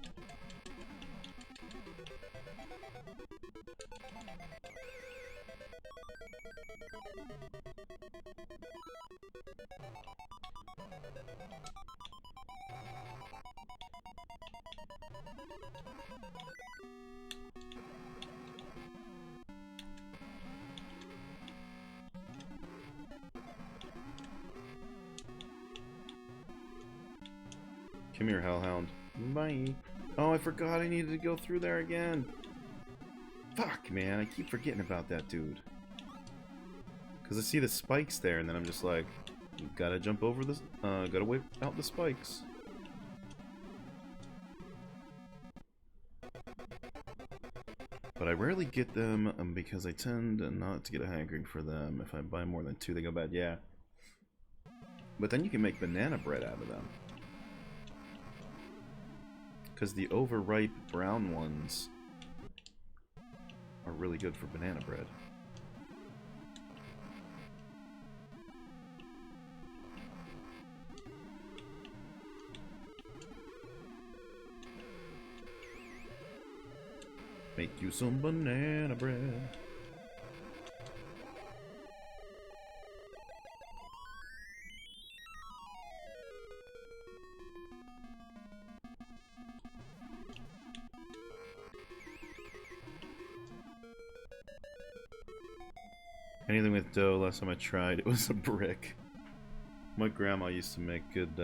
Come here, Hellhound. Bye. Oh, I forgot I needed to go through there again. Fuck, man. I keep forgetting about that dude. Because I see the spikes there, and then I'm just like, you gotta jump over this, gotta whip out the spikes. But I rarely get them because I tend not to get a hankering for them. If I buy more than 2, they go bad. Yeah. But then you can make banana bread out of them. Because the overripe brown ones are really good for banana bread. Make you some banana bread. Anything with dough, last time I tried, it was a brick. My grandma used to make good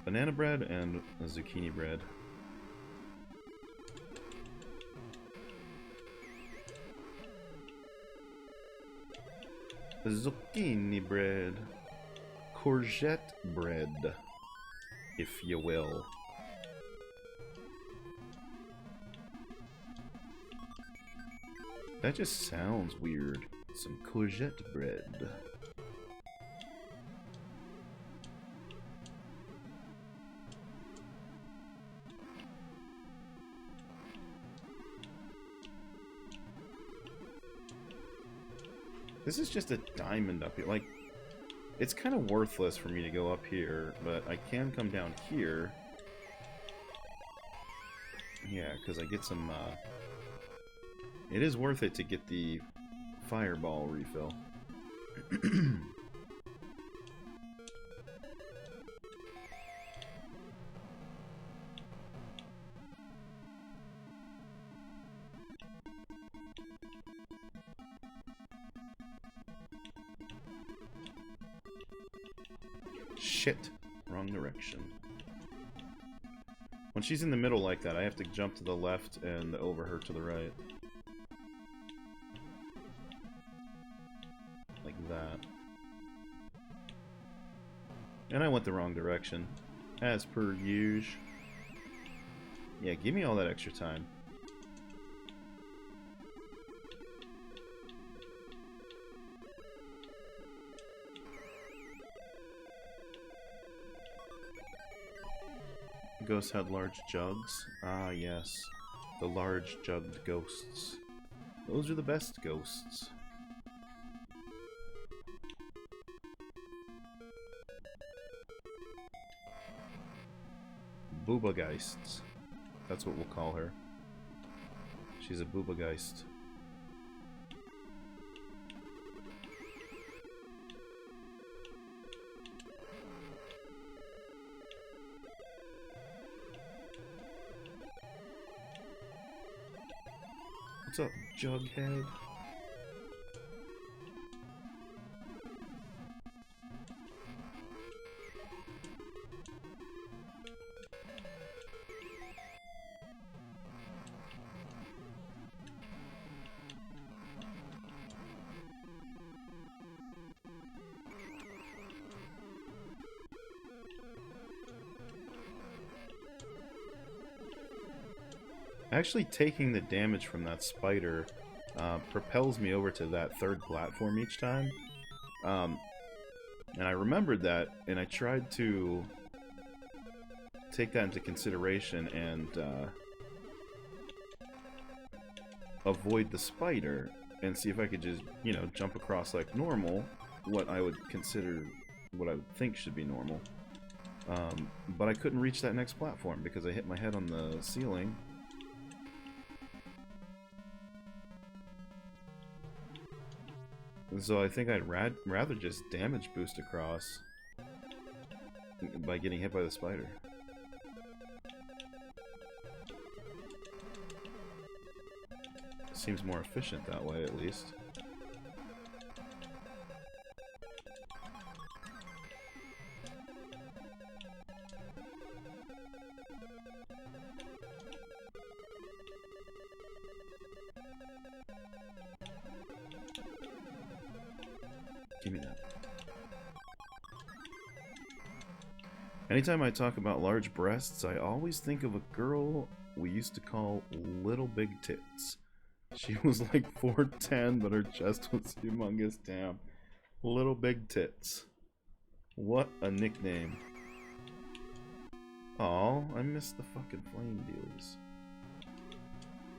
banana bread and zucchini bread. Zucchini bread. Courgette bread, if you will. That just sounds weird. Some courgette bread. This is just a diamond up here. Like, it's kind of worthless for me to go up here, but I can come down here. Yeah, because I get some, it is worth it to get the fireball refill. Shit. Wrong direction. When she's in the middle like that, I have to jump to the left and over her to the right. Like that. And I went the wrong direction. As per usual. Yeah, give me all that extra time. Ghosts had large jugs. Ah, yes. The large jugged ghosts. Those are the best ghosts. Boobageists. That's what we'll call her. She's a boobageist. What's up, Jughead? Actually taking the damage from that spider propels me over to that third platform each time. And I remembered that, and I tried to take that into consideration and avoid the spider and see if I could just, you know, jump across like normal, what I would think should be normal. But I couldn't reach that next platform because I hit my head on the ceiling. So I think I'd rather just damage boost across by getting hit by the spider. Seems more efficient that way, at least. Give me that. Anytime I talk about large breasts, I always think of a girl we used to call Little Big Tits. She was like 4'10", but her chest was humongous. Damn. Little Big Tits. What a nickname. Aw, I missed the fucking flame dealies.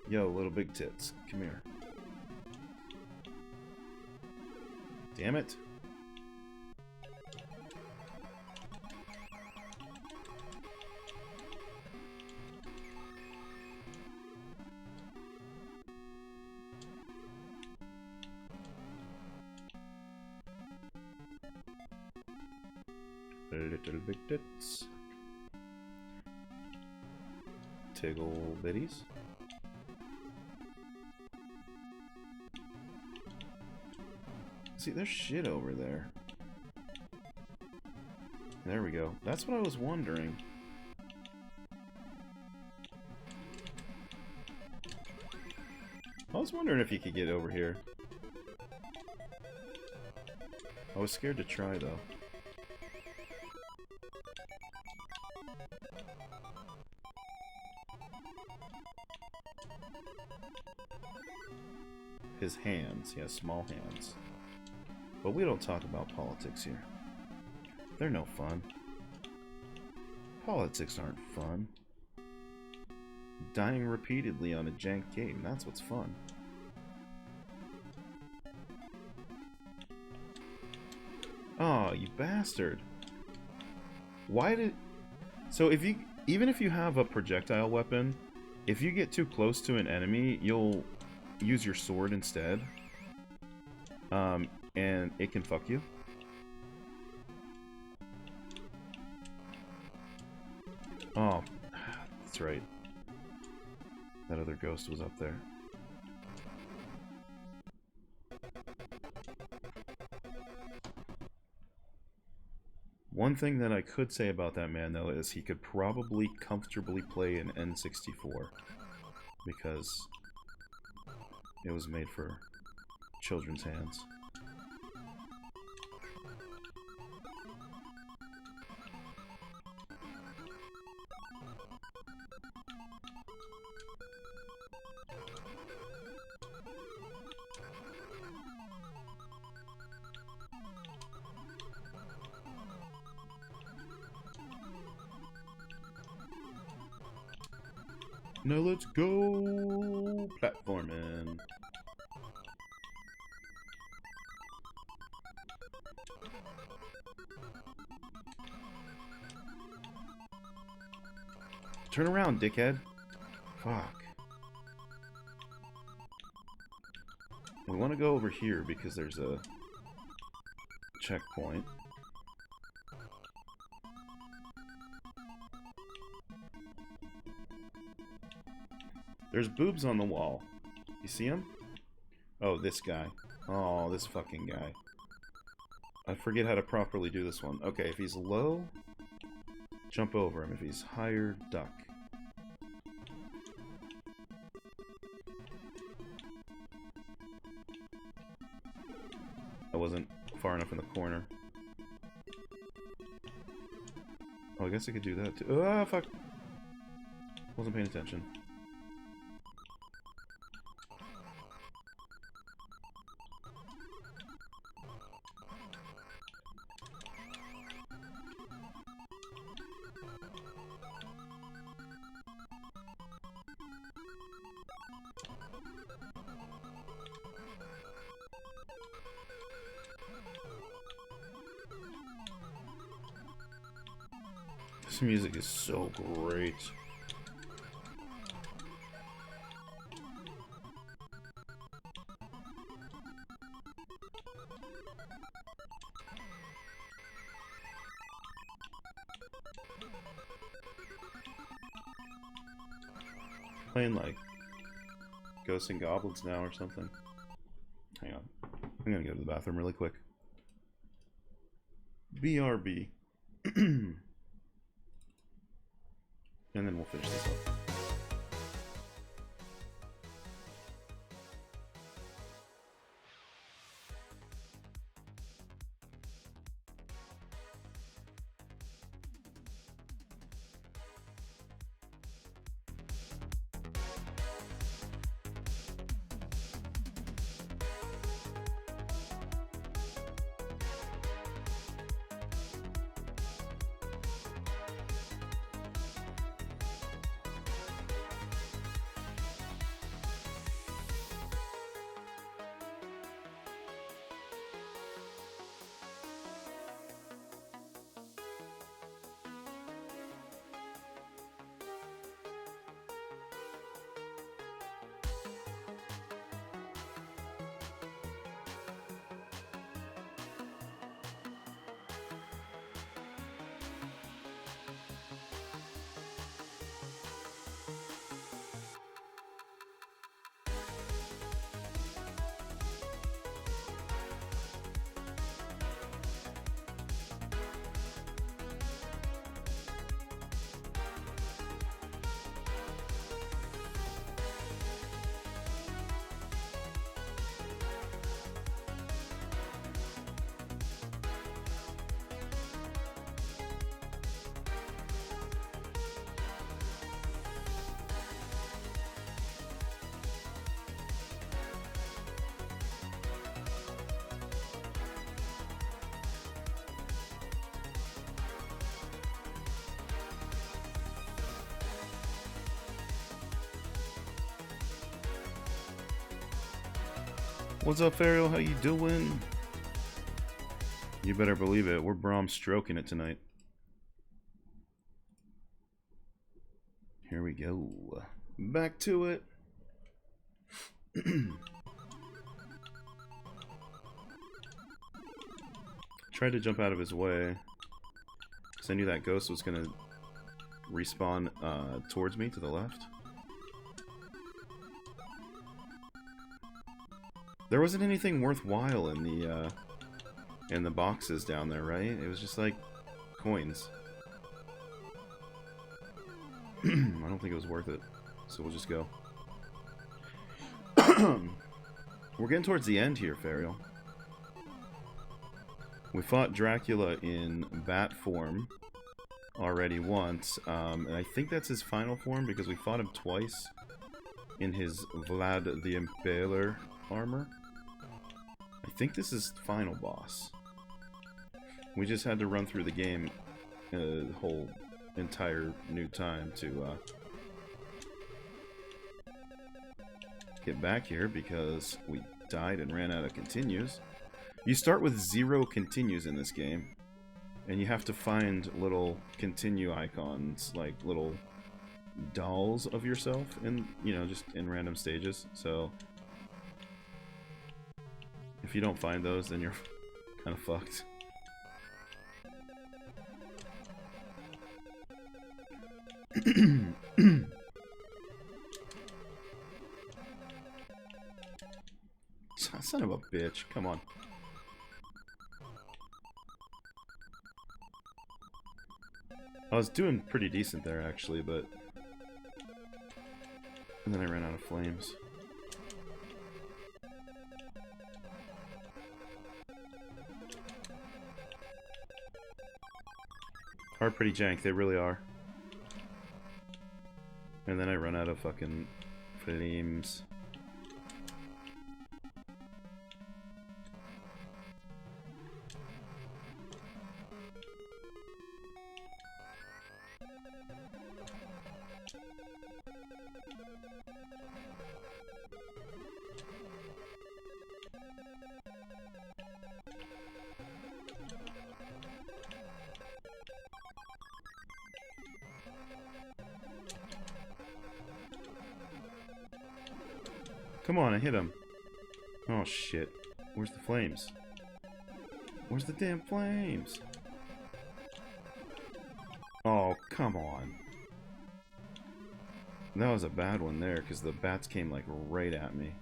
Yo, Little Big Tits, come here. Damn it. Little Big Tits. Tiggle bitties. See, there's shit over there. There we go. That's what I was wondering. I was wondering if you could get over here. I was scared to try, though. His hands. He has small hands. But we don't talk about politics here. They're no fun. Politics aren't fun. Dying repeatedly on a jank game, that's what's fun. Oh, you bastard. Why did... So if you... Even if you have a projectile weapon, if you get too close to an enemy, you'll use your sword instead. And it can fuck you. Oh, that's right. That other ghost was up there. One thing that I could say about that man, though, is he could probably comfortably play an N64. Because it was made for children's hands. Now let's go platforming. Turn around, dickhead. Fuck. We want to go over here because there's a checkpoint. There's boobs on the wall. You see him? Oh, this guy. Oh, this fucking guy. I forget how to properly do this one. Okay, if he's low, jump over him. If he's higher, duck. I wasn't far enough in the corner. Oh, I guess I could do that too. Ah, fuck. Wasn't paying attention. This music is so great. Playing like Ghosts and Goblins now or something. Hang on. I'm gonna go to the bathroom really quick. BRB. And then we'll finish this up. What's up, Ariel? How you doing? You better believe it. We're Bram stroking it tonight. Here we go. Back to it. Tried to jump out of his way, because I knew that ghost was going to respawn towards me to the left. There wasn't anything worthwhile in the boxes down there, right? It was just like coins. I don't think it was worth it, so we'll just go. We're getting towards the end here, Fariel. We fought Dracula in bat form already once, and I think that's his final form because we fought him twice in his Vlad the Impaler armor. I think this is the final boss. We just had to run through the game the whole entire new time to get back here because we died and ran out of continues. You start with 0 continues in this game, and you have to find little continue icons, like little dolls of yourself, in, you know, just in random stages. So if you don't find those, then you're kind of fucked. Son of a bitch, come on. I was doing pretty decent there, actually, but... And then I ran out of flames. Are pretty jank, they really are. And then I run out of fucking flames. Come on, I hit him. Oh shit. Where's the flames? Where's the damn flames? Oh, come on. That was a bad one there, because the bats came like right at me.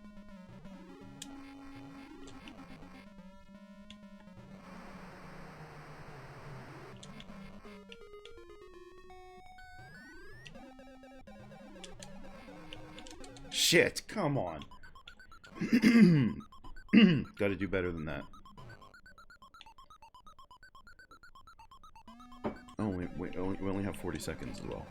Shit, come on. Gotta do better than that. Oh, wait, we only have 40 seconds as well.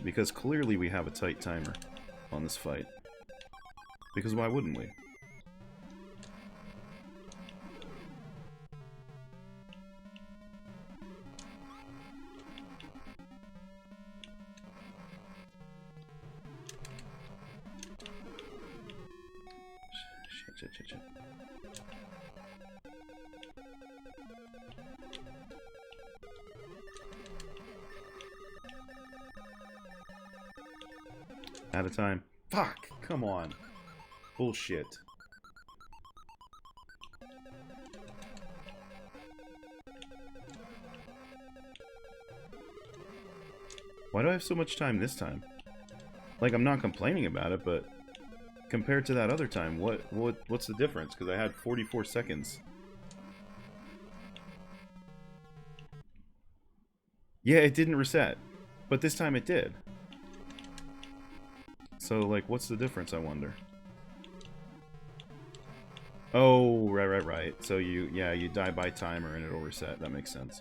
Because clearly we have a tight timer on this fight. Because why wouldn't we? Shit. Out of time. Fuck! Come on. Bullshit. Why do I have so much time this time? Like, I'm not complaining about it, but compared to that other time, what's the difference? Because I had 44 seconds. Yeah, it didn't reset, but this time it did. So, like, what's the difference, I wonder? Oh, right. So you die by timer and it'll reset. That makes sense.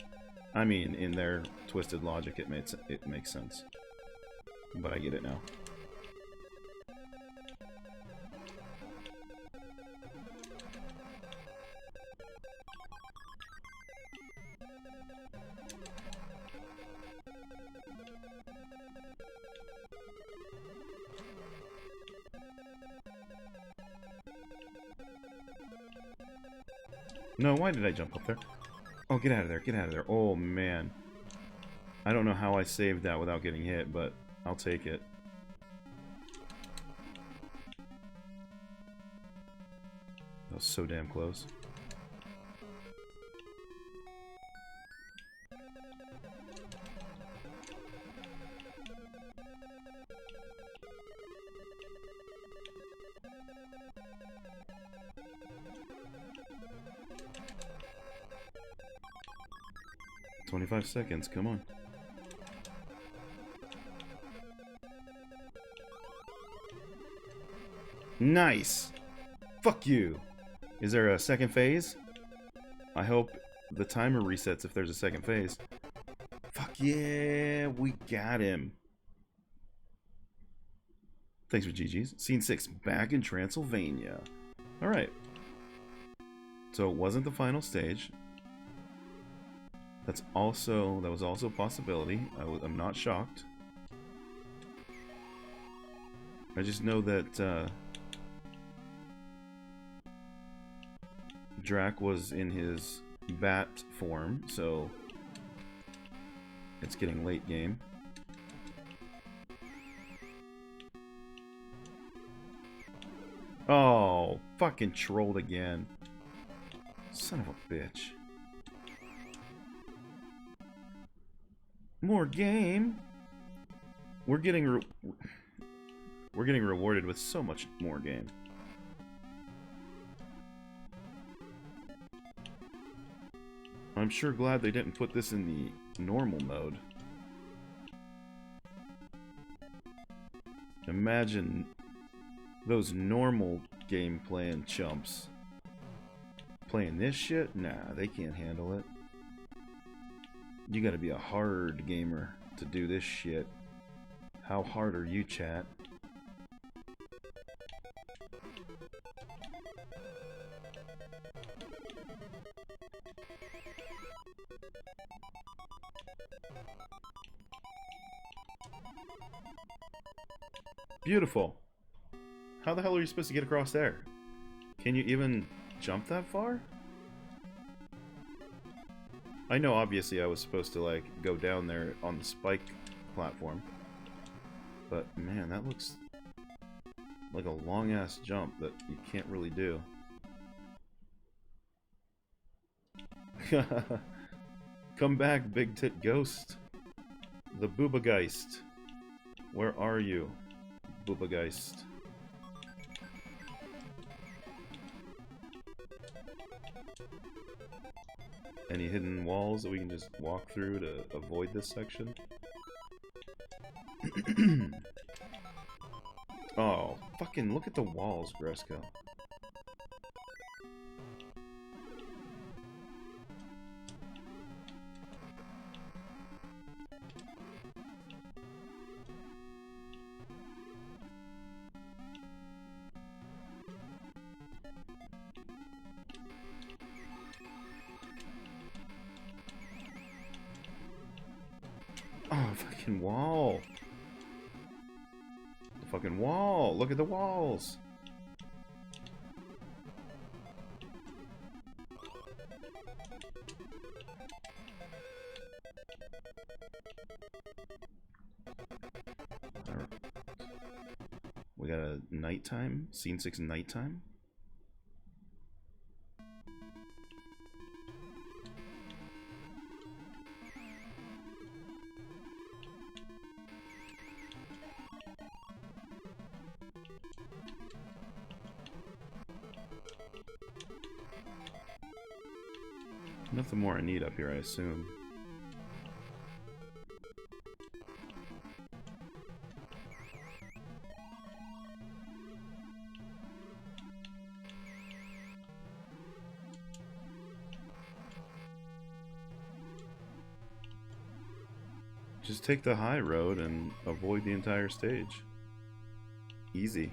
I mean, in their twisted logic, it makes sense. But I get it now. No, why did I jump up there? Oh, get out of there, get out of there. Oh, man. I don't know how I saved that without getting hit, but I'll take it. That was so damn close. "25 seconds, come on." Nice! Fuck you! Is there a second phase? I hope the timer resets if there's a second phase. Fuck yeah! We got him! Thanks for GG's. Scene 6, back in Transylvania. Alright. So it wasn't the final stage. That was also a possibility. I'm not shocked. I just know that Drac was in his bat form, so it's getting late game. Oh, fucking trolled again. Son of a bitch. More game. We're getting rewarded with so much more game. I'm sure glad they didn't put this in the normal mode. Imagine those normal game playing chumps playing this shit. Nah, they can't handle it. You gotta be a hard gamer to do this shit. How hard are you, chat? Beautiful. How the hell are you supposed to get across there? Can you even jump that far? I know obviously I was supposed to like go down there on the spike platform. But man, that looks like a long ass jump that you can't really do. Come back, big tit ghost. The Boobageist. Where are you, Boobageist? Any hidden walls that we can just walk through to avoid this section? Oh, fucking look at the walls, Gresco. Oh, fucking wall. The fucking wall. Look at the walls. We got a nighttime. Scene 6 nighttime. Nothing more I need up here, I assume. Just take the high road and avoid the entire stage. Easy.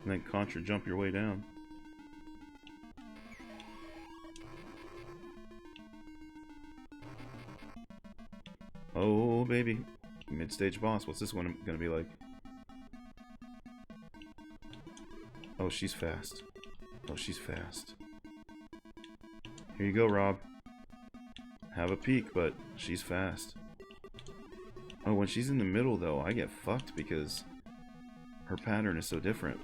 And then contra jump your way down. Oh, baby. Mid-stage boss. What's this one gonna be like? Oh, she's fast. Oh, she's fast. Here you go, Rob. Have a peek, but she's fast. Oh, when she's in the middle, though, I get fucked because her pattern is so different.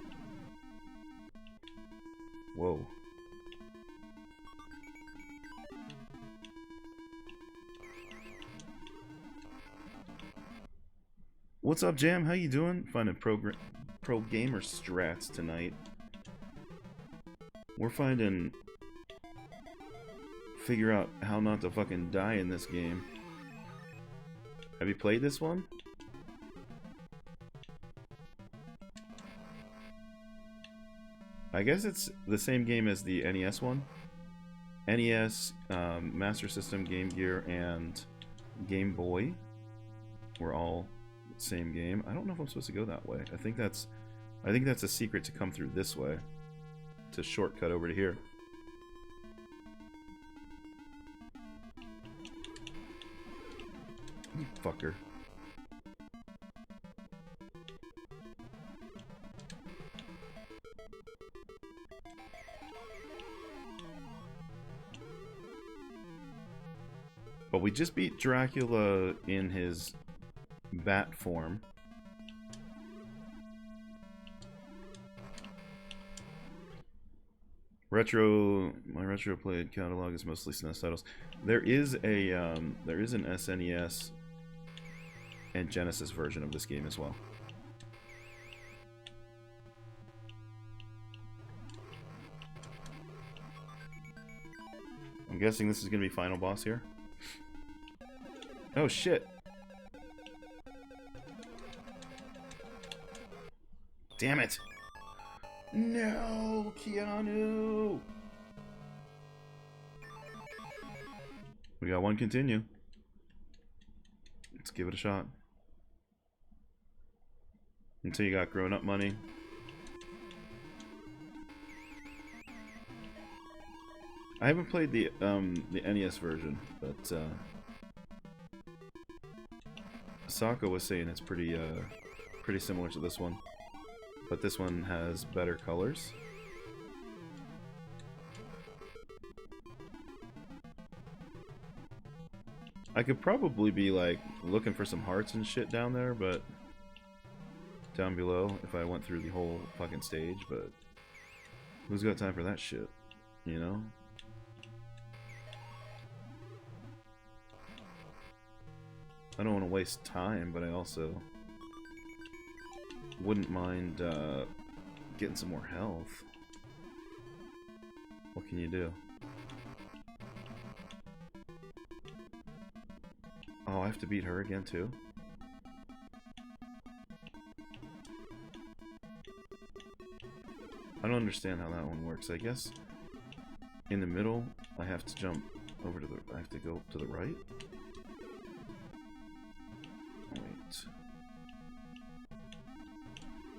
Whoa. What's up, Jam? How you doing? Finding pro gamer strats tonight. We're finding... Figure out how not to fucking die in this game. Have you played this one? I guess it's the same game as the NES one. NES, Master System, Game Gear, and Game Boy were all same game. I don't know if I'm supposed to go that way. I think that's a secret to come through this way. To shortcut over to here. You fucker. But we just beat Dracula in his bat form. My retro played catalog is mostly SNES titles. There is an SNES and Genesis version of this game as well. I'm guessing this is gonna be final boss here. Oh shit. Damn it. No, Keanu. We got one continue. Let's give it a shot. Until you got grown-up money. I haven't played the NES version, but Saka was saying it's pretty similar to this one, but this one has better colors. I could probably be like looking for some hearts and shit down there, but down below if I went through the whole fucking stage, but who's got time for that shit, you know? I don't want to waste time, but I also wouldn't mind getting some more health. What can you do? Oh, I have to beat her again too? I don't understand how that one works. I guess in the middle I have to jump over to the... I have to go to the right? Wait.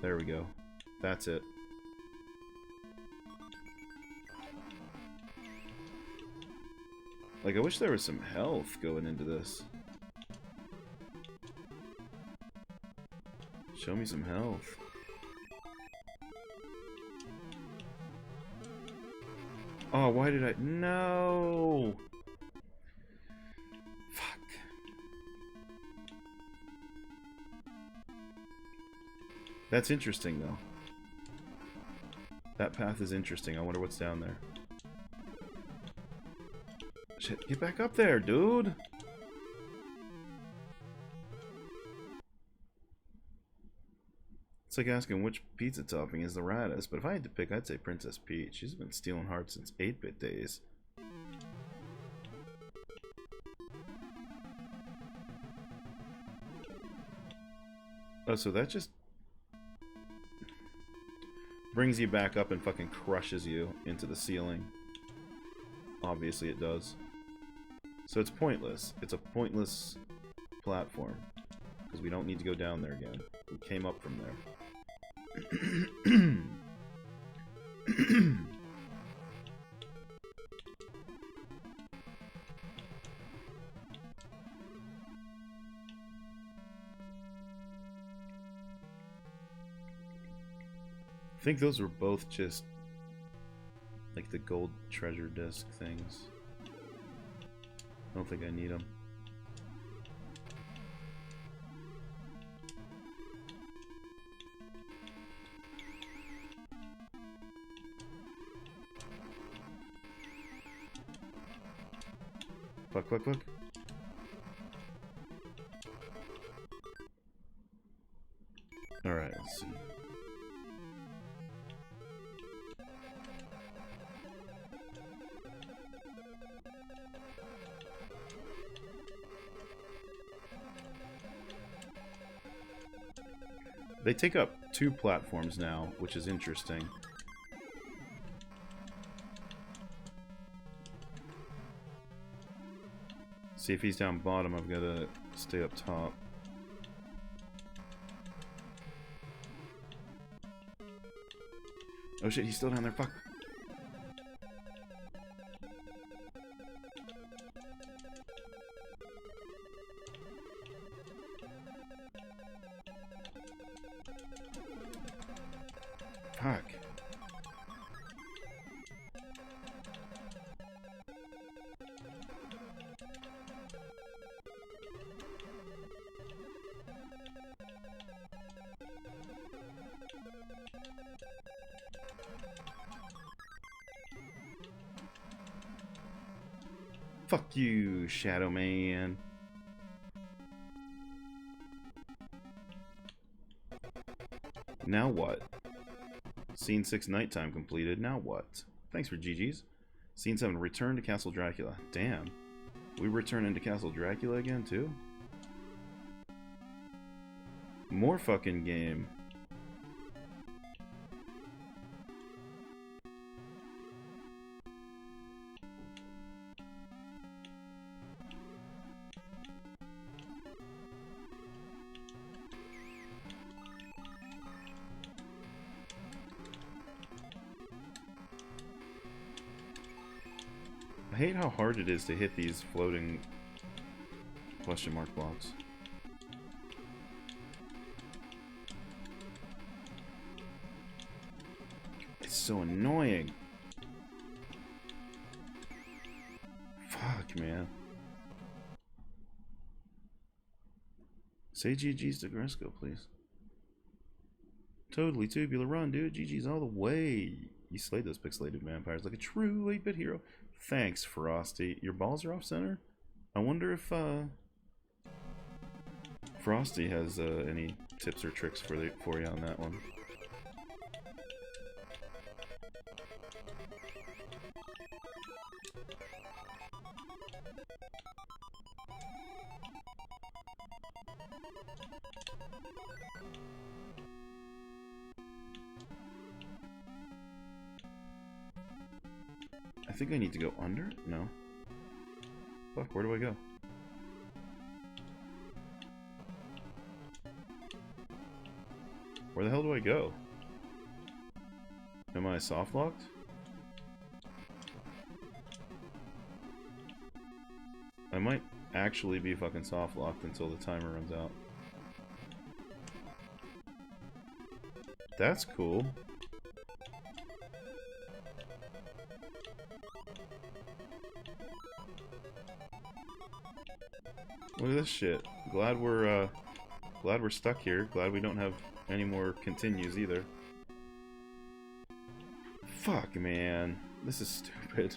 There we go. That's it. Like, I wish there was some health going into this. Show me some health. Oh, why did I... No! Fuck. That's interesting, though. That path is interesting. I wonder what's down there. Shit, get back up there, dude! It's like asking which pizza topping is the raddest, but if I had to pick, I'd say Princess Peach. She's been stealing hearts since 8-bit days. Oh, so that just brings you back up and fucking crushes you into the ceiling. Obviously it does. So it's pointless. It's a pointless platform. Because we don't need to go down there again. We came up from there. I think those were both just like the gold treasure disc things. I don't think I need them. Fuck, fuck, fuck. Alright, let's see. They take up 2 platforms now, which is interesting. See, if he's down bottom, I've got to stay up top. Oh shit, he's still down there, fuck. Fuck. Fuck you, Shadow Man. Now what? Scene 6 nighttime completed. Now what? Thanks for GG's. Scene 7 return to Castle Dracula. Damn. We return into Castle Dracula again too? More fucking game. I hate how hard it is to hit these floating question mark blocks. It's so annoying. Fuck, man. Say GG's to Gresco, please. Totally tubular run, dude. GG's all the way. You slayed those pixelated vampires like a true 8-bit hero. Thanks, Frosty. Your balls are off center? I wonder if Frosty has any tips or tricks for you on that one. I think I need to go under? No. Fuck, where do I go? Where the hell do I go? Am I soft locked? I might actually be fucking soft locked until the timer runs out. That's cool. Look at this shit. Glad we're stuck here. Glad we don't have any more continues either. Fuck, man. This is stupid.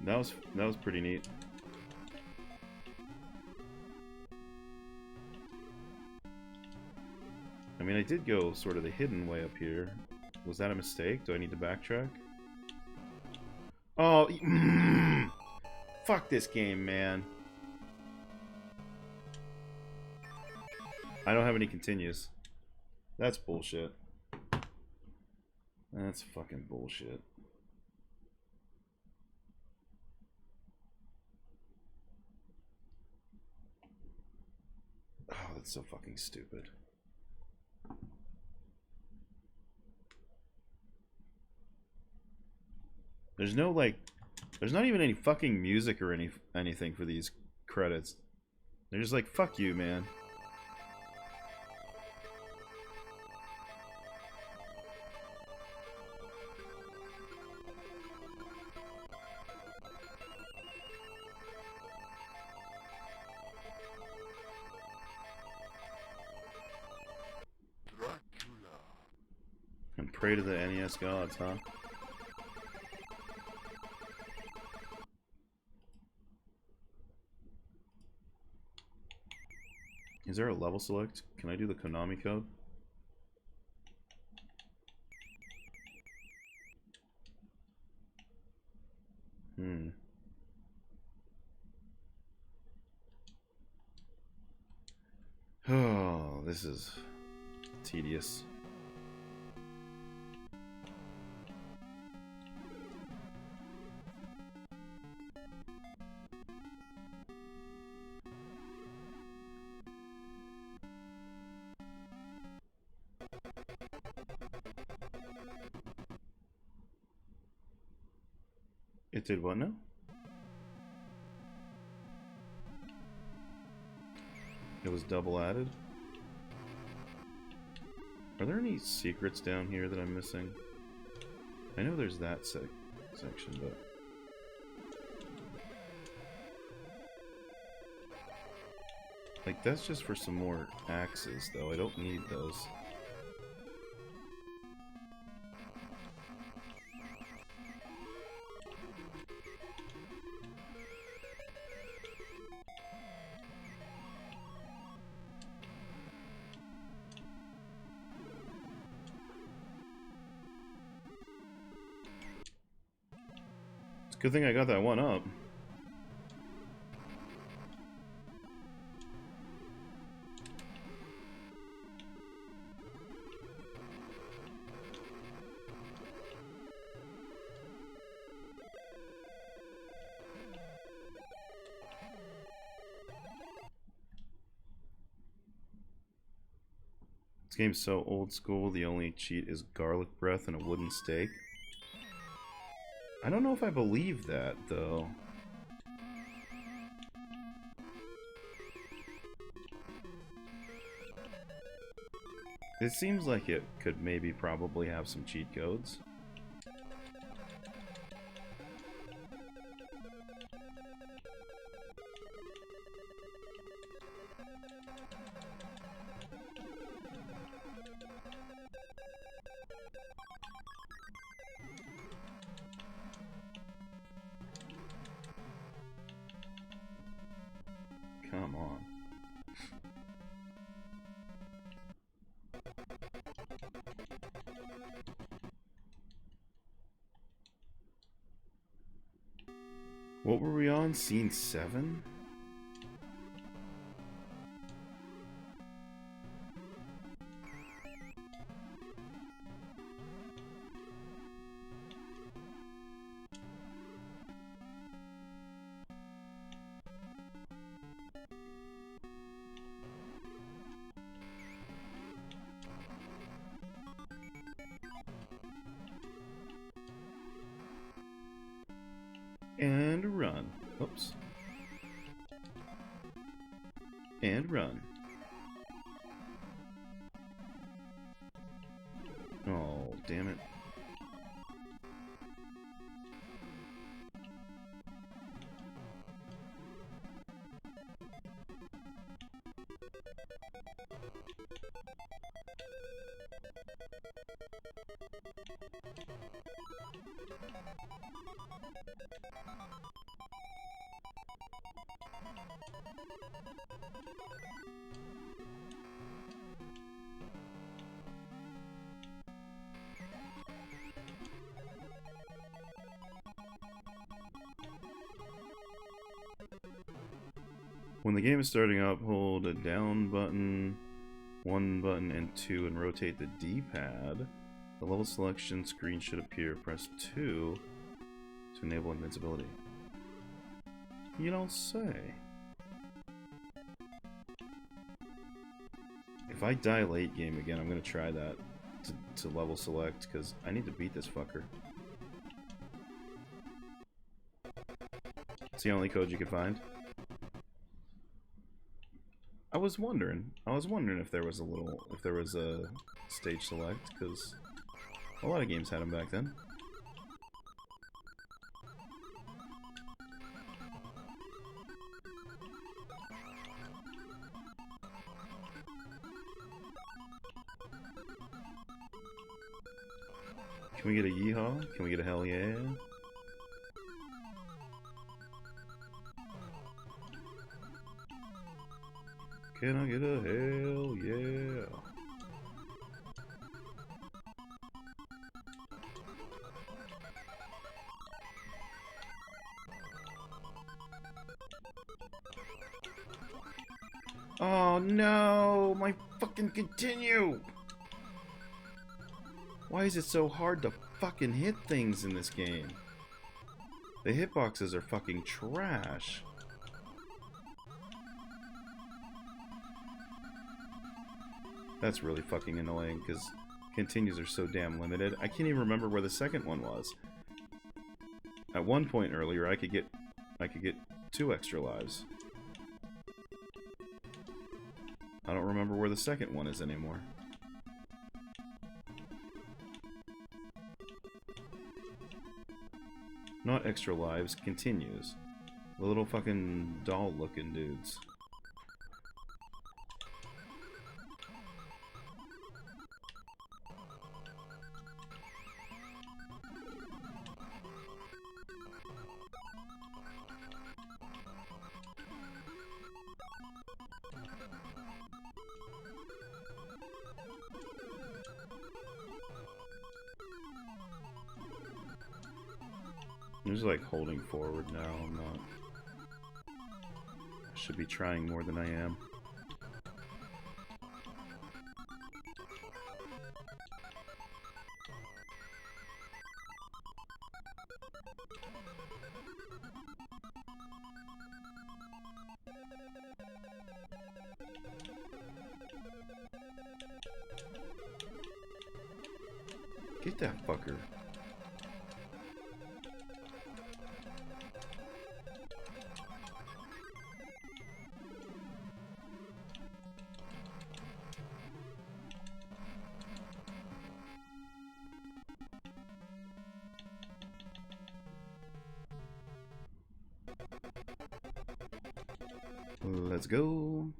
That was pretty neat. I mean, I did go sort of the hidden way up here. Was that a mistake? Do I need to backtrack? Oh, fuck this game, man. I don't have any continues. That's bullshit. That's fucking bullshit. Oh, that's so fucking stupid. There's no, like, there's not even any fucking music or anything for these credits. They're just like, fuck you, man. Dracula. And pray to the NES gods, huh? Is there a level select? Can I do the Konami code? Oh, this is tedious. It did what now? It was double added? Are there any secrets down here that I'm missing? I know there's that section, but... like, that's just for some more axes, though. I don't need those. Good thing I got that one up. This game's so old school, the only cheat is garlic breath and a wooden stake. I don't know if I believe that, though. It seems like it could maybe probably have some cheat codes. What were we on? Scene 7? And run. Oops. And run. Oh, damn it. When the game is starting up, hold a down button, 1 button, and 2, and rotate the D-pad. The level selection screen should appear. Press 2 to enable invincibility. You don't say. If I die late game again, I'm going to try that to level select, because I need to beat this fucker. It's the only code you could find. I was wondering if there was a stage select, because a lot of games had them back then. Can we get a yeehaw? Can we get a hell yeah? Can I get a hell yeah? Oh no, my fucking continue! Why is it so hard to fucking hit things in this game? The hitboxes are fucking trash. That's really fucking annoying, because continues are so damn limited. I can't even remember where the second one was. At one point earlier, I could get 2 extra lives. I don't remember where the second one is anymore. Not extra lives, continues. The little fucking doll-looking dudes. I'm just like holding forward now. I'm not. I should be trying more than I am. Get that fucker. Let's go.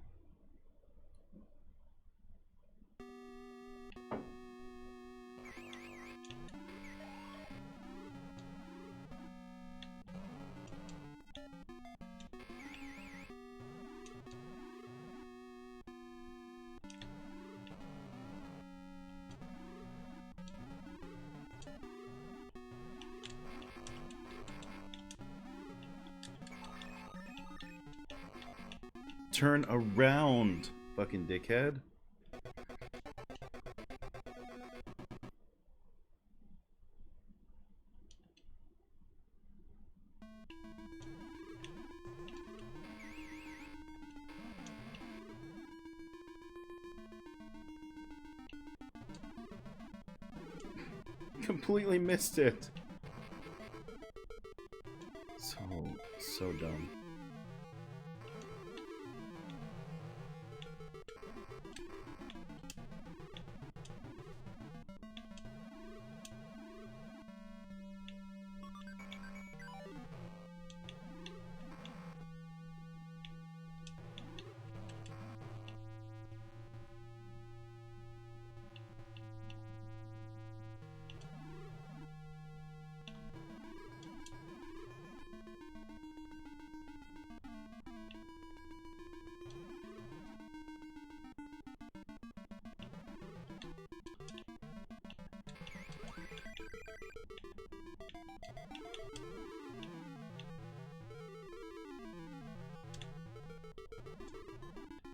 turn around, fucking dickhead. Completely missed it. So dumb.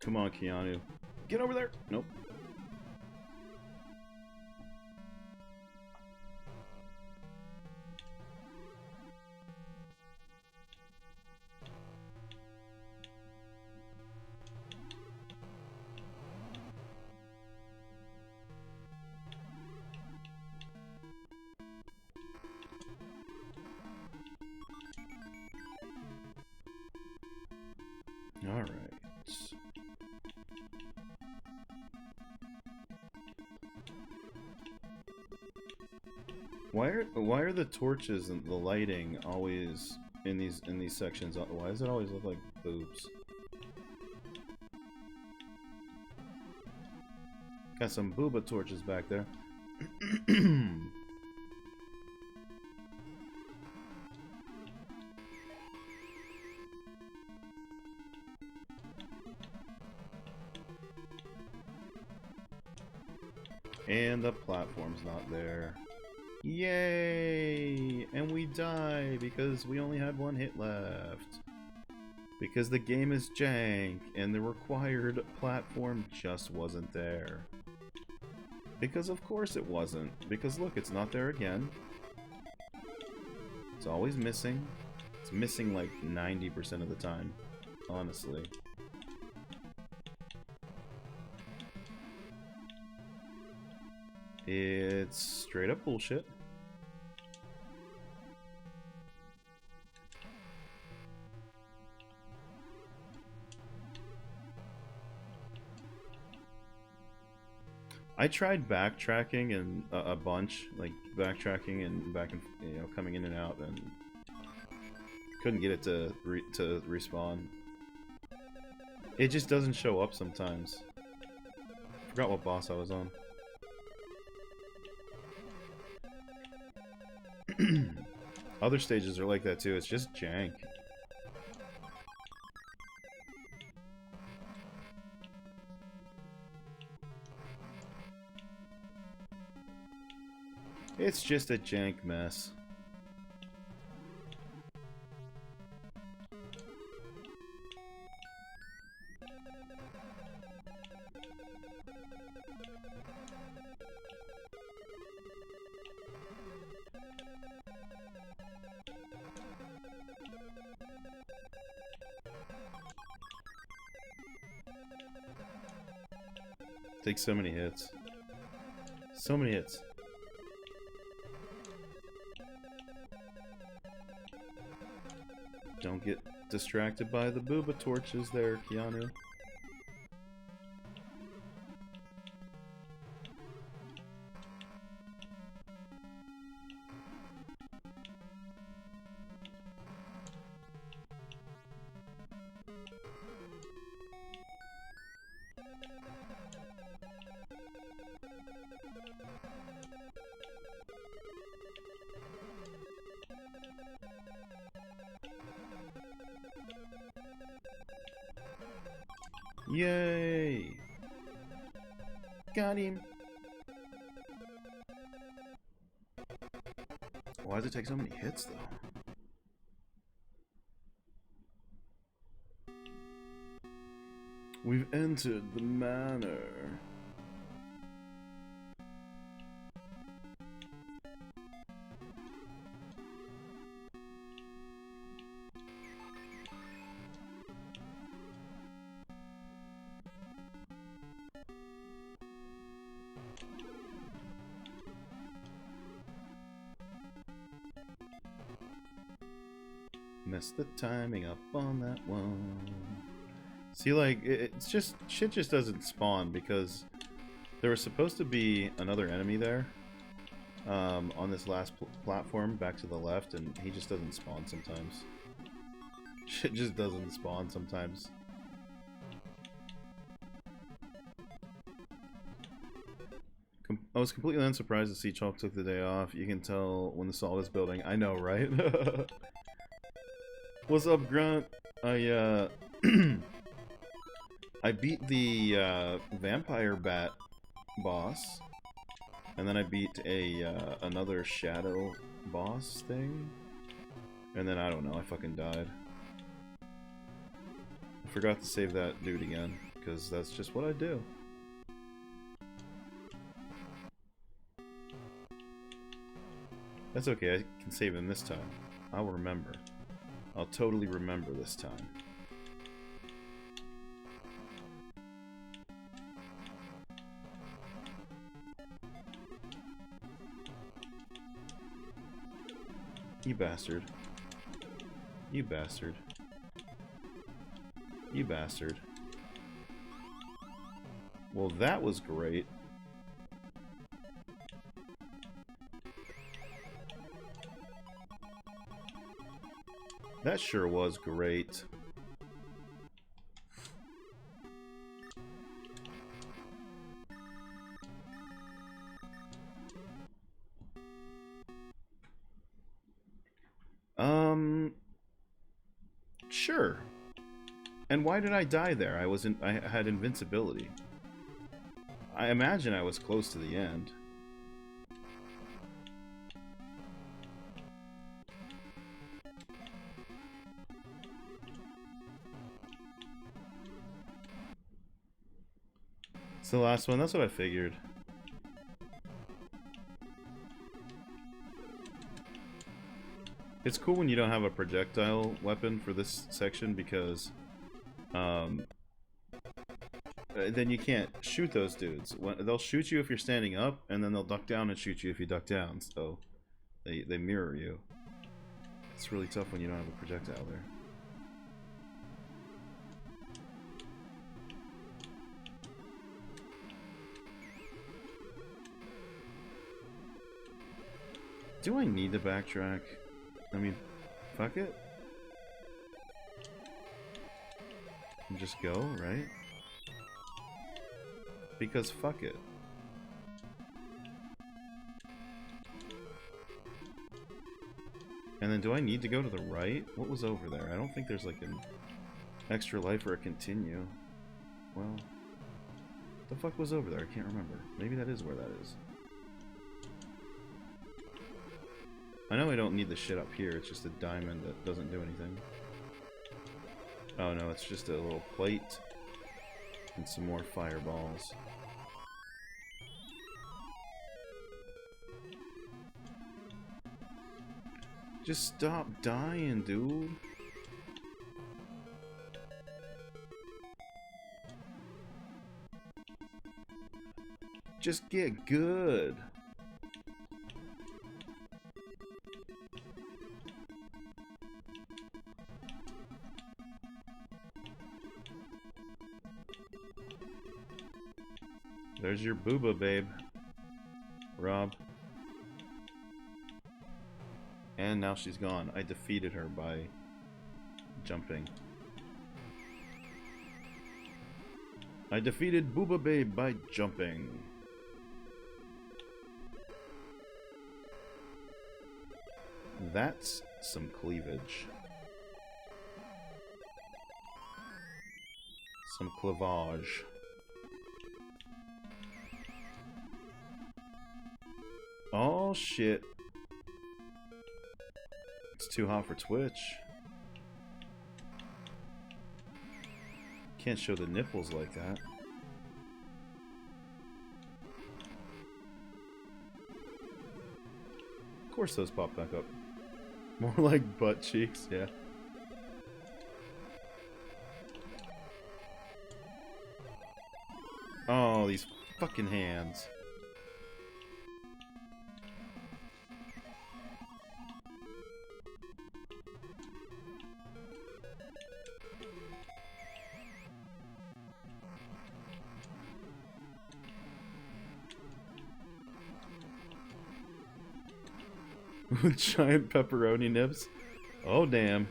Come on, Keanu. Get over there! Nope. All right. Why are the torches and the lighting always in these sections? Why does it always look like boobs? Got some booba torches back there. And the platform's not there. Yay! And we die because we only had one hit left. Because the game is jank and the required platform just wasn't there. Because of course it wasn't. Because look, it's not there again. It's always missing. It's missing like 90% of the time, honestly. It's straight up bullshit. I tried backtracking and a bunch, like backtracking and back and coming in and out, and couldn't get it to respawn. It just doesn't show up sometimes. Forgot what boss I was on. Other stages are like that too. It's just jank. It's just a jank mess. Takes so many hits. So many hits. Don't get distracted by the booba torches there, Keanu. Yay! Got him! Why does it take so many hits, though? We've entered the manor. Messed the timing up on that one. See, like, it's just, shit just doesn't spawn because there was supposed to be another enemy there on this last platform back to the left, and he just doesn't spawn sometimes. Shit just doesn't spawn sometimes. I was completely unsurprised to see Chalk took the day off. You can tell when the salt is building. I know, right? What's up, Grunt? I beat the vampire bat boss, and then I beat another shadow boss thing, and then I don't know, I fucking died. I forgot to save that dude again, because that's just what I do. That's okay, I can save him this time. I'll remember. I'll totally remember this time. You bastard. You bastard. You bastard. Well, that was great. That sure was great. Sure. And why did I die there? I had invincibility. I imagine I was close to the end. It's the last one, that's what I figured. It's cool when you don't have a projectile weapon for this section because then you can't shoot those dudes. They'll shoot you if you're standing up, and then they'll duck down and shoot you if you duck down, so they mirror you. It's really tough when you don't have a projectile there. Do I need to backtrack? I mean, fuck it. And just go, right? Because fuck it. And then do I need to go to the right? What was over there? I don't think there's like an extra life or a continue. Well, the fuck was over there? I can't remember. Maybe that is where that is. I know I don't need the shit up here, it's just a diamond that doesn't do anything. Oh no, it's just a little plate and some more fireballs. Just stop dying, dude. Just get good. There's your booba, babe. Rob. And now she's gone. I defeated her by jumping. I defeated Booba Babe by jumping. That's some cleavage. Some cleavage. Oh shit. It's too hot for Twitch. can't show the nipples like that. Of course those pop back up. More like butt cheeks, yeah. Oh, these fucking hands. Giant pepperoni nips. Oh damn.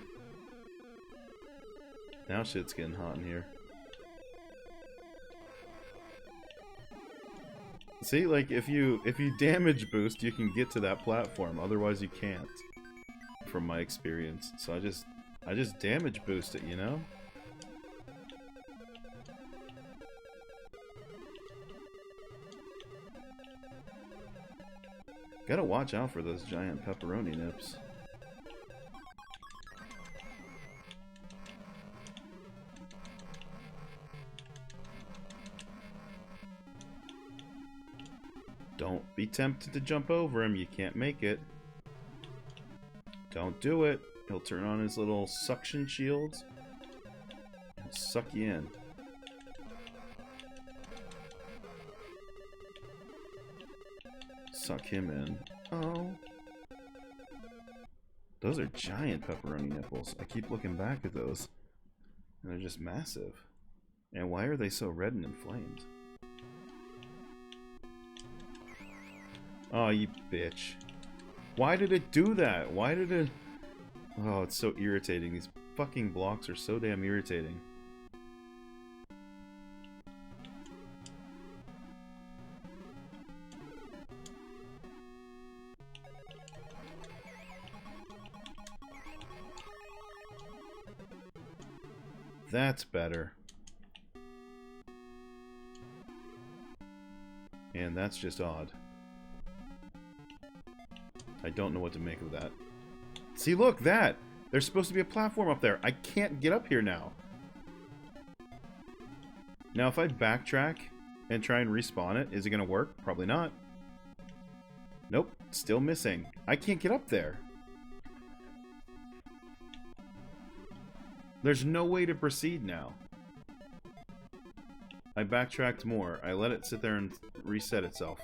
Now shit's getting hot in here. See, like if you damage boost, you can get to that platform. Otherwise, you can't. From my experience, so I just damage boost it, you know. Gotta watch out for those giant pepperoni nips. Don't be tempted to jump over him, you can't make it. Don't do it. He'll turn on his little suction shields and suck you in. Suck him in. Oh. Those are giant pepperoni nipples. I keep looking back at those. And they're just massive. And why are they so red and inflamed? Oh, you bitch. Why did it do that? Why did it... Oh, it's so irritating. These fucking blocks are so damn irritating. That's better. And that's just odd. I don't know what to make of that. See, look, that! There's supposed to be a platform up there. I can't get up here now. Now, if I backtrack and try and respawn it, is it going to work? Probably not. Nope, still missing. I can't get up there. There's no way to proceed now. I backtracked more. I let it sit there and reset itself.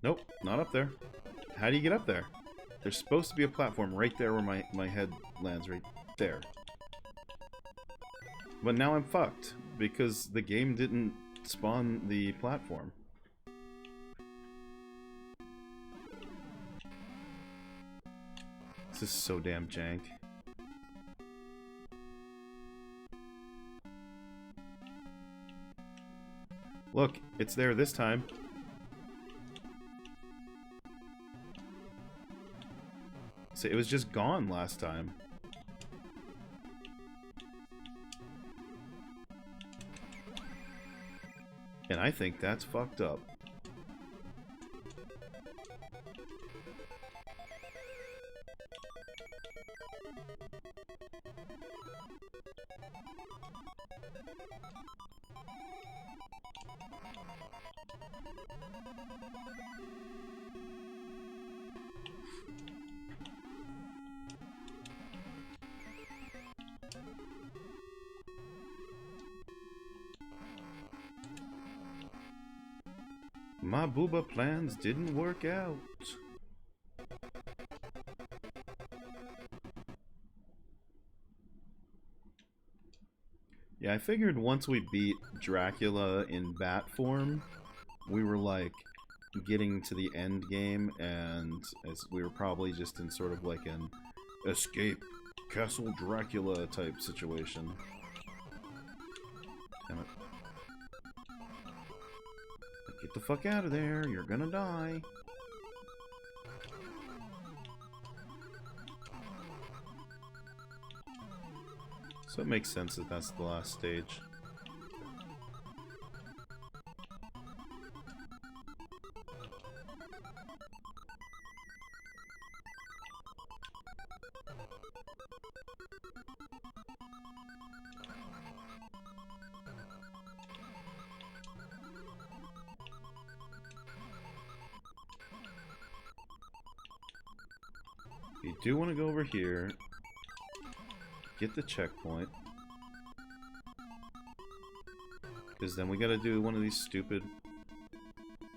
Nope, not up there. How do you get up there? There's supposed to be a platform right there where my head lands, right there. But now I'm fucked, because the game didn't spawn the platform. This is so damn jank. Look, it's there this time. So it was just gone last time. And I think that's fucked up. My booba plans didn't work out. Yeah, I figured once we beat Dracula in bat form, we were like getting to the end game, and as we were probably just in sort of like an escape Castle Dracula type situation. Damn it. Get the fuck out of there, you're gonna die. So it makes sense that that's the last stage. You do want to go over here, get the checkpoint, because then we gotta do one of these stupid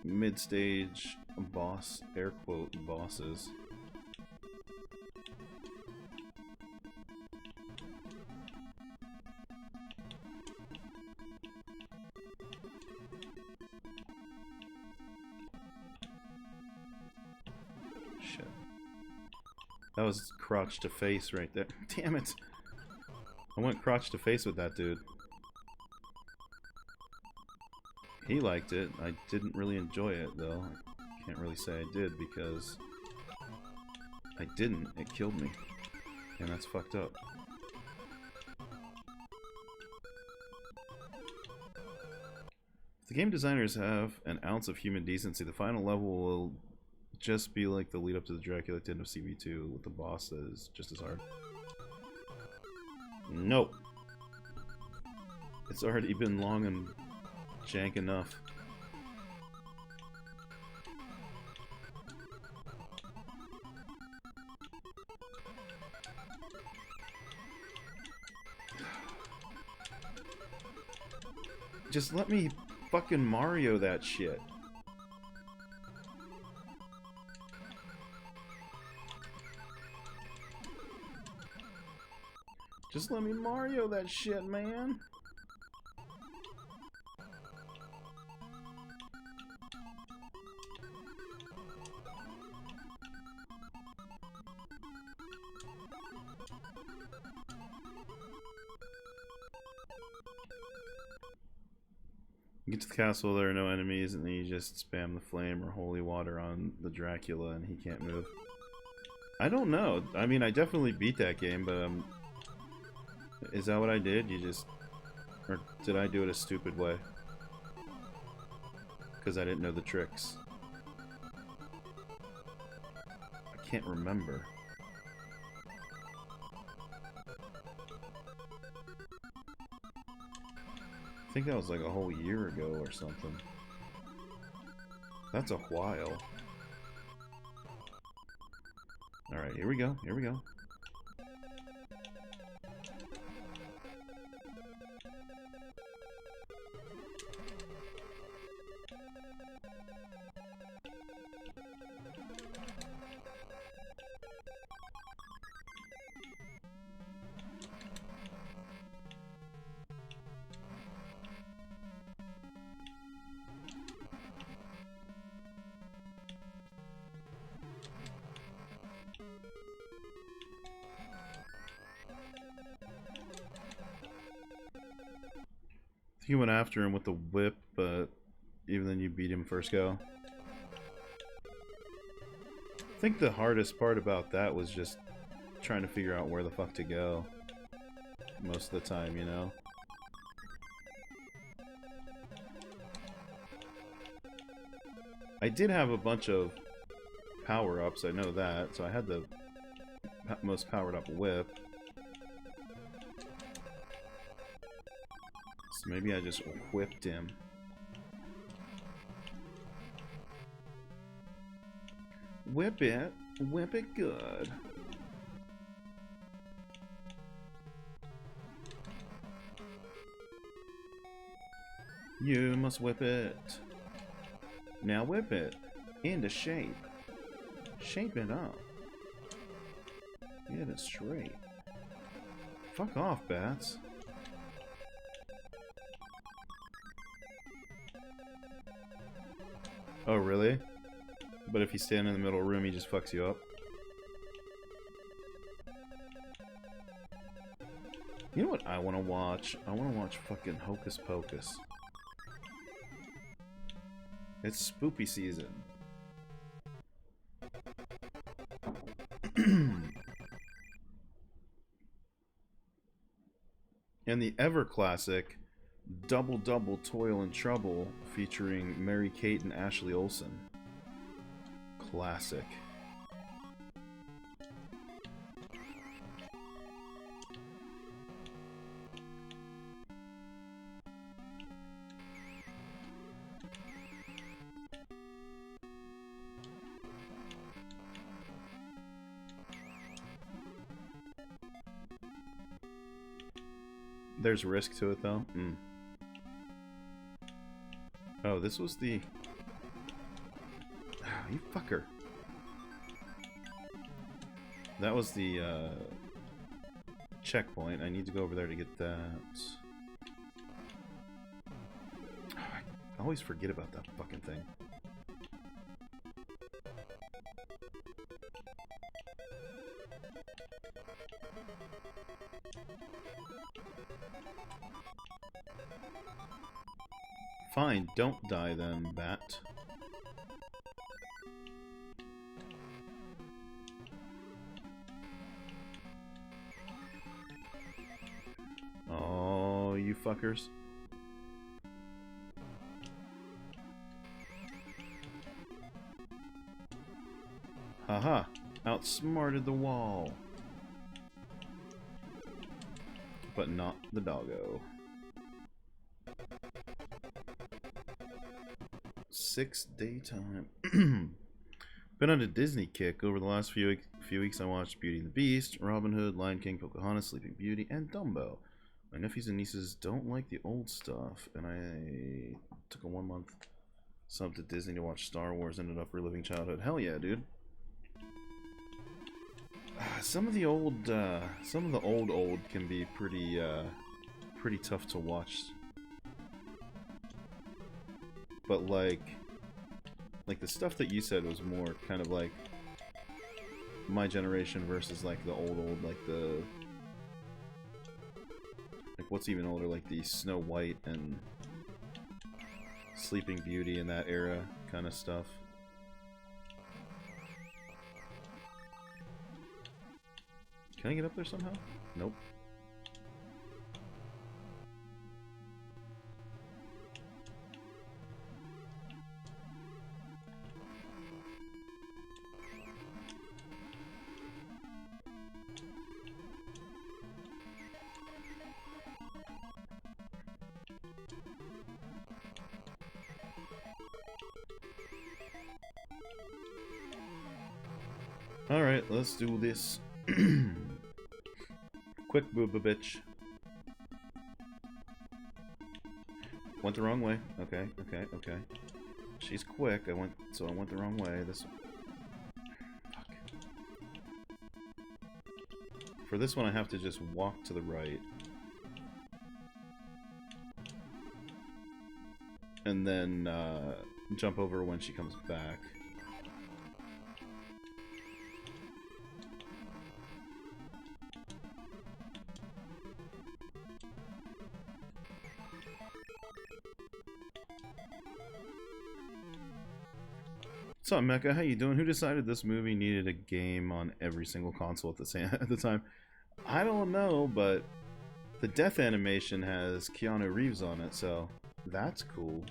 mid-stage boss, air quote, bosses. Shit. That was crotch to face right there. Damn it. I went crotch to face with that dude. He liked it. I didn't really enjoy it, though. I can't really say I did, because I didn't. It killed me. And that's fucked up. If the game designers have an ounce of human decency, the final level will just be like the lead up to the Dracula at the end of CV2 with the boss that is just as hard. Nope. It's already been long and jank enough. Just let me fucking Mario that shit. Just let me Mario that shit, man. You get to the castle, there are no enemies, and then you just spam the flame or holy water on the Dracula and he can't move. I don't know. I mean, I definitely beat that game, but is that what I did? You just... Or did I do it a stupid way? Because I didn't know the tricks. I can't remember. I think that was like a whole year ago or something. That's a while. Alright, here we go, here we go. You went after him with the whip, but even then you beat him first go. I think the hardest part about that was just trying to figure out where the fuck to go. Most of the time, you know? I did have a bunch of power-ups, I know that, so I had the most powered-up whip. So maybe I just whipped him. Whip it good. You must whip it. Now whip it into shape. Shape it up. Get it straight. Fuck off, bats. Oh, really? But if you stand in the middle room, he just fucks you up? You know what I want to watch? I want to watch fucking Hocus Pocus. It's spoopy season. And the ever classic Double Double Toil and Trouble featuring Mary Kate and Ashley Olsen. Classic. There's risk to it, though. Oh, this was the... Oh, you fucker. That was the, checkpoint. I need to go over there to get that. I always forget about that fucking thing. Fine, don't die then, bat. Oh, you fuckers. Haha, outsmarted the wall. But not the doggo. 6 daytime. Been on a Disney kick. Over the last few weeks I watched Beauty and the Beast, Robin Hood, Lion King, Pocahontas, Sleeping Beauty, and Dumbo. My nephews and nieces don't like the old stuff, and I took a 1-month sub to Disney to watch Star Wars, ended up reliving childhood. Hell yeah, dude. Some of the old can be pretty tough to watch. But like the stuff that you said was more kind of like my generation versus like the old, like the, like what's even older, like the Snow White and Sleeping Beauty and that era kind of stuff. Can I get up there somehow? Nope. Alright, let's do this. Quick booba bitch. Went the wrong way. Okay. She's quick. I went the wrong way. This. Fuck. For this one, I have to just walk to the right. And then jump over when she comes back. What's up, Mecha? How you doing? Who decided this movie needed a game on every single console at the time? I don't know, but the death animation has Keanu Reeves on it, so that's cool.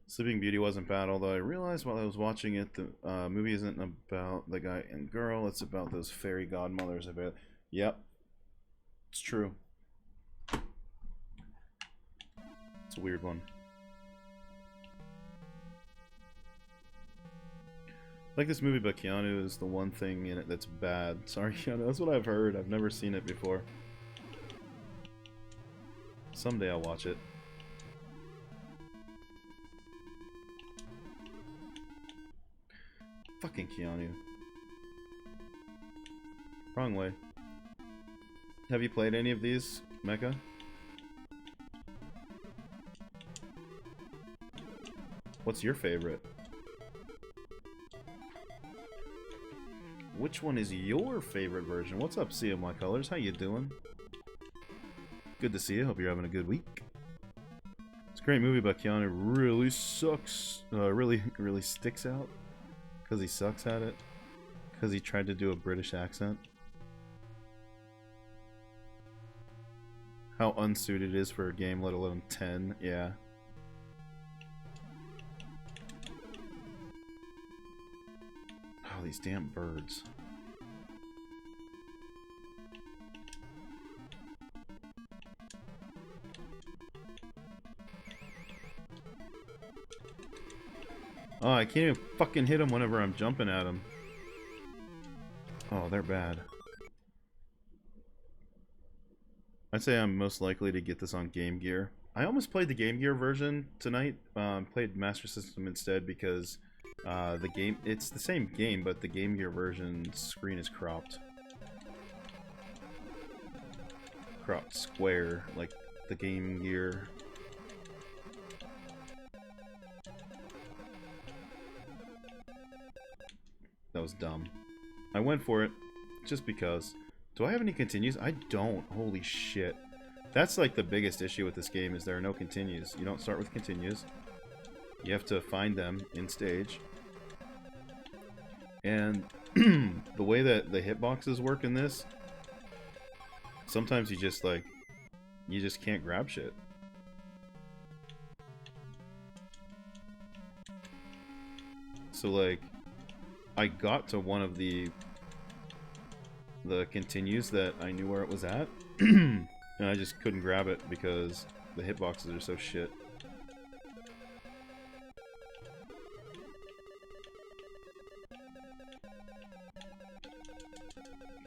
Sleeping Beauty wasn't bad, although I realized while I was watching it, the movie isn't about the guy and girl, it's about those fairy godmothers. Yep, it's true. It's a weird one. Like this movie, but Keanu is the one thing in it that's bad. Sorry, Keanu, that's what I've heard. I've never seen it before. Someday I'll watch it. Fucking Keanu. Wrong way. Have you played any of these, Mecha? What's your favorite? Which one is your favorite version? What's up, CMY Colors? How you doing? Good to see you. Hope you're having a good week. It's a great movie, but Keanu really sucks. Really sticks out. Because he sucks at it. Because he tried to do a British accent. How unsuited it is for a game, let alone 10. Yeah. Oh, these damn birds. Oh, I can't even fucking hit them whenever I'm jumping at them. Oh, they're bad. I'd say I'm most likely to get this on Game Gear. I almost played the Game Gear version tonight. Played Master System instead because it's the same game, but the Game Gear version screen is cropped. Cropped square, like the Game Gear. That was dumb. I went for it just because. Do I have any continues? I don't. Holy shit. That's like the biggest issue with this game is there are no continues. You don't start with continues. You have to find them in stage. And the way that the hitboxes work in this, sometimes you just can't grab shit. So like, I got to one of the continues that I knew where it was at, and I just couldn't grab it because the hitboxes are so shit.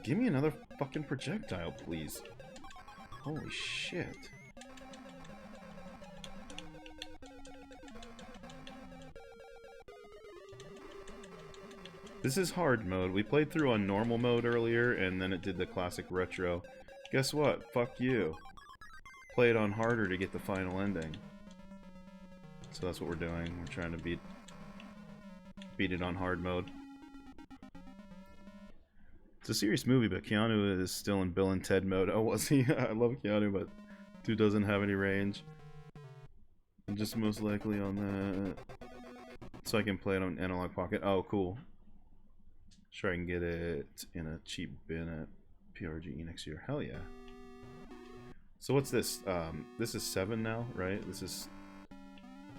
Give me another fucking projectile, please. Holy shit. This is hard mode. We played through on normal mode earlier, and then it did the classic retro. Guess what? Fuck you. Play it on harder to get the final ending. So that's what we're doing. We're trying to beat it on hard mode. It's a serious movie, but Keanu is still in Bill and Ted mode. Oh, was he? I love Keanu, but dude doesn't have any range. I'm just most likely on that. So I can play it on Analog Pocket. Oh, cool. Sure, I can get it in a cheap bin at PRGE next year. Hell yeah. So what's this? This is 7 now, right? This is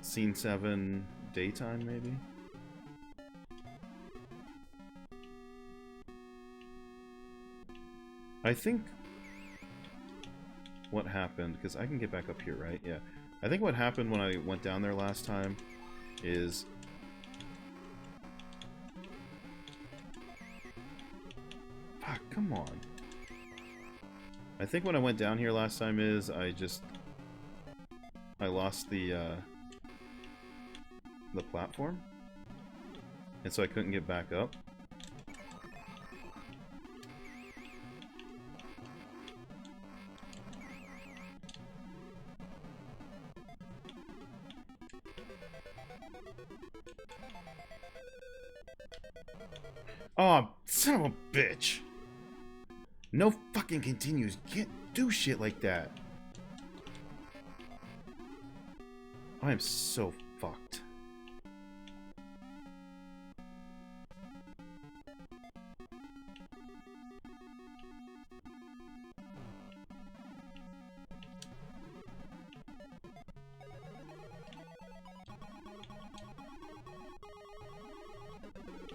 scene 7 daytime, maybe? I think what happened, because I can get back up here, right? Yeah. I think what happened when I went down there last time is... Fuck, come on. I think when I went down here last time is I lost the platform. And so I couldn't get back up. Oh, son of a bitch. No fucking continues. You can't do shit like that. I am so fucked.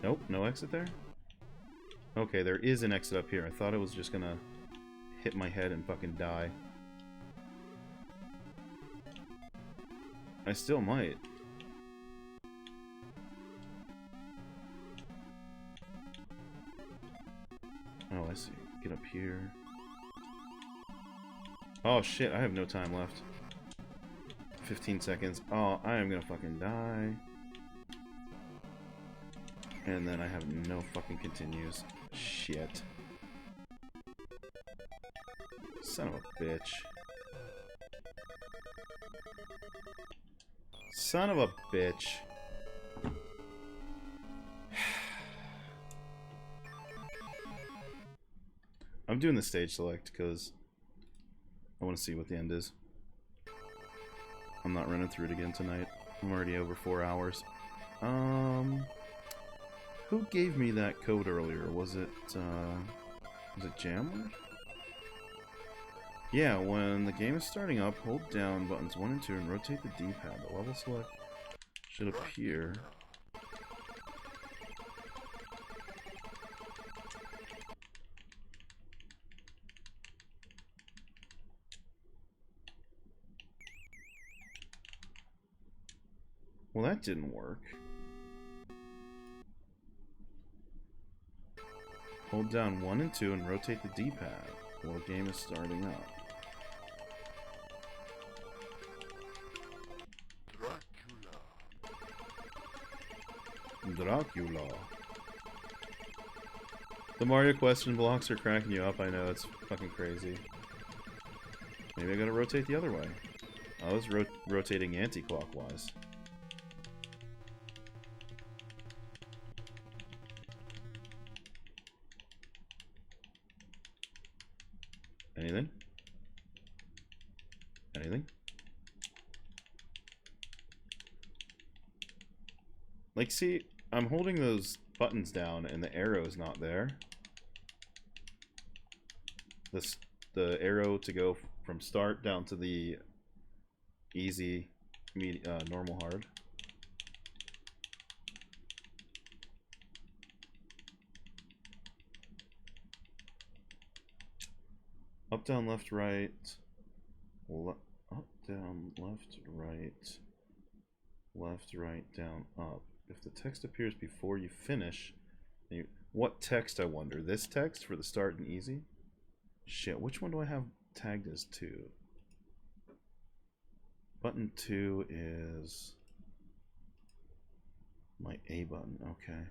Nope, no exit there? Okay, there is an exit up here. I thought it was just gonna hit my head and fucking die. I still might. Oh, I see. Get up here. Oh shit, I have no time left. 15 seconds. Oh, I am gonna fucking die. And then I have no fucking continues. Shit. Son of a bitch. Son of a bitch. I'm doing the stage select because I want to see what the end is. I'm not running through it again tonight. I'm already over 4 hours. Who gave me that code earlier? Was it Jammer? Yeah, when the game is starting up, hold down buttons 1 and 2 and rotate the D-pad. The level select should appear. Well, that didn't work. Hold down 1 and 2 and rotate the D-pad while the game is starting up. Dracula. The Mario question blocks are cracking you up. I know, it's fucking crazy. Maybe I gotta rotate the other way. I was rotating anti-clockwise. Anything? Anything? Like, see, I'm holding those buttons down and the arrow is not there. The arrow to go from start down to the easy, normal, hard. Up, down, left, right. Up, down, left, right. Left, right, down, up. If the text appears before you finish, what text, I wonder? This text for the start and easy? Shit, which one do I have tagged as 2? Button 2 is my A button, okay.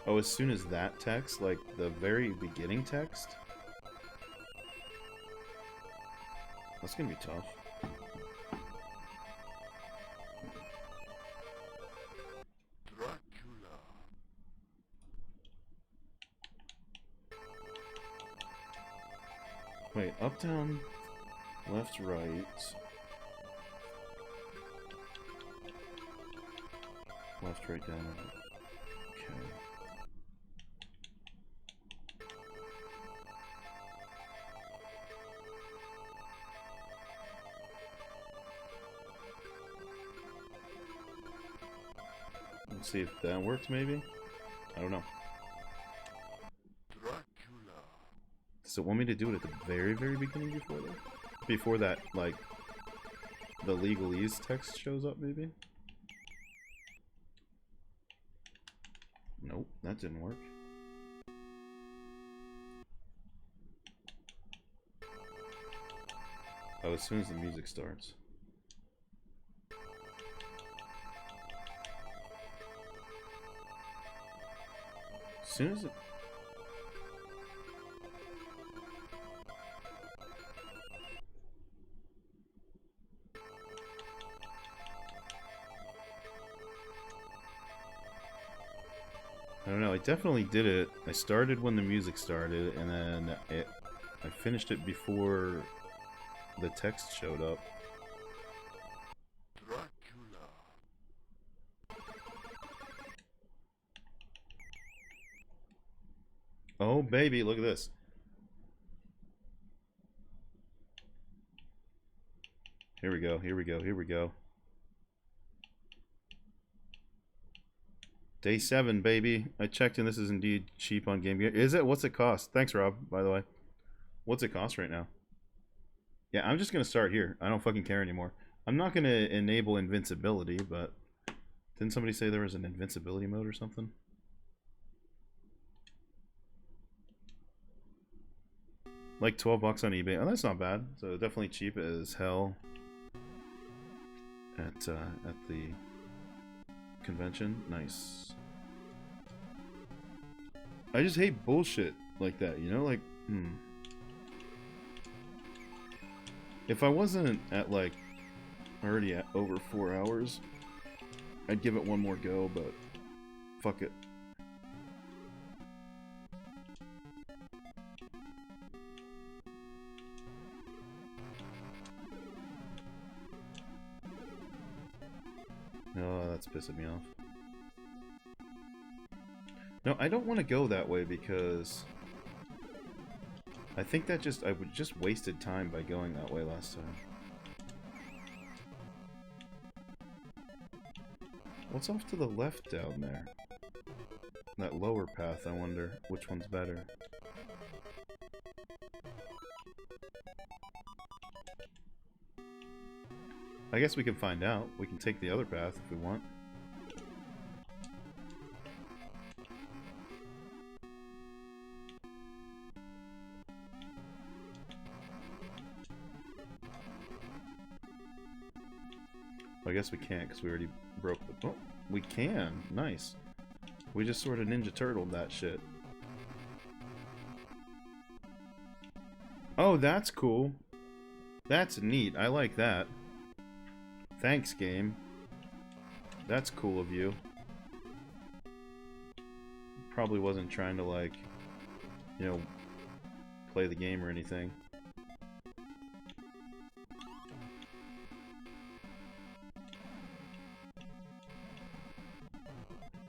Oh, as soon as that text, like the very beginning text? That's gonna be tough. Dracula. Wait, up, down, left, right. Left, right, down. Okay. Let's see if that works, maybe? I don't know. Dracula. Does it want me to do it at the very, very beginning before that? Before that, like, the legalese text shows up, maybe? Nope, that didn't work. Oh, as soon as the music starts. As soon as it... I don't know, I definitely did it. I started when the music started, and then I finished it before the text showed up. Dracula. Oh baby, look at this. Here we go, here we go, here we go. Day 7, baby. I checked and this is indeed cheap on Game Gear. Is it? What's it cost? Thanks, Rob, by the way. What's it cost right now? Yeah, I'm just going to start here. I don't fucking care anymore. I'm not going to enable invincibility, but... Didn't somebody say there was an invincibility mode or something? Like 12 bucks on eBay. Oh, that's not bad. So definitely cheap as hell at the convention. Nice. I just hate bullshit like that, you know? Like, if I wasn't at, like, already at over 4 hours, I'd give it one more go, but fuck it. Oh, that's pissing me off. No, I don't want to go that way because I think that I would just wasted time by going that way last time. What's off to the left down there? That lower path, I wonder which one's better. I guess we can find out. We can take the other path if we want. guess we can't because we already broke the... Oh, we can. Nice. We just sort of Ninja Turtled that shit. Oh, that's cool. That's neat. I like that. Thanks, game. That's cool of you. Probably wasn't trying to, like, you know, play the game or anything.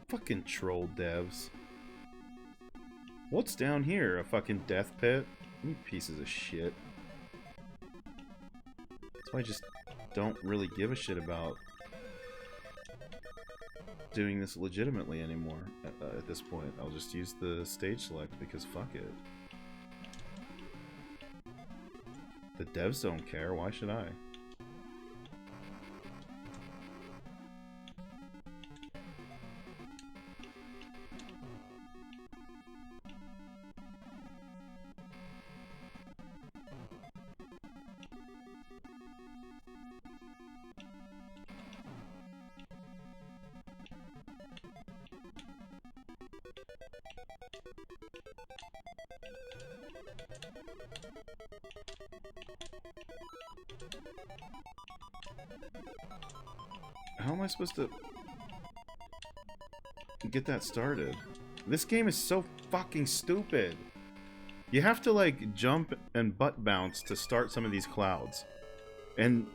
Fucking troll devs. What's down here? A fucking death pit? You pieces of shit. That's why I just don't really give a shit about doing this legitimately anymore at this point. I'll just use the stage select because fuck it. The devs don't care, why should I? How am I supposed to get that started? This game is so fucking stupid. You have to like jump and butt bounce to start some of these clouds. And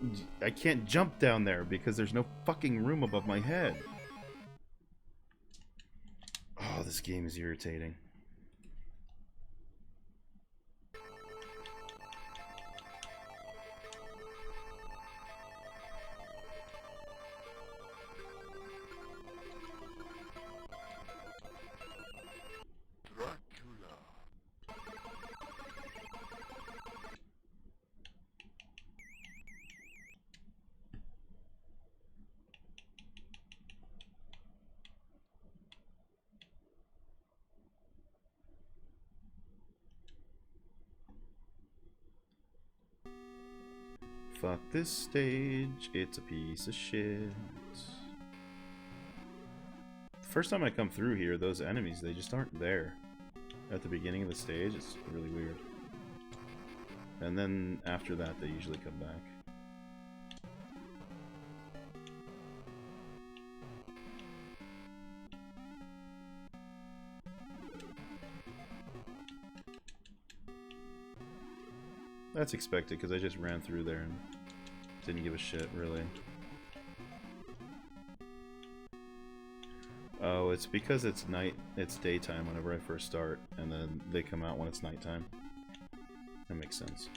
I can't jump down there because there's no fucking room above my head. Oh, this game is irritating. Dracula. Fuck this stage, it's a piece of shit. The first time I come through here, those enemies, they just aren't there. At the beginning of the stage, it's really weird. And then after that, they usually come back. That's expected, because I just ran through there and didn't give a shit, really. Oh, it's because it's daytime whenever I first start, and then they come out when it's nighttime. That makes sense.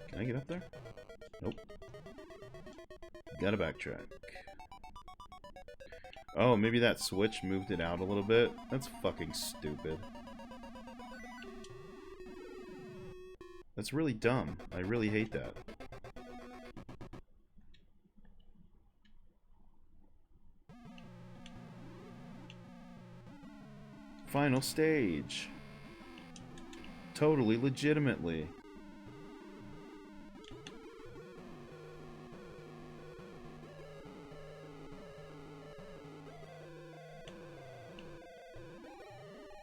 Can I get up there? Nope. Gotta backtrack. Oh, maybe that switch moved it out a little bit? That's fucking stupid. That's really dumb. I really hate that. Final stage. Totally legitimately.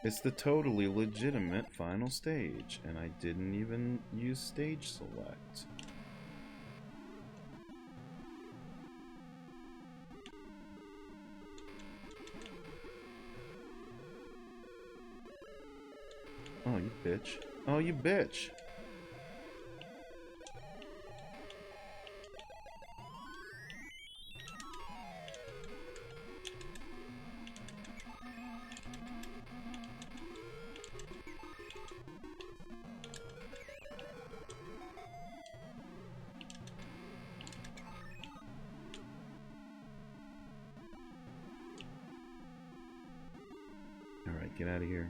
It's the totally legitimate final stage, and I didn't even use stage select. Oh, you bitch. Oh, you bitch. Alright, get out of here.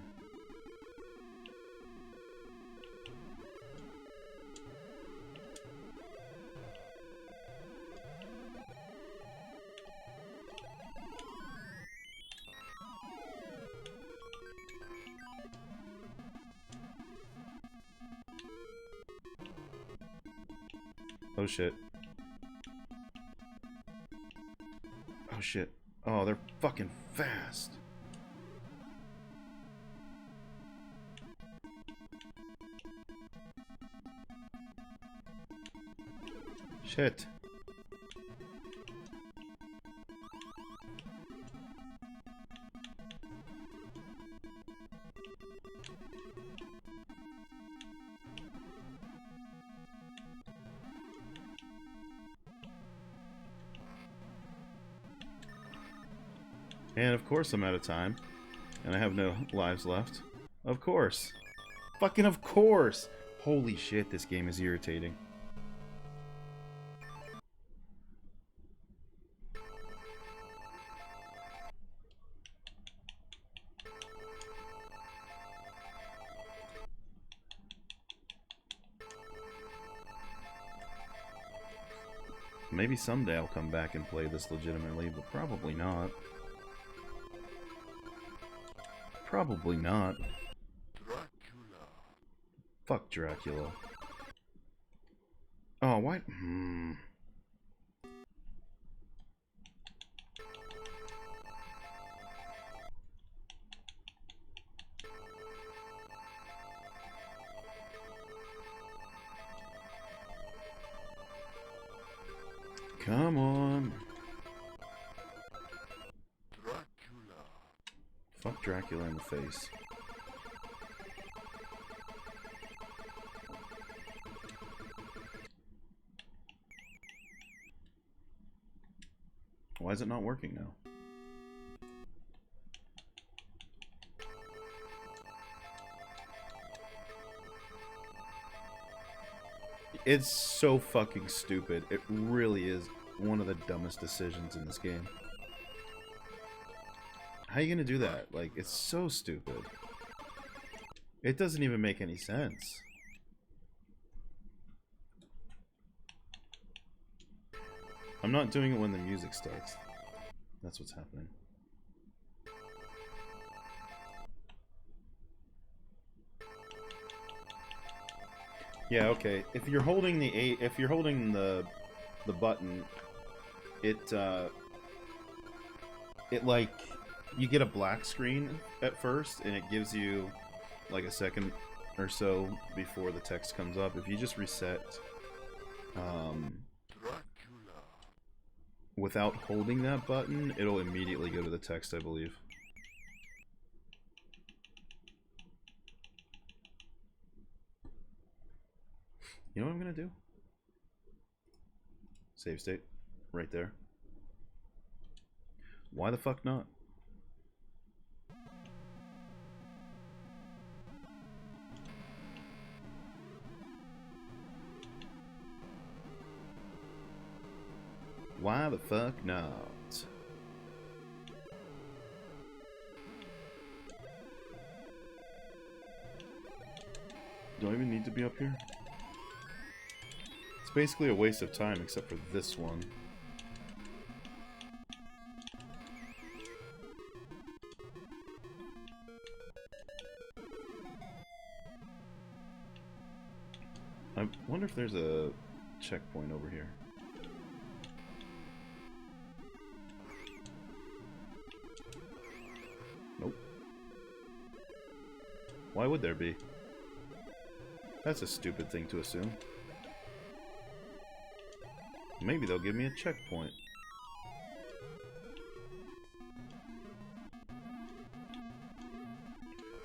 Oh shit. Oh shit. Oh, they're fucking fast. Shit. And of course I'm out of time. And I have no lives left. Of course. Fucking of course! Holy shit, this game is irritating. Maybe someday I'll come back and play this legitimately, but probably not. Probably not. Dracula. Fuck Dracula. Oh, why? Come on. Dracula. Fuck Dracula in the face. Why is it not working now? It's so fucking stupid. It really is one of the dumbest decisions in this game. How are you gonna do that? Like, it's so stupid. It doesn't even make any sense. I'm not doing it when the music starts. That's what's happening. Yeah, okay. If you're holding the button, it like, you get a black screen at first, and it gives you like a second or so before the text comes up. If you just reset Dracula. without holding that button, it'll immediately go to the text, I believe. You know what I'm gonna do? Save state. Right there. Why the fuck not? Why the fuck not? Do I even need to be up here? It's basically a waste of time except for this one. I wonder if there's a checkpoint over here. Nope. Why would there be? That's a stupid thing to assume. Maybe they'll give me a checkpoint.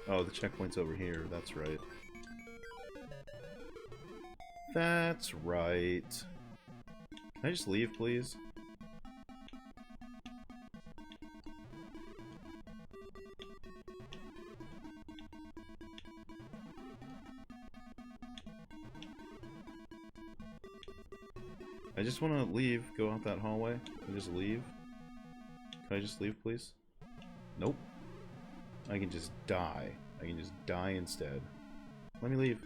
Oh, the checkpoint's over here. That's right. That's right. Can I just leave, please? I just want to leave, go out that hallway, and just leave. Can I just leave, please? Nope. I can just die. I can just die instead. Let me leave.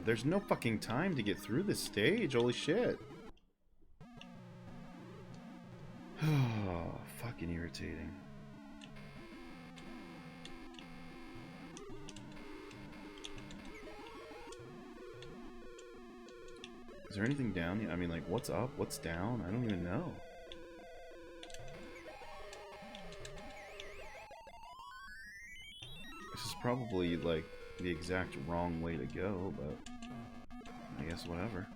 There's no fucking time to get through this stage. Holy shit. Oh, fucking irritating. Is there anything down here? I mean, like, what's up? What's down? I don't even know. This is probably, like, the exact wrong way to go, but I guess whatever.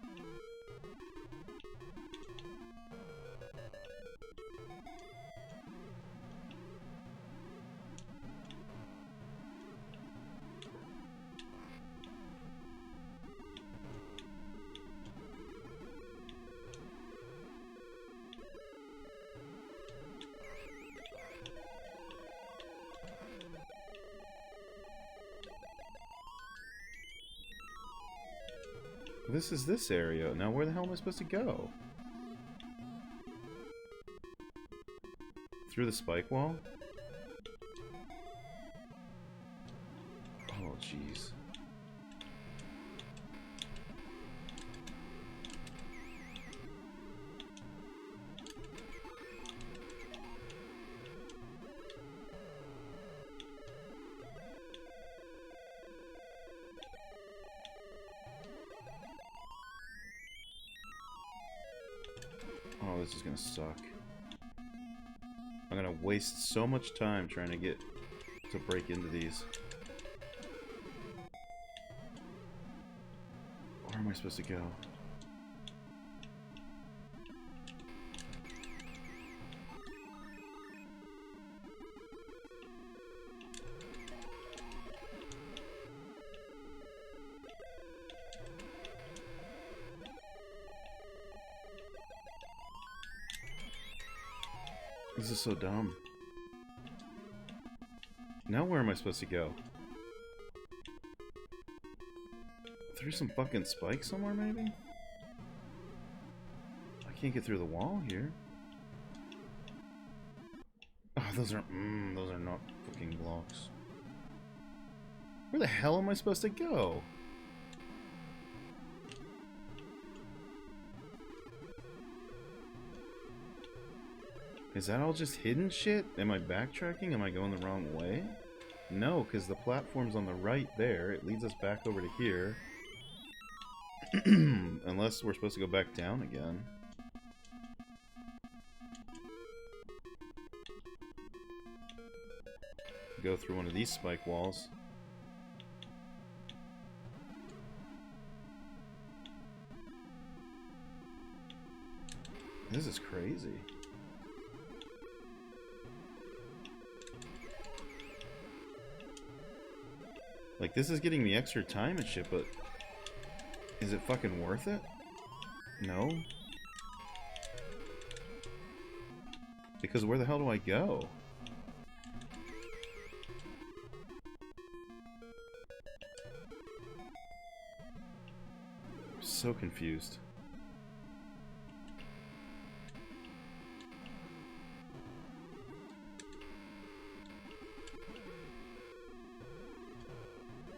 This is this area. Now where the hell am I supposed to go? Through the spike wall? Oh, jeez. Oh, this is gonna suck. I'm gonna waste so much time trying to get to break into these. Where am I supposed to go? This is so dumb. Now where am I supposed to go? Through some fucking spikes somewhere, maybe? I can't get through the wall here. Oh, those are not fucking blocks. Where the hell am I supposed to go? Is that all just hidden shit? Am I backtracking? Am I going the wrong way? No, because the platform's on the right there. It leads us back over to here. Unless we're supposed to go back down again. Go through one of these spike walls. This is crazy. Like, this is getting me extra time and shit, but is it fucking worth it? No. Because where the hell do I go? I'm so confused.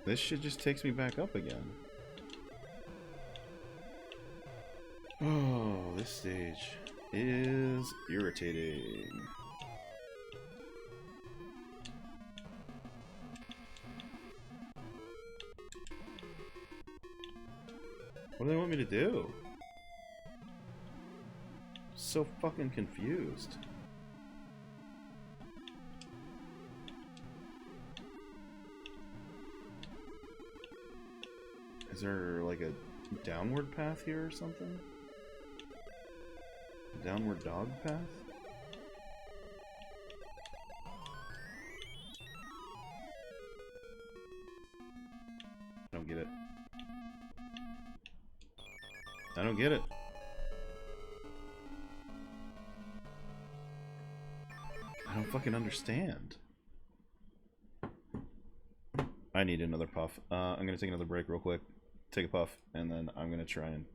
This shit just takes me back up again. Oh, this stage is irritating. What do they want me to do? So fucking confused. Is there like a downward path here or something? A downward dog path? I don't get it. I don't get it. I don't fucking understand. I need another puff. I'm gonna take another break real quick. Take a puff, and then I'm gonna try and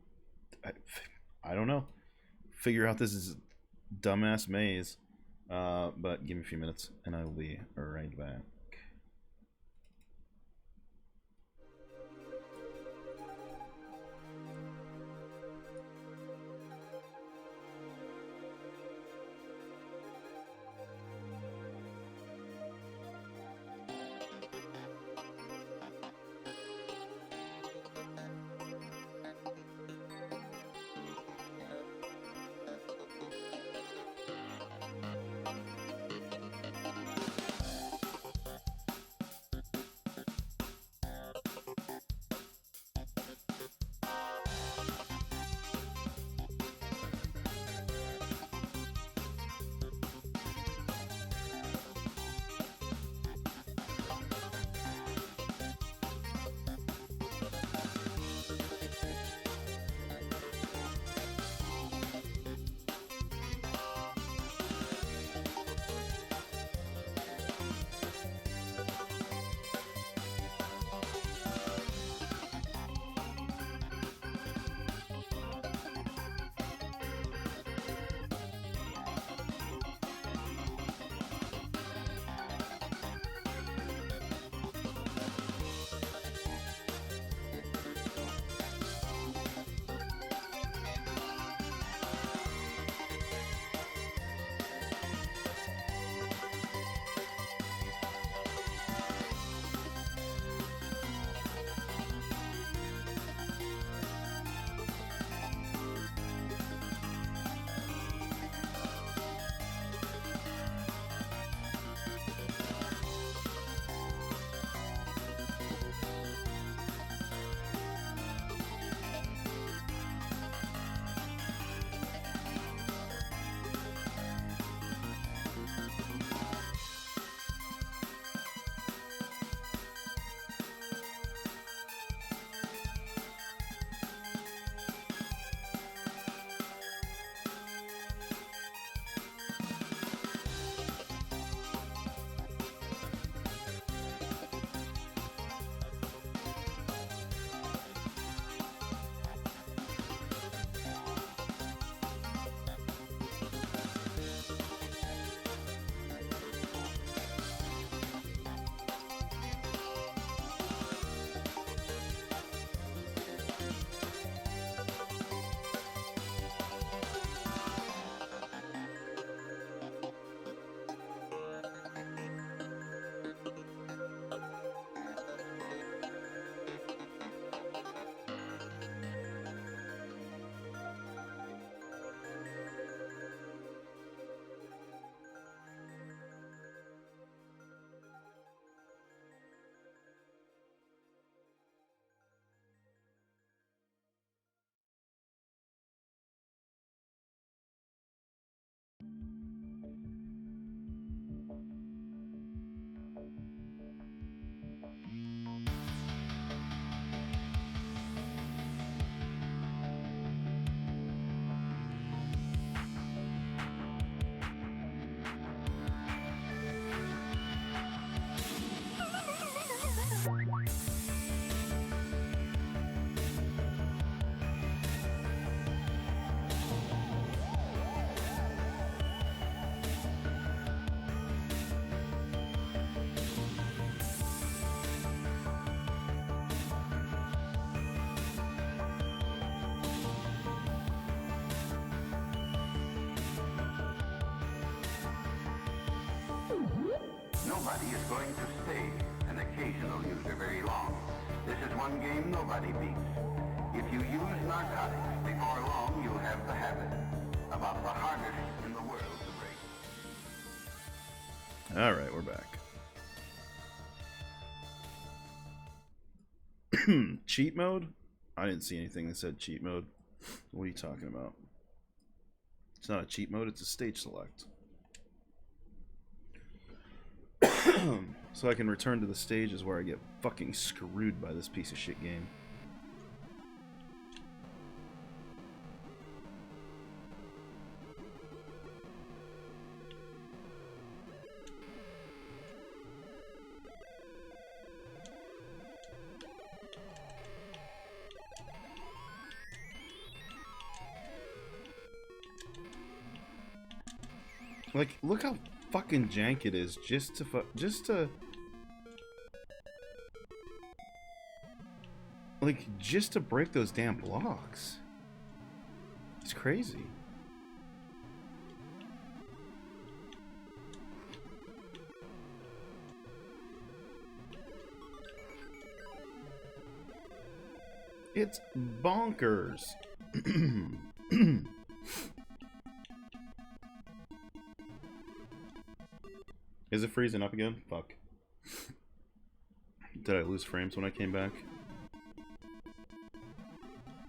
I don't know, figure out this dumbass maze. But give me a few minutes, and I will be right back. nobody is going to stay an occasional user very long. This is one game nobody beats. If you use narcotics, before long you'll have the habit. About the hardest in the world to break. Alright, we're back. Cheat mode? I didn't see anything that said cheat mode. What are you talking about? It's not a cheat mode, it's a stage select. So I can return to the stages where I get fucking screwed by this piece of shit game. Like, look how fucking jank it is just to break those damn blocks. It's crazy. It's bonkers. Is it freezing up again? Fuck. Did I lose frames when I came back?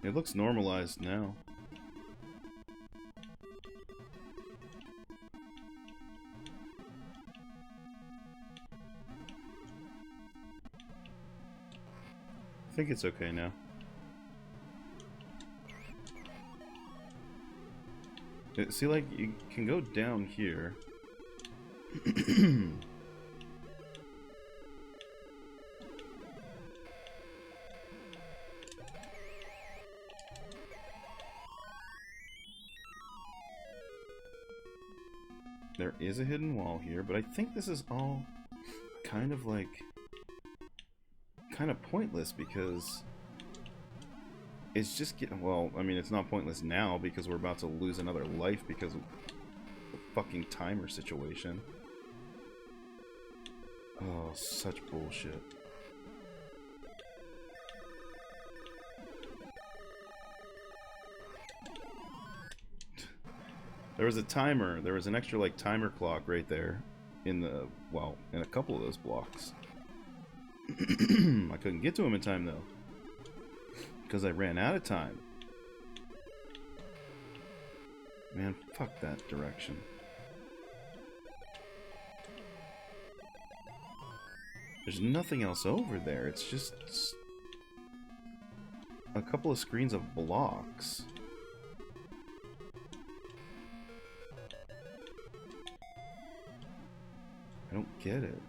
It looks normalized now. I think it's okay now. See, like, you can go down here. There is a hidden wall here, but I think this is all kind of pointless because it's just getting, well, I mean, it's not pointless now because we're about to lose another life because of the fucking timer situation. Oh, such bullshit. There was a timer. There was an extra, like, timer clock right there in the, well, in a couple of those blocks. I couldn't get to him in time, though. Because I ran out of time. Man, fuck that direction. There's nothing else over there. It's just a couple of screens of blocks. I don't get it.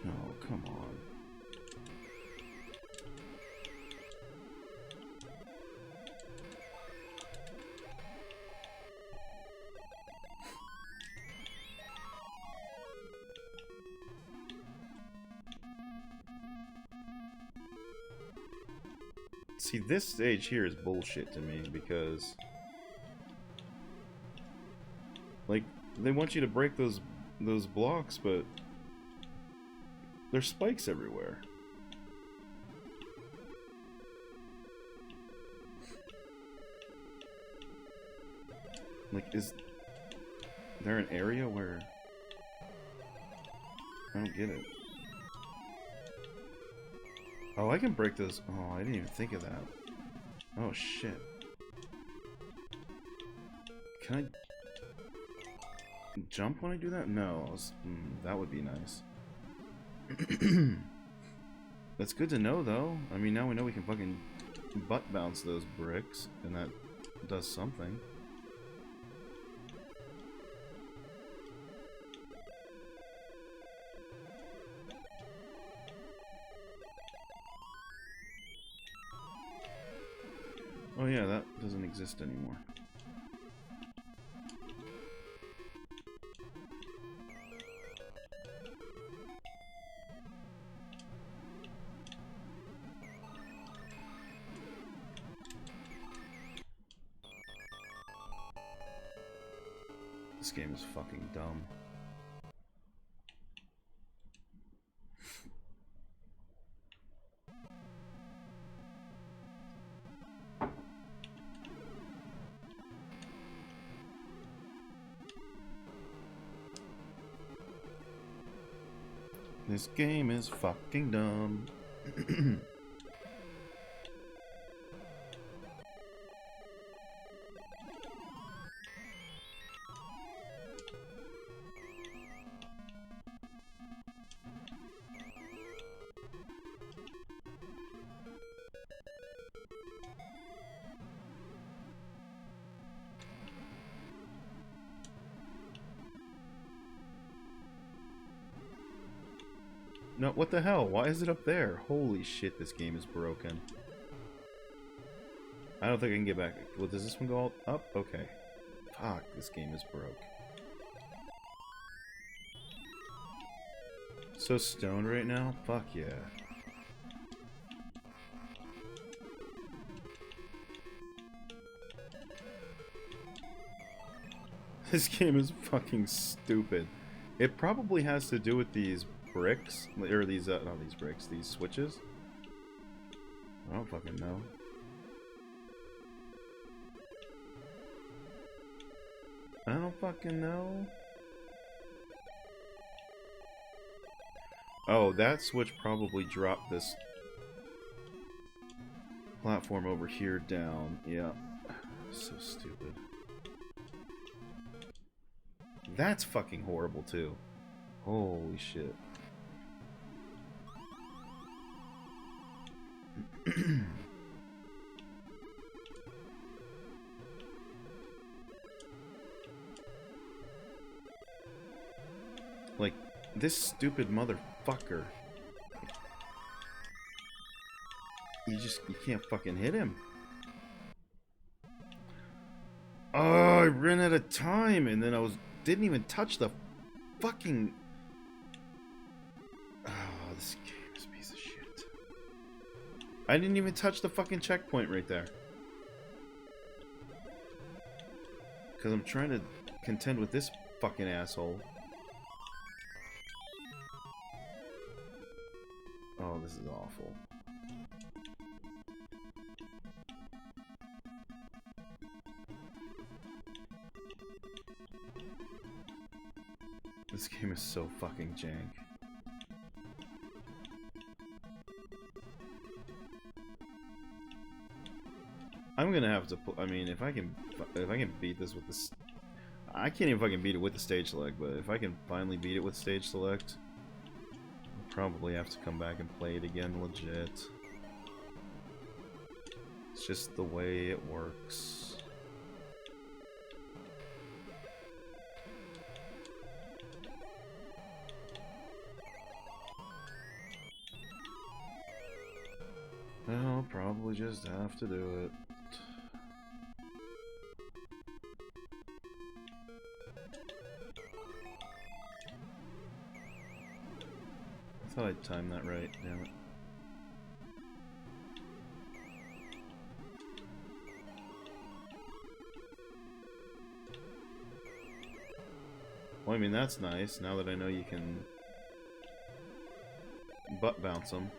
No, come on. See, this stage here is bullshit to me because, like, they want you to break those blocks, but there's spikes everywhere. Like, is there an area where I don't get it? Oh, I can break those. Oh, I didn't even think of that. Oh, shit. Can I jump when I do that? No. That would be nice. That's good to know, though. I mean, now we know we can fucking butt bounce those bricks, and that does something. Oh yeah, that doesn't exist anymore. This game is fucking dumb. This game is fucking dumb. No, what the hell? Why is it up there? Holy shit, this game is broken. I don't think I can get back. Well, does this one go all up? Okay. Fuck, this game is broke. So stoned right now? Fuck yeah. This game is fucking stupid. It probably has to do with these bricks, or these, not these bricks, these switches. I don't fucking know. I don't fucking know. Oh, that switch probably dropped this platform over here down. Yeah. So stupid. That's fucking horrible too. Holy shit. Like, this stupid motherfucker. You can't fucking hit him. Oh, I ran out of time and then didn't even touch the fucking... Oh, this game is a piece of shit. I didn't even touch the fucking checkpoint right there. Because I'm trying to contend with this fucking asshole. Oh, this is awful. This game is so fucking jank. I'm gonna have to. I mean, if I can beat this with this, I can't even fucking beat it with the stage select. But if I can finally beat it with stage select, I'll probably have to come back and play it again legit. It's just the way it works. I'll probably just have to do it. I thought I'd time that right, damn it. Well, I mean, that's nice, now that I know you can butt bounce them.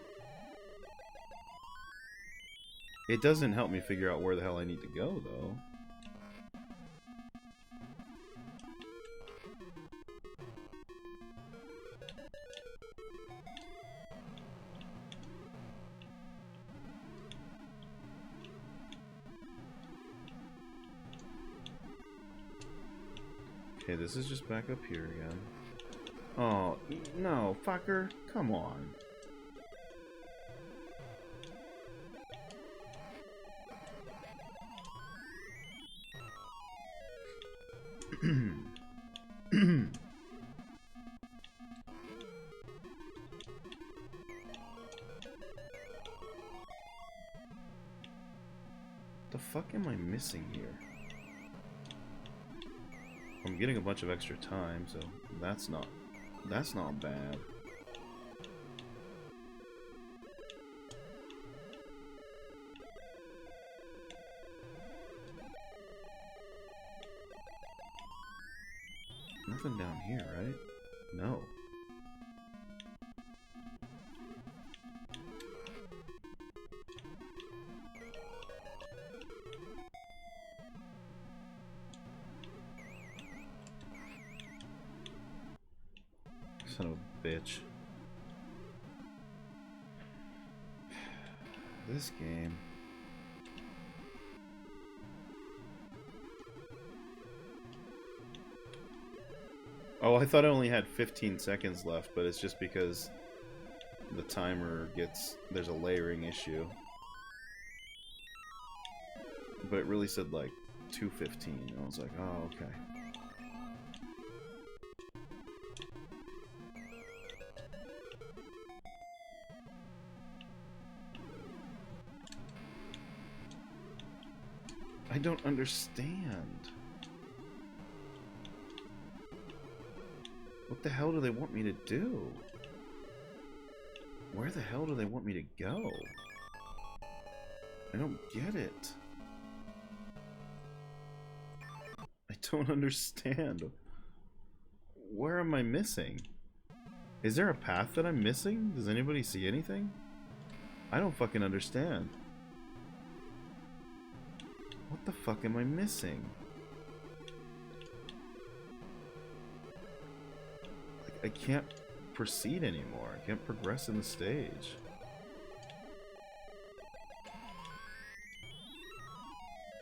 It doesn't help me figure out where the hell I need to go, though. Okay, this is just back up here again. Oh, no, fucker. Come on. The fuck am I missing here? I'm getting a bunch of extra time, so that's not bad. Nothing down here, right? No. Son of a bitch. This game. Oh, I thought I only had 15 seconds left, but it's just because the timer gets... There's a layering issue. But it really said like 2:15. I was like, oh, okay. I don't understand. What the hell do they want me to do? Where the hell do they want me to go? I don't get it. I don't understand. Where am I missing? Is there a path that I'm missing? Does anybody see anything? I don't fucking understand. What the fuck am I missing? I can't proceed anymore. I can't progress in the stage.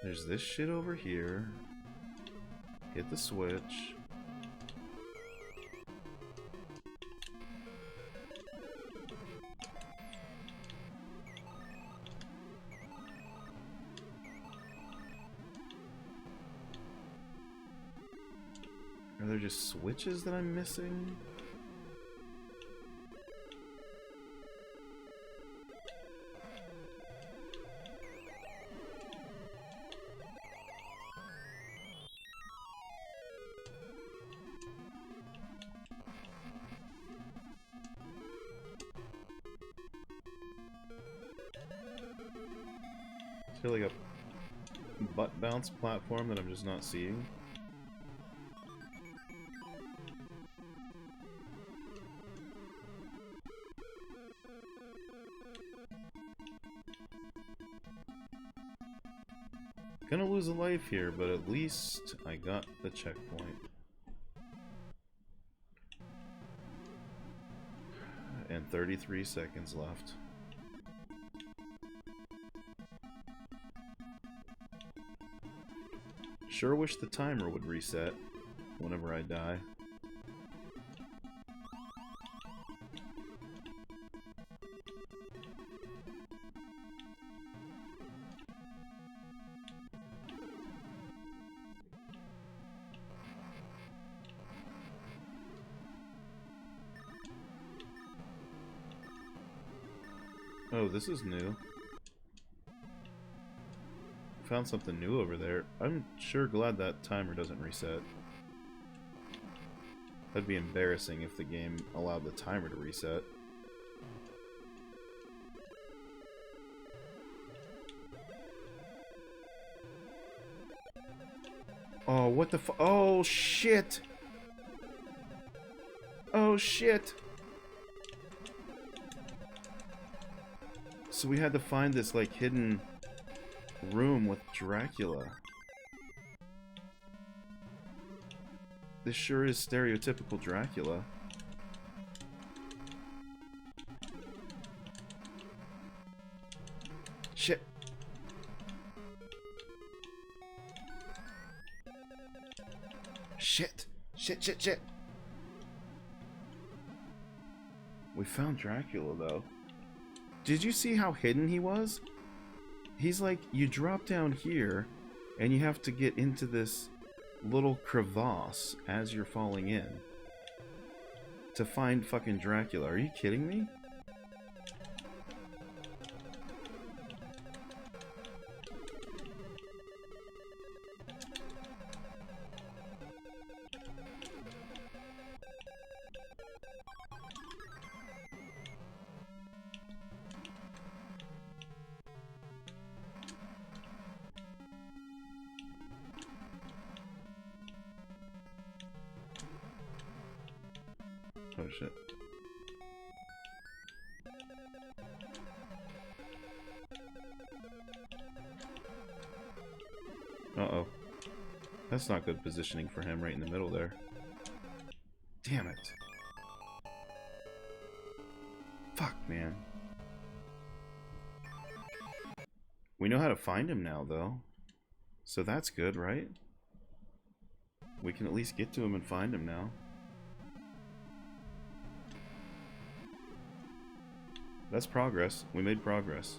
There's this shit over here. Hit the switch. Are there just switches that I'm missing? I feel like a butt bounce platform that I'm just not seeing. Gonna lose a life here, but at least I got the checkpoint. And 33 seconds left. Sure wish the timer would reset whenever I die. Oh, this is new. Found something new over there. I'm sure glad that timer doesn't reset. That'd be embarrassing if the game allowed the timer to reset. Oh, what the fu- Oh, shit! Oh, shit! So we had to find this, like, hidden room with Dracula. This sure is stereotypical Dracula. Shit. Shit. Shit, shit, shit. We found Dracula, though. Did you see how hidden he was? He's like, you drop down here, and you have to get into this little crevasse as you're falling in to find fucking Dracula. Are you kidding me? shit. Uh-oh. That's not good positioning for him right in the middle there. Damn it. Fuck, man. We know how to find him now, though. So that's good, right? We can at least get to him and find him now. That's progress. We made progress.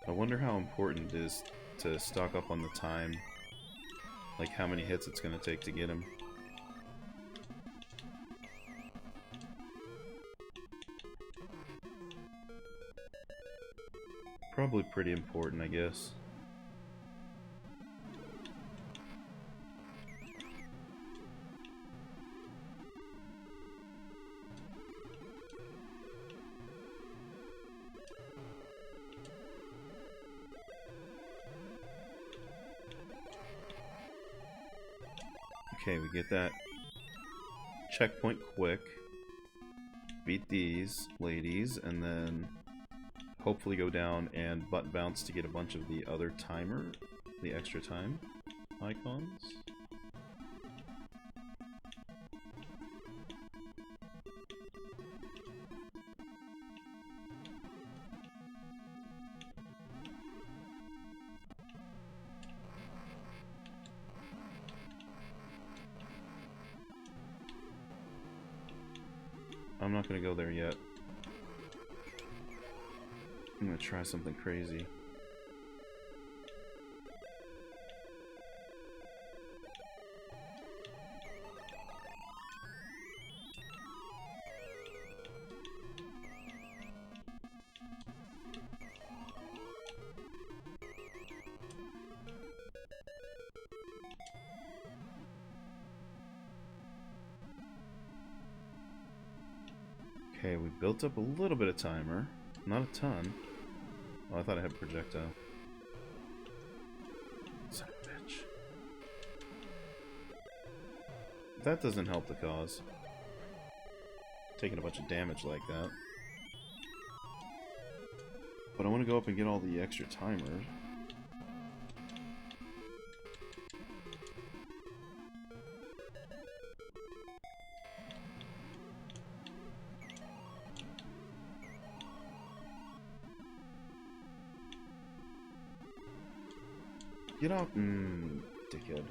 I wonder how important it is to stock up on the time. Like how many hits it's going to take to get him. Probably pretty important, I guess. Okay, we get that checkpoint quick. Beat these ladies, and then hopefully go down and button bounce to get a bunch of the other timer, the extra time icons. I'm not gonna go there yet. I'm gonna try something crazy. Okay, we built up a little bit of timer. Not a ton. Oh, I thought I had projectile. Son of a bitch. That doesn't help the cause. Taking a bunch of damage like that. But I want to go up and get all the extra timers. Get off, dickhead.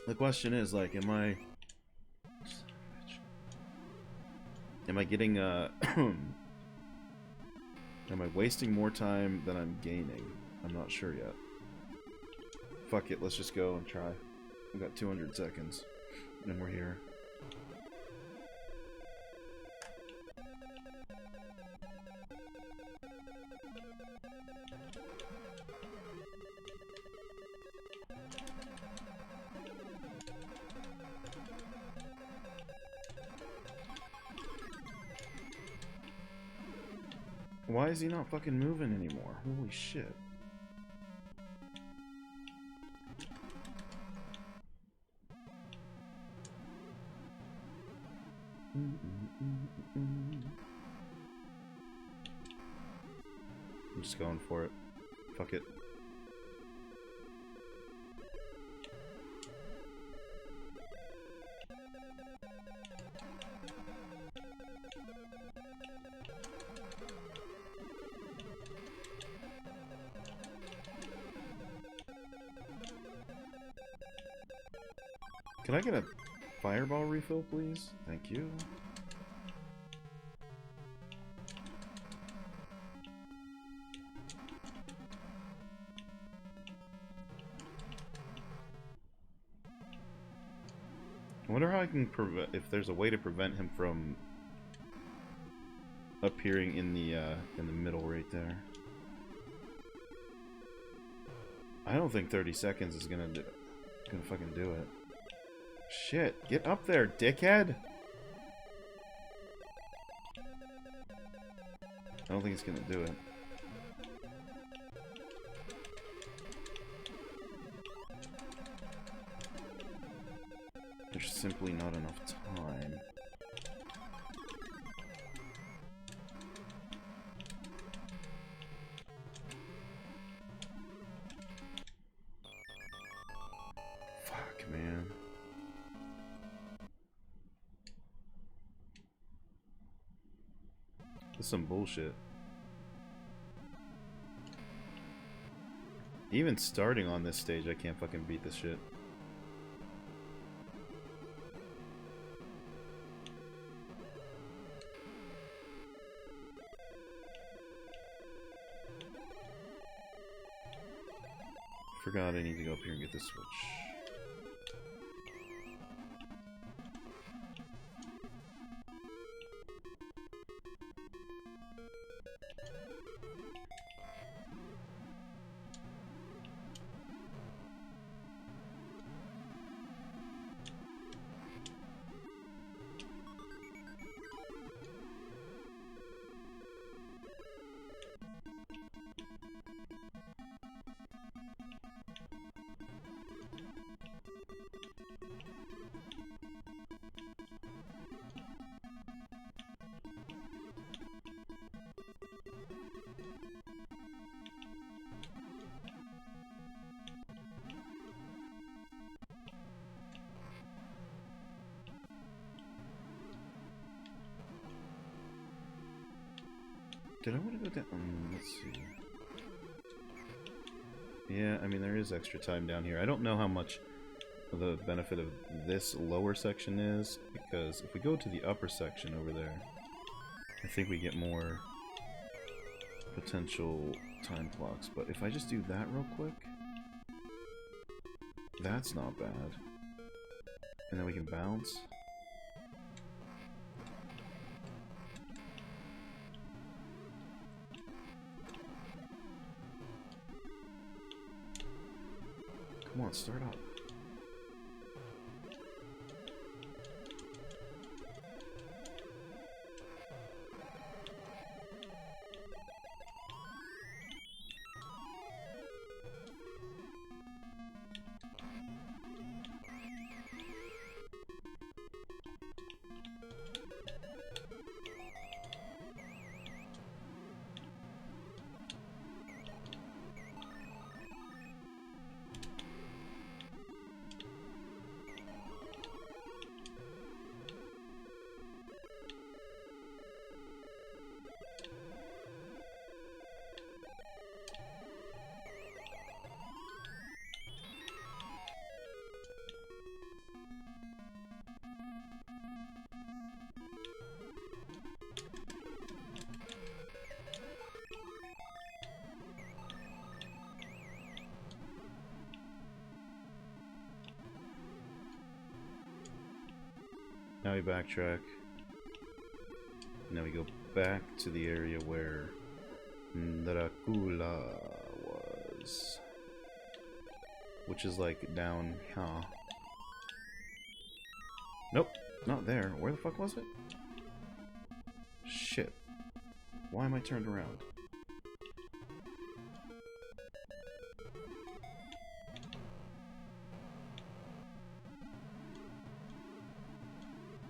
The question is, like, am I getting, am I wasting more time than I'm gaining? I'm not sure yet. Fuck it, let's just go and try. We've got 200 seconds, and we're here. Why is he not fucking moving anymore? Holy shit. I'm just going for it. Fuck it. Can I get a fireball refill, please? Thank you. I wonder how I can prevent, if there's a way to prevent him from appearing in the middle right there. I don't think 30 seconds is gonna fucking do it. Shit, get up there, dickhead! I don't think it's gonna do it. There's simply not enough time. Fuck, man. This is some bullshit. Even starting on this stage, I can't fucking beat this shit. Forgot I need to go up here and get the switch. Did I want to go down? Let's see. Yeah, I mean, there is extra time down here. I don't know how much of the benefit of this lower section is, because if we go to the upper section over there, I think we get more potential time clocks. But if I just do that real quick, that's not bad. And then we can bounce. Come on, start up. Now we backtrack. Now we go back to the area where Dracula was. Which is like down here. Nope, not there. Where the fuck was it? Shit. Why am I turned around?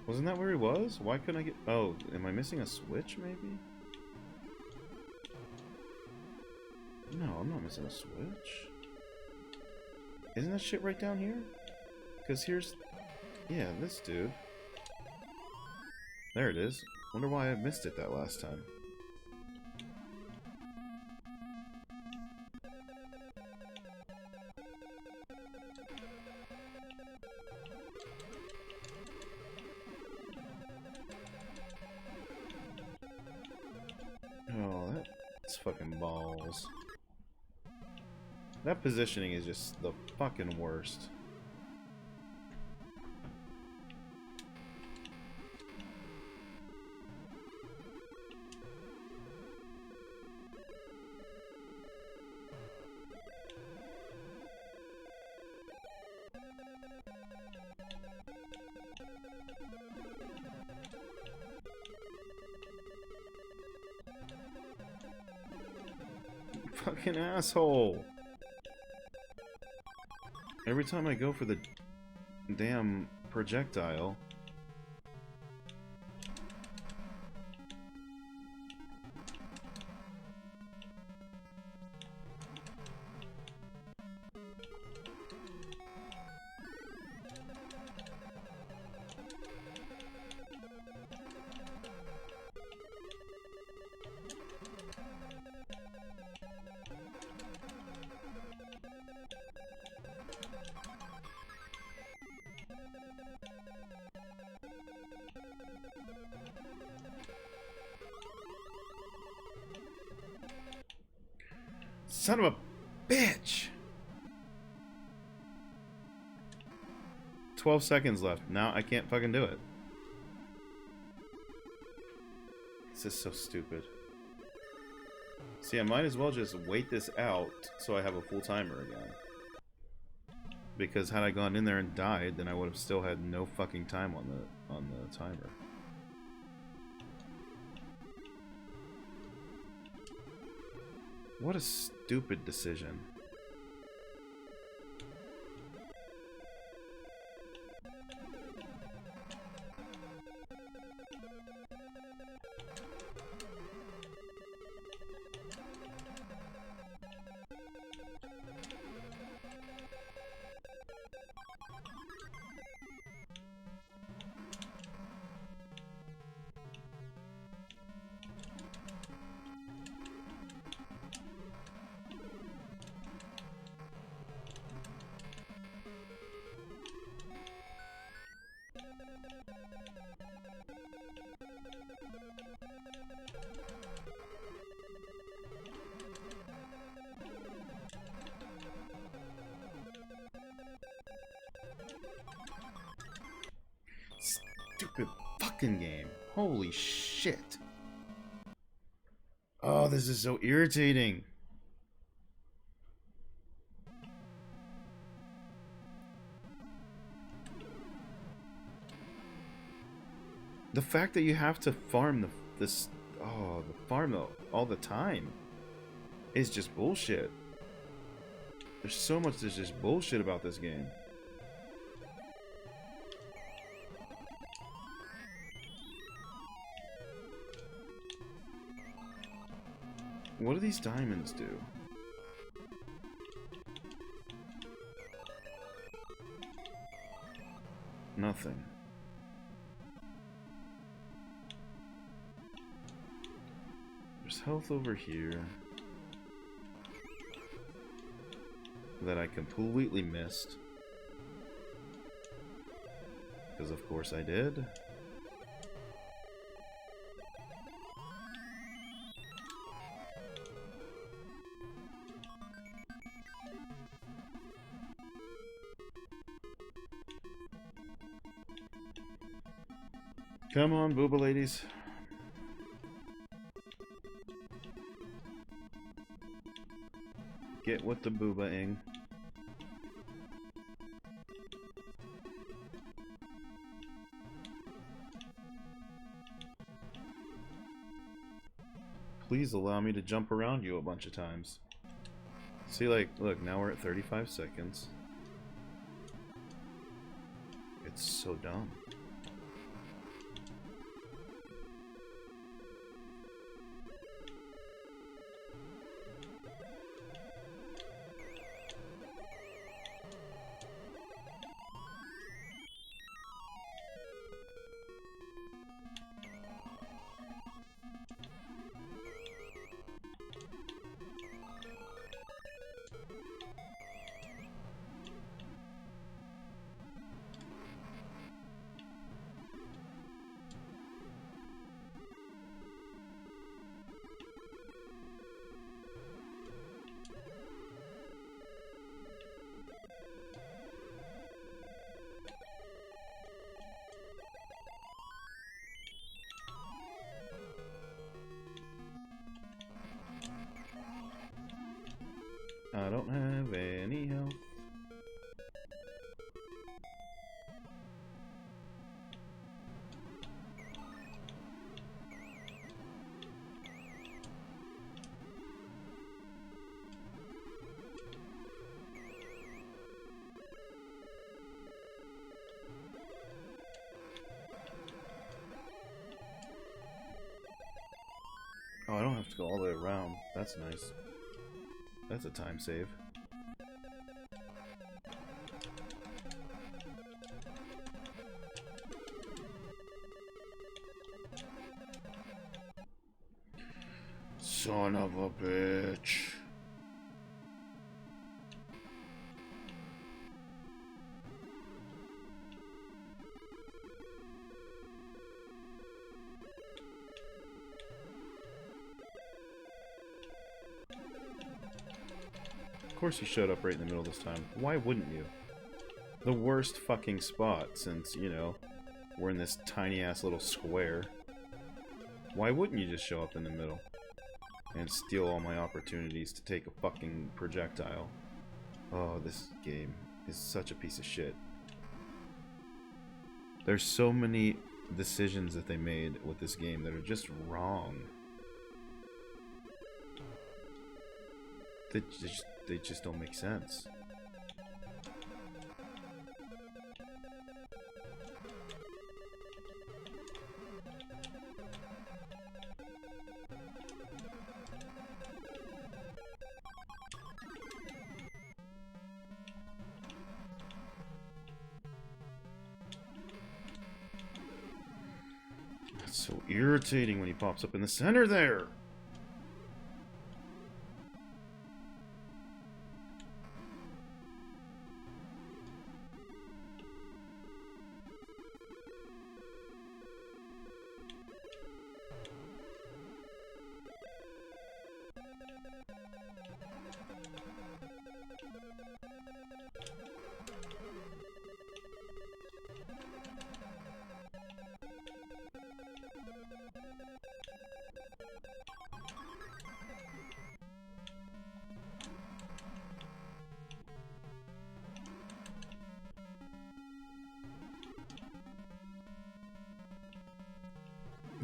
Wasn't that where he was? Why couldn't I get... Oh, am I missing a switch, maybe? No, I'm not missing a switch. Isn't that shit right down here? Because here's... Yeah, this dude. There it is. Wonder why I missed it that last time. Fucking balls. That positioning is just the fucking worst. Fucking asshole. Every time I go for the damn projectile. Son of a bitch! 12 seconds left. Now I can't fucking do it. This is so stupid. See, I might as well just wait this out so I have a full timer again. Because had I gone in there and died, then I would have still had no fucking time on the timer. What a stupid decision. Stupid fucking game. Holy shit. Oh, this is so irritating. The fact that you have to farm the farm all the time is just bullshit. There's so much that's just bullshit about this game. What do these diamonds do? Nothing. There's health over here that I completely missed. Because of course I did. Come on, booba ladies. Get with the booba-ing. Please allow me to jump around you a bunch of times. See, like, look, now we're at 35 seconds. It's so dumb. I don't have any health. Oh, I don't have to go all the way around. That's nice. That's a time save. Son of a bitch. Of course you showed up right in the middle this time. Why wouldn't you? The worst fucking spot, since, you know, we're in this tiny-ass little square. Why wouldn't you just show up in the middle? And steal all my opportunities to take a fucking projectile. Oh, this game is such a piece of shit. There's so many decisions that they made with this game that are just wrong. They just don't make sense. That's so irritating when he pops up in the center there.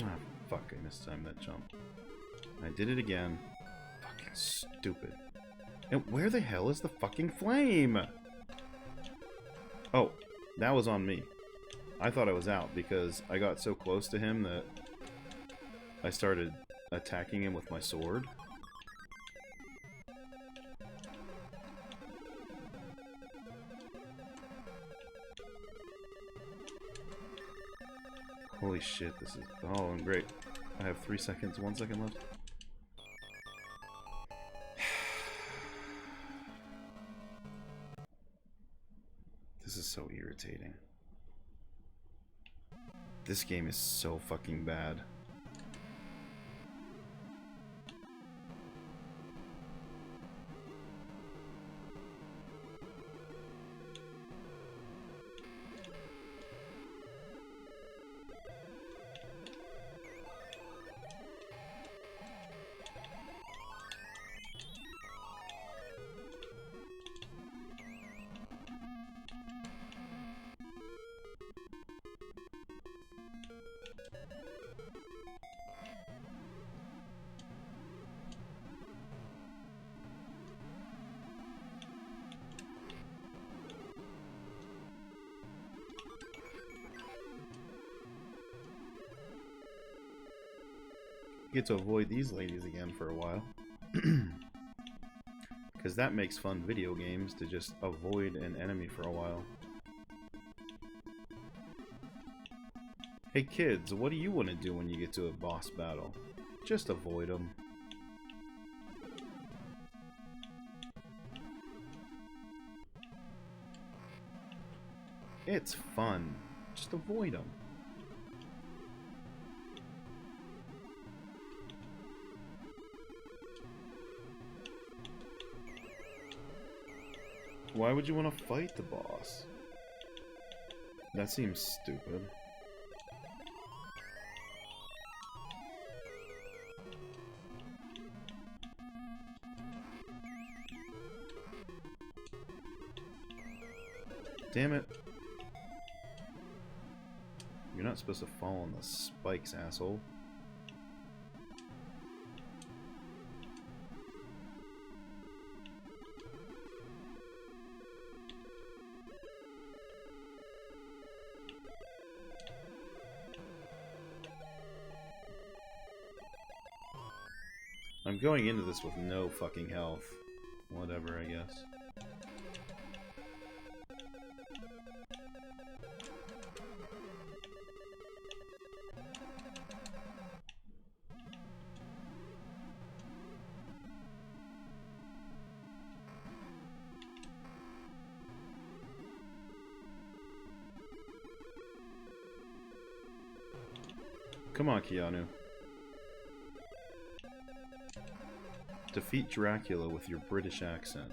Ah, fuck, I mistimed that jump. I did it again. Fucking stupid. And where the hell is the fucking flame? Oh, that was on me. I thought I was out because I got so close to him that I started attacking him with my sword. Holy shit, this is... Oh, and great. I have 3 seconds, 1 second left. This is so irritating. This game is so fucking bad. Get to avoid these ladies again for a while. Because that makes fun video games, to just avoid an enemy for a while. Hey kids, what do you want to do when you get to a boss battle? Just avoid them. It's fun. Just avoid them. Why would you want to fight the boss? That seems stupid. Damn it. You're not supposed to fall on the spikes, asshole. I'm going into this with no fucking health. Whatever, I guess. Come on, Keanu. Defeat Dracula with your British accent.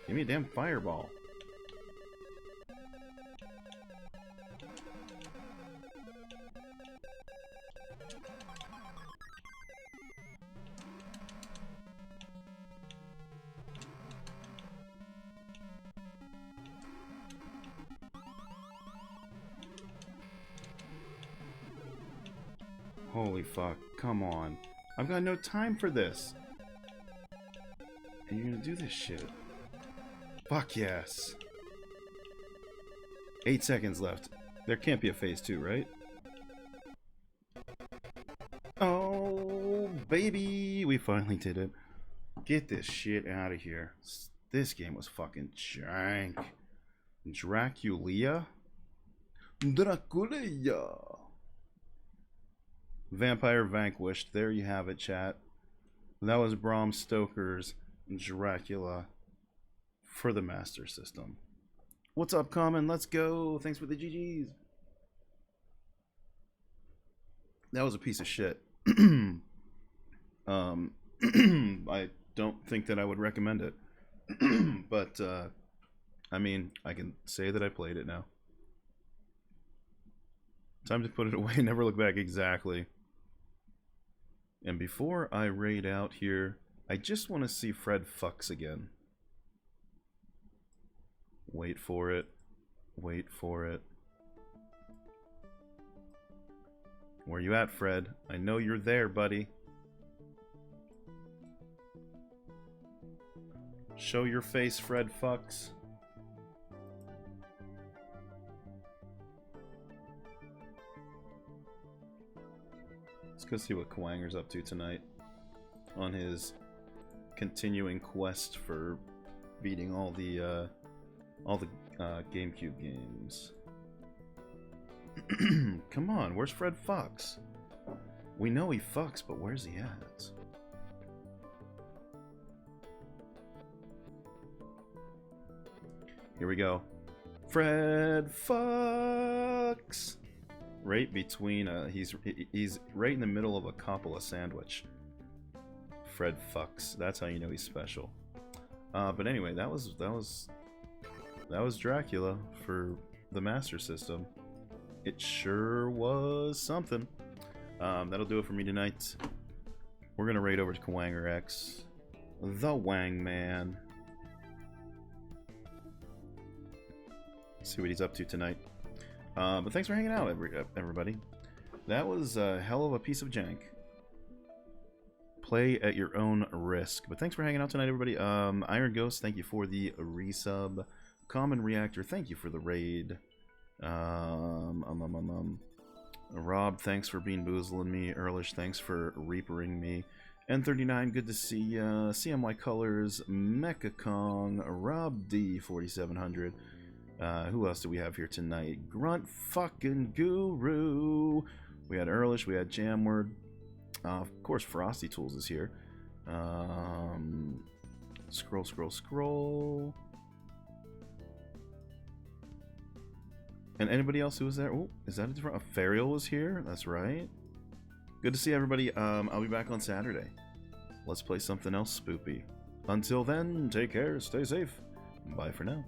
Give me a damn fireball. Holy fuck, come on. I've got no time for this. And you're gonna do this shit. Fuck yes. 8 seconds left. There can't be a phase 2, right? Oh, baby! We finally did it. Get this shit out of here. This game was fucking jank. Dracula? Dracula! Vampire Vanquished. There you have it, chat. That was Bram Stoker's Dracula for the Master System. What's up, Common? Let's go. Thanks for the GGs. That was a piece of shit. I don't think that I would recommend it. But, I mean, I can say that I played it now. Time to put it away, never look back. Exactly. And before I raid out here, I just want to see Fred fucks again. Wait for it. Wait for it. Where you at, Fred? I know you're there, buddy. Show your face, Fred fucks. Let's go see what Kwanger's up to tonight on his continuing quest for beating all the GameCube games. Come on, where's Fred Fox? We know he fucks, but where's he at? Here we go. Fred Fox. Right between he's right in the middle of a Coppola sandwich. Fred Fucks. That's how you know he's special. But anyway, that was Dracula for the Master System. It sure was something. That'll do it for me tonight. We're gonna raid over to Kwanger X, the Wang Man. See what he's up to tonight. But thanks for hanging out, everybody. That was a hell of a piece of jank. Play at your own risk. But thanks for hanging out tonight, everybody. Iron Ghost, thank you for the resub. Common Reactor, thank you for the raid. Rob, thanks for bean boozling me. Earlish, thanks for reapering me. N39, good to see ya. CMY Colors, Mecha Kong, Rob D, 4700. Who else do we have here tonight? Grunt fucking Guru. We had Earlish, we had Jamward. Of course, Frosty Tools is here. Scroll. And anybody else who was there? Oh, is that a different? Fariel was here. That's right. Good to see everybody. I'll be back on Saturday. Let's play something else spoopy. Until then, take care, stay safe. Bye for now.